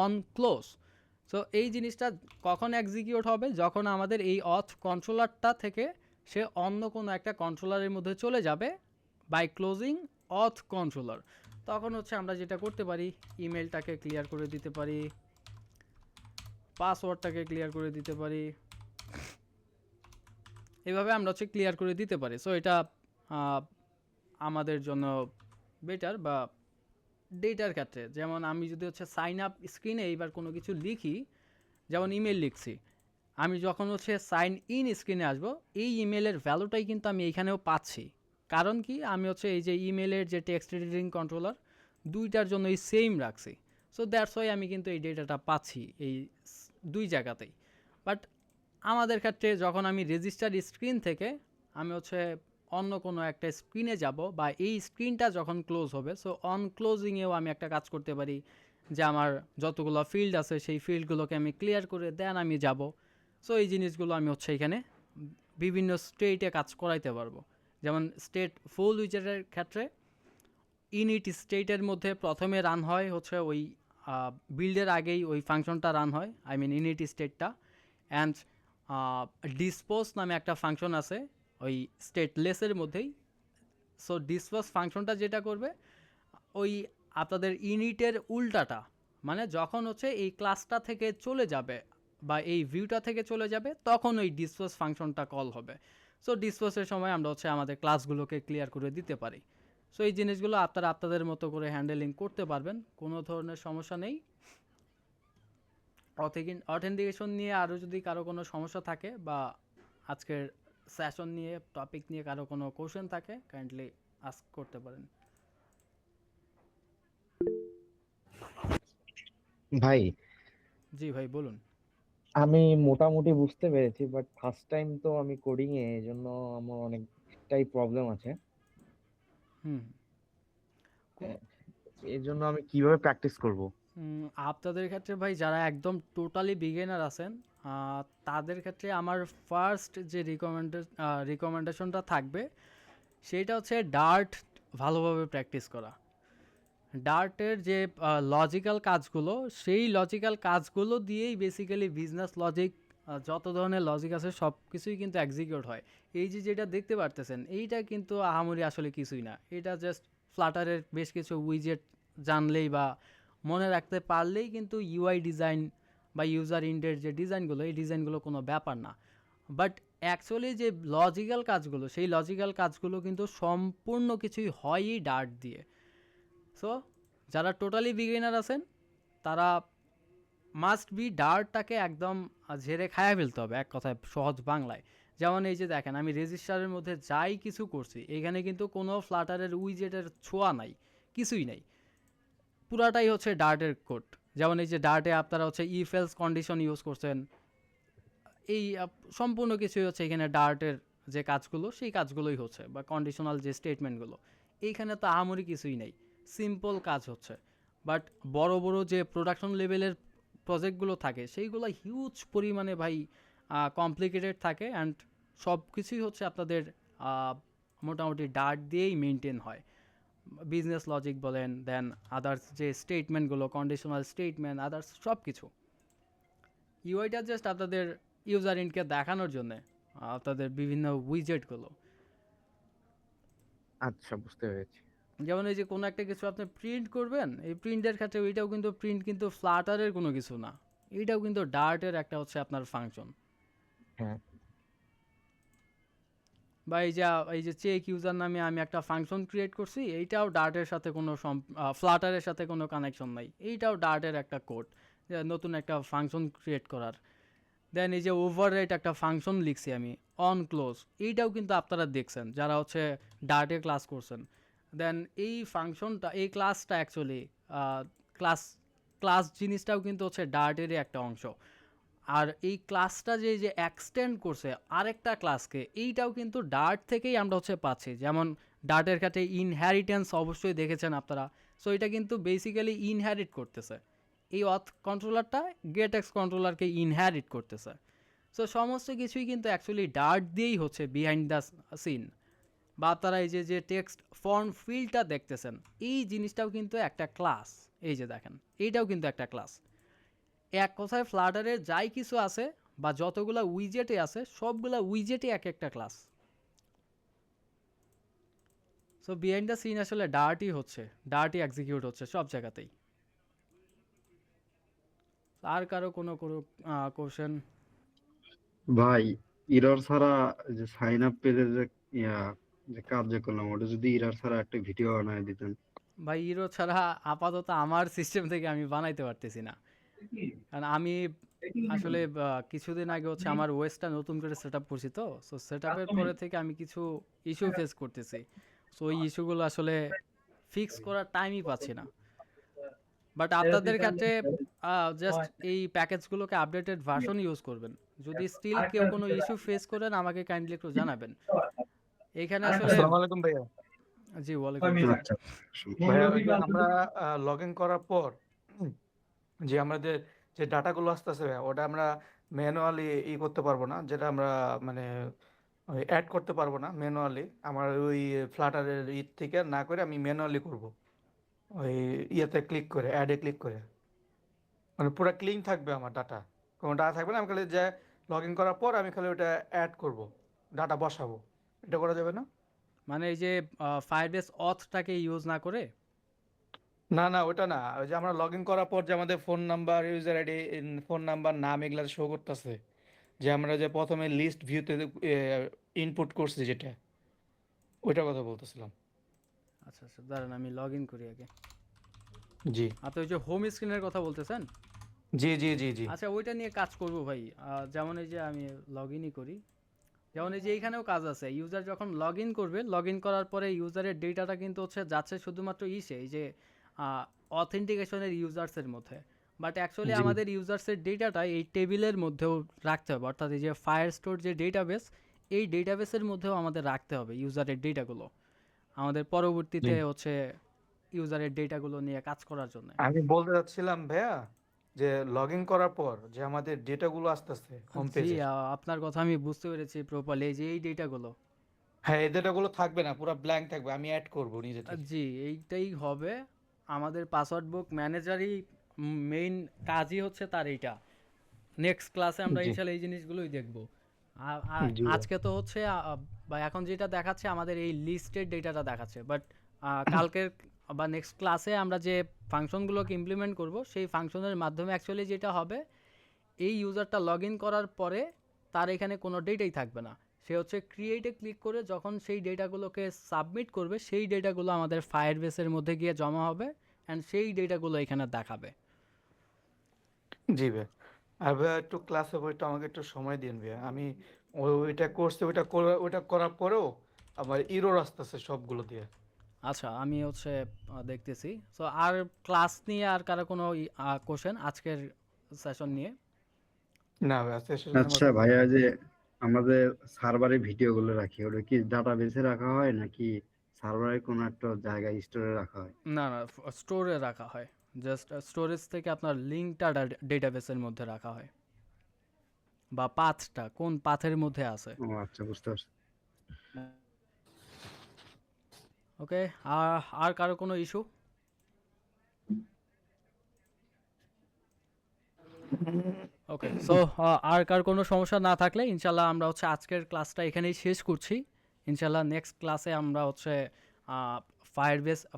on close, so এই জিনিসটা কখন এক্সিকিউট হবে, যখন আমাদের এই অথ কন্ট্রোলারটা থেকে সে অন্য কোনো একটা কন্ট্রোলারের মধ্যে চলে যাবে বাই ক্লোজিং অথ কন্ট্রোলার। তখন হচ্ছে আমরা যেটা করতে পারি, ইমেলটাকে ক্লিয়ার করে দিতে পারি, পাসওয়ার্ডটাকে ক্লিয়ার করে দিতে পারি, এভাবে আমরা হচ্ছে ক্লিয়ার করে দিতে পারি। সো এটা আমাদের জন্য বেটার। বা ডেটার ক্ষেত্রে যেমন আমি যদি হচ্ছে সাইন আপ স্ক্রিনে এইবার কোনো কিছু লিখি, যেমন ইমেল লিখছি, আমি যখন হচ্ছে সাইন ইন স্ক্রিনে আসবো, এই ইমেলের ভ্যালুটাই কিন্তু আমি এইখানেও পাচ্ছি। কারণ কি, আমি হচ্ছে এই যে ইমেলের যে টেক্সট এডিটিং কন্ট্রোলার দুইটার জন্যই সেম রাখছি। সো দ্যাটস ওয়াই আমি কিন্তু এই ডেটাটা পাচ্ছি এই দুই জায়গাতেই। বাট আমাদের ক্ষেত্রে যখন আমি রেজিস্টার স্ক্রিন থেকে আমি হচ্ছে অন্য কোনো একটা স্ক্রিনে যাব, বা এই স্ক্রিনটা যখন ক্লোজ হবে, সো অন ক্লোজিংয়েও আমি একটা কাজ করতে পারি যে আমার যতগুলো ফিল্ড আছে সেই ফিল্ডগুলোকে আমি ক্লিয়ার করে দেন আমি যাব। সো এই জিনিসগুলো আমি হচ্ছে এখানে বিভিন্ন স্টেটে কাজ করাইতে পারবো। যেমন স্টেট ফুল উইজারের ক্ষেত্রে ইনিট স্টেটের মধ্যে প্রথমে রান হয় হচ্ছে ওই বিল্ডের আগেই ওই ফাংশনটা রান হয়, আই মিন ইনিট স্টেটটা। অ্যান্ড ডিসপোজ নামে একটা ফাংশন আছে ওই স্টেটলেসের মধ্যেই। সো ডিসপোজ ফাংশনটা যেটা করবে, ওই আপনাদের ইনিটের উল্টাটা, মানে যখন হচ্ছে এই ক্লাসটা থেকে চলে যাবে বা এই ভিউটা থেকে চলে যাবে, তখন ওই ডিসপোজ ফাংশনটা কল হবে। সো ডিসপোজের সময় আমরা হচ্ছে আমাদের ক্লাসগুলোকে ক্লিয়ার করে দিতে পারি। সো এই জিনিসগুলো আপনারা আপনাদের মতো করে হ্যান্ডেলিং করতে পারবেন, কোনো ধরনের সমস্যা নেই। অথেন্টিকেশন নিয়ে আরও যদি কারো কোনো সমস্যা থাকে, বা আজকের সেশন নিয়ে টপিক নিয়ে কারো কোনো কোশ্চেন থাকে, কাইন্ডলি আস্ক করতে পারেন। ভাই, জি ভাই বলুন। আমি মোটামুটি বুঝতে পেরেছি, বাট ফার্স্ট টাইম তো আমি কোডিং এ, এই জন্য আমার অনেকটাই প্রবলেম আছে। হুম কোন- এই জন্য আমি কিভাবে প্র্যাকটিস করব? আপনাদের ক্ষেত্রে ভাই যারা একদম টোটালি বিগিনার আছেন, তাদের ক্ষেত্রে আমার ফার্স্ট যে রিকমেন্ডেশনটা থাকবে সেইটা হচ্ছে ডার্ট ভালোভাবে প্র্যাকটিস করা। ডার্টের যে লজিক্যাল কাজগুলো, সেই লজিক্যাল কাজগুলো দিয়েই বেসিক্যালি বিজনেস লজিক, যত ধরনের লজিক আছে সব কিছুই কিন্তু এক্সিকিউট হয়। এই যে যেটা দেখতে পারতেছেন, এইটা কিন্তু আহামরি আসলে কিছুই না। এটা জাস্ট ফ্লাটারের বেশ কিছু উইজেট জানলেই বা মনে রাখতে পারলেই কিন্তু ইউআই ডিজাইন বা ইউজার ইন্ডের যে ডিজাইনগুলো, এই ডিজাইনগুলো কোনো ব্যাপার না। বাট অ্যাকচুয়ালি যে লজিক্যাল কাজগুলো, সেই লজিক্যাল কাজগুলো কিন্তু সম্পূর্ণ কিছুই হয়ই ডার্ট দিয়ে। সো যারা টোটালি বিগিনার আছেন, তারা মাস্ট বি ডার্টটাকে একদম ঝেড়ে খায়া ফেলতে হবে, এক কথায় সহজ বাংলায়। যেমন এই যে দেখেন, আমি রেজিস্টারের মধ্যে যাই কিছু করছি, এখানে কিন্তু কোনো ফ্লাটারের উইজেটের ছোঁয়া নাই, কিছুই নাই, পুরাটাই হচ্ছে ডার্টের কোড। যেমন এই যে ডার্টে আপনারা হচ্ছে ইফ এলস কন্ডিশন ইউজ করছেন, এই সম্পূর্ণ কিছুই হচ্ছে এখানে ডার্টের যে কাজগুলো সেই কাজগুলোই হচ্ছে, বা কন্ডিশনাল যে স্টেটমেন্টগুলো, এইখানে তো আহামরি কিছুই নেই, সিম্পল কাজ হচ্ছে। বাট বড় বড় যে প্রোডাকশন লেভেলের প্রজেক্টগুলো থাকে, সেইগুলো হিউজ পরিমাণে ভাই কমপ্লিকেটেড থাকে, অ্যান্ড সব কিছুই হচ্ছে আপনাদের মোটামুটি ডার্ট দিয়েই মেনটেন হয়। বিজনেস লজিক বলেন, দেন আদার্স যে স্টেটমেন্টগুলো, কন্ডিশনাল স্টেটমেন্ট, আদার্স সব কিছু। ইউআইটা জাস্ট আপনাদের ইউজার ইনকে দেখানোর জন্যে, আপনাদের বিভিন্ন উইজেটগুলো। আচ্ছা, বুঝতে পেরেছি। যেমন এই যে কোনো একটা কিছু আপনি প্রিন্ট করবেন, এই প্রিন্টের ক্ষেত্রে ওইটাও কিন্তু প্রিন্ট কিন্তু ফ্লাটারের কোনো কিছু না, এইটাও কিন্তু ডার্টের একটা হচ্ছে আপনার ফাংশন। হ্যাঁ। বা এই যে চেক ইউজার নামে আমি একটা ফাংশন ক্রিয়েট করছি, এইটাও ডার্টের সাথে কোনো ফ্লাটারের সাথে কোনো কানেকশন নাই, এইটাও ডার্টের একটা কোড, যে নতুন একটা ফাংশন ক্রিয়েট করার। দেন এই যে ওভাররাইট একটা ফাংশন লিখছি আমি অন ক্লোজ, এইটাও কিন্তু আপনারা দেখছেন যারা হচ্ছে ডার্টে ক্লাস করছেন। দেন এই ফাংশনটা, এই ক্লাসটা অ্যাকচুয়ালি ক্লাস ক্লাস জিনিসটাও কিন্তু হচ্ছে ডার্টেরই একটা অংশ। আর এই ক্লাসটা যে এক্সটেন্ড করছে আরেকটা ক্লাসকে, এইটাও কিন্তু ডার্ট থেকেই আমরা হচ্ছে পাচ্ছি। যেমন ডার্টের ক্ষেত্রে ইনহ্যারিটেন্স অবশ্যই দেখেছেন আপনারা। সো এটা কিন্তু বেসিক্যালি ইনহ্যারিট করতেছে, এই অথ কন্ট্রোলারটা গেট এক্স কন্ট্রোলারকে ইনহ্যারিট করতেছে। সো সমস্ত কিছুই কিন্তু অ্যাকচুয়ালি ডার্ট দিয়েই হচ্ছে বিহাইন্ড দ্য সিন। বা আপনারা এই যে টেক্সট ফর্ম ফিল্ডটা দেখতেছেন, এই জিনিসটাও কিন্তু একটা ক্লাস। এই যে দেখেন, এইটাও কিন্তু একটা ক্লাস। এক কথায় ফ্লাটারে যাই কিছু আছে বা যতগুলা উইজেটে আছে সবগুলা উইজেটে এক একটা class. So behind the scene আসলে ডার্টি এক্সিকিউট হচ্ছে সব জায়গাতেই। আর কারো কোনো কোনো কোশ্চেন? ভাই ইরর ছাড়া যে সাইন আপ পেজের যে ইয়া যে কাজ যে করলাম ওটা যদি ইরর ছাড়া একটা ভিডিও বানায় দিতেন। ভাই ইরো ছাড়া আপাতত আমার সিস্টেম থেকে আমি বানাইতে পারতেছি না, কারণ আমি আসলে কিছুদিন আগে হচ্ছে আমার ওয়েসটা নতুন করে সেট আপ করছি, তো সো সেট আপের পরে থেকে আমি কিছু ইস্যু ফেস করতেছি। সো ওই ইস্যুগুলো আসলে ফিক্স করার টাইমই পাচ্ছি না। বাট আপনাদের ক্ষেত্রে জাস্ট এই প্যাকেজগুলোকে আপডেটেড ভার্সন ইউজ করবেন। যদি স্টিল কেউ কোনো ইস্যু ফেস করেন আমাকে কাইন্ডলি একটু জানাবেন। এখানে আসলে আসসালামু আলাইকুম ভাইয়া। জি ওয়ালাইকুম আসসালাম। আচ্ছা ভাইয়া ওই যে আমরা লগ ইন করার পর যে আমাদের যে ডাটাগুলো আসতেছে ভাইয়া, ওটা আমরা ম্যানুয়ালি করতে পারবো না, যেটা আমরা মানে অ্যাড করতে পারবো না ম্যানুয়ালি। আমার ওই ফ্লাটারের থেকে না করে আমি ম্যানুয়ালি করব ওই ইয়েতে ক্লিক করে, অ্যাডে ক্লিক করে। মানে পুরো ক্লিন থাকবে আমার ডাটা, কোনো ডাটা থাকবে না। আমি খালি যে লগ ইন করার পর আমি খালি ওটা অ্যাড করব, ডাটা বসাবো। এটা করা যাবে না? মানে এই যে ফায়ারবেস অথটাকে ইউজ না করে? না না, ওটা না। ওই যে আমরা লগ ইন করার পর যে আমাদের phone number, user ID, phone number, নাম এগুলা শো করতেছে, যে আমরা যে প্রথমে লিস্ট ভিউতে ইনপুট করছি যেটা, ওইটার কথা বলতেছিলাম। আচ্ছা আচ্ছা, দাঁড়ান আমি লগ ইন করি আগে। জি আপনি ওই যে হোম স্ক্রিনের কথা বলতেছেন? জি জি জি জি। আচ্ছা ওইটা নিয়ে কাজ করব ভাই। যেমন এই যে আমি লগ ইনই করি, যেমন এই যে এইখানেও কাজ আছে। ইউজার যখন লগ ইন করবে, লগ ইন করার পরে ইউজারের ডেটাটা কিন্তু হচ্ছে যাচ্ছে শুধুমাত্র এই যে অথেন্টিকেশনের ইউজার্সের মধ্যে। বাট অ্যাকচুয়ালি জি আমাদের ইউজার্সের ডেটাটা এই টেবিলের মধ্যেও রাখতে হবে, অর্থাৎ এই যে ফায়ার স্টোর যে ডেটাবেস, এই ডেটাবেসের মধ্যেও আমাদের রাখতে হবে ইউজারের ডেটাগুলো, আমাদের জি। পরবর্তীতে হচ্ছে ইউজারের ডেটাগুলো নিয়ে কাজ করার জন্য। আমি বলতে চাচ্ছিলাম ভাইয়া, যে লগ ইন করার পর যে আমাদের ডেটাগুলো আসতেছে হোম জি পেজে, আপনার কথা আমি বুঝতে পেরেছি প্রপারলি। এই যে এই ডেটাগুলো, হ্যাঁ এই ডেটাগুলো থাকবে না, পুরো ব্ল্যাঙ্ক থাকবে। আমি অ্যাড করব নিজে থেকে। জি এইটাই হবে। আমাদের পাসওয়ার্ড বুক ম্যানেজারই মেইন কাজই হচ্ছে তার এইটা। নেক্সট ক্লাসে আমরা জি ইনশাল্লাহ এই জিনিসগুলোই দেখব। জি ভাইয়া। আজকে তো হচ্ছে বা এখন যেটা দেখাচ্ছে আমাদের এই লিস্টের ডেটাটা দেখাচ্ছে, বাট কালকের বা নেক্সট ক্লাসে আমরা যে ফাংশনগুলোকে ইমপ্লিমেন্ট করব সেই ফাংশনের মাধ্যমে অ্যাকচুয়ালি যেটা হবে, এই ইউজারটা লগ ইন করার পরে তার এখানে কোনো ডেটাই থাকবে না। সে হচ্ছে ক্রিয়েটে ক্লিক করে যখন সেই ডেটাগুলোকে সাবমিট করবে, সেই ডেটাগুলো আমাদের ফায়ারবেসের মধ্যে গিয়ে জমা হবে অ্যান্ড সেই ডেটাগুলো এখানে দেখাবে। জি ভাইয়া। আর ভাইয়া একটু ক্লাসে বইটা আমাকে একটু সময় দিন ভাইয়া। আমি ওইটা করছি, ওইটা করার পরেও আমার ইরর আসতেছে সবগুলো দিয়ে। আচ্ছা আমি হচ্ছে দেখতেছি। সো আর ক্লাস নিয়ে আর কারো কোনো কোশ্চেন আজকের সেশন নিয়ে? না ভাইয়া, সেশন আমার আচ্ছা কোনো ভাইয়া, যে আমাদের সার্ভারে ভিডিও গুলো রাখি ওটা কি ডাটাবেসে রাখা হয় নাকি সার্ভারে কোনো একটা জায়গায় স্টোরে রাখা হয়? না না, স্টোরে রাখা হয়। জাস্ট স্টোরেজ থেকে আপনার লিঙ্কটা ডেটাবেসের মধ্যে রাখা হয়, বা পাথটা কোন পাথের মধ্যে আছে। ও আচ্ছা, বুঝতে পারছি। ওকে, আর কারো কোনো ইস্যু? ওকে, সো আর কার কোনো সমস্যা না থাকলে ইনশাল্লাহ আমরা হচ্ছে আজকের ক্লাসটা এখানেই শেষ করছি। ইনশাল্লাহ নেক্সট ক্লাসে আমরা হচ্ছে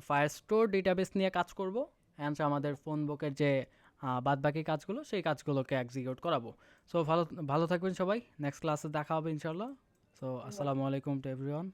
ফায়ার স্টোর ডেটাবেস নিয়ে কাজ করব, অ্যান্ড আমাদের ফোন বুকের যে বাদবাকি কাজগুলো সেই কাজগুলোকে এক্সিকিউট করাবো। সো ভালো ভালো থাকবেন সবাই, নেক্সট ক্লাসে দেখা হবে ইনশাল্লাহ। সো আসসালামু আলাইকুম টু এভরিওয়ান।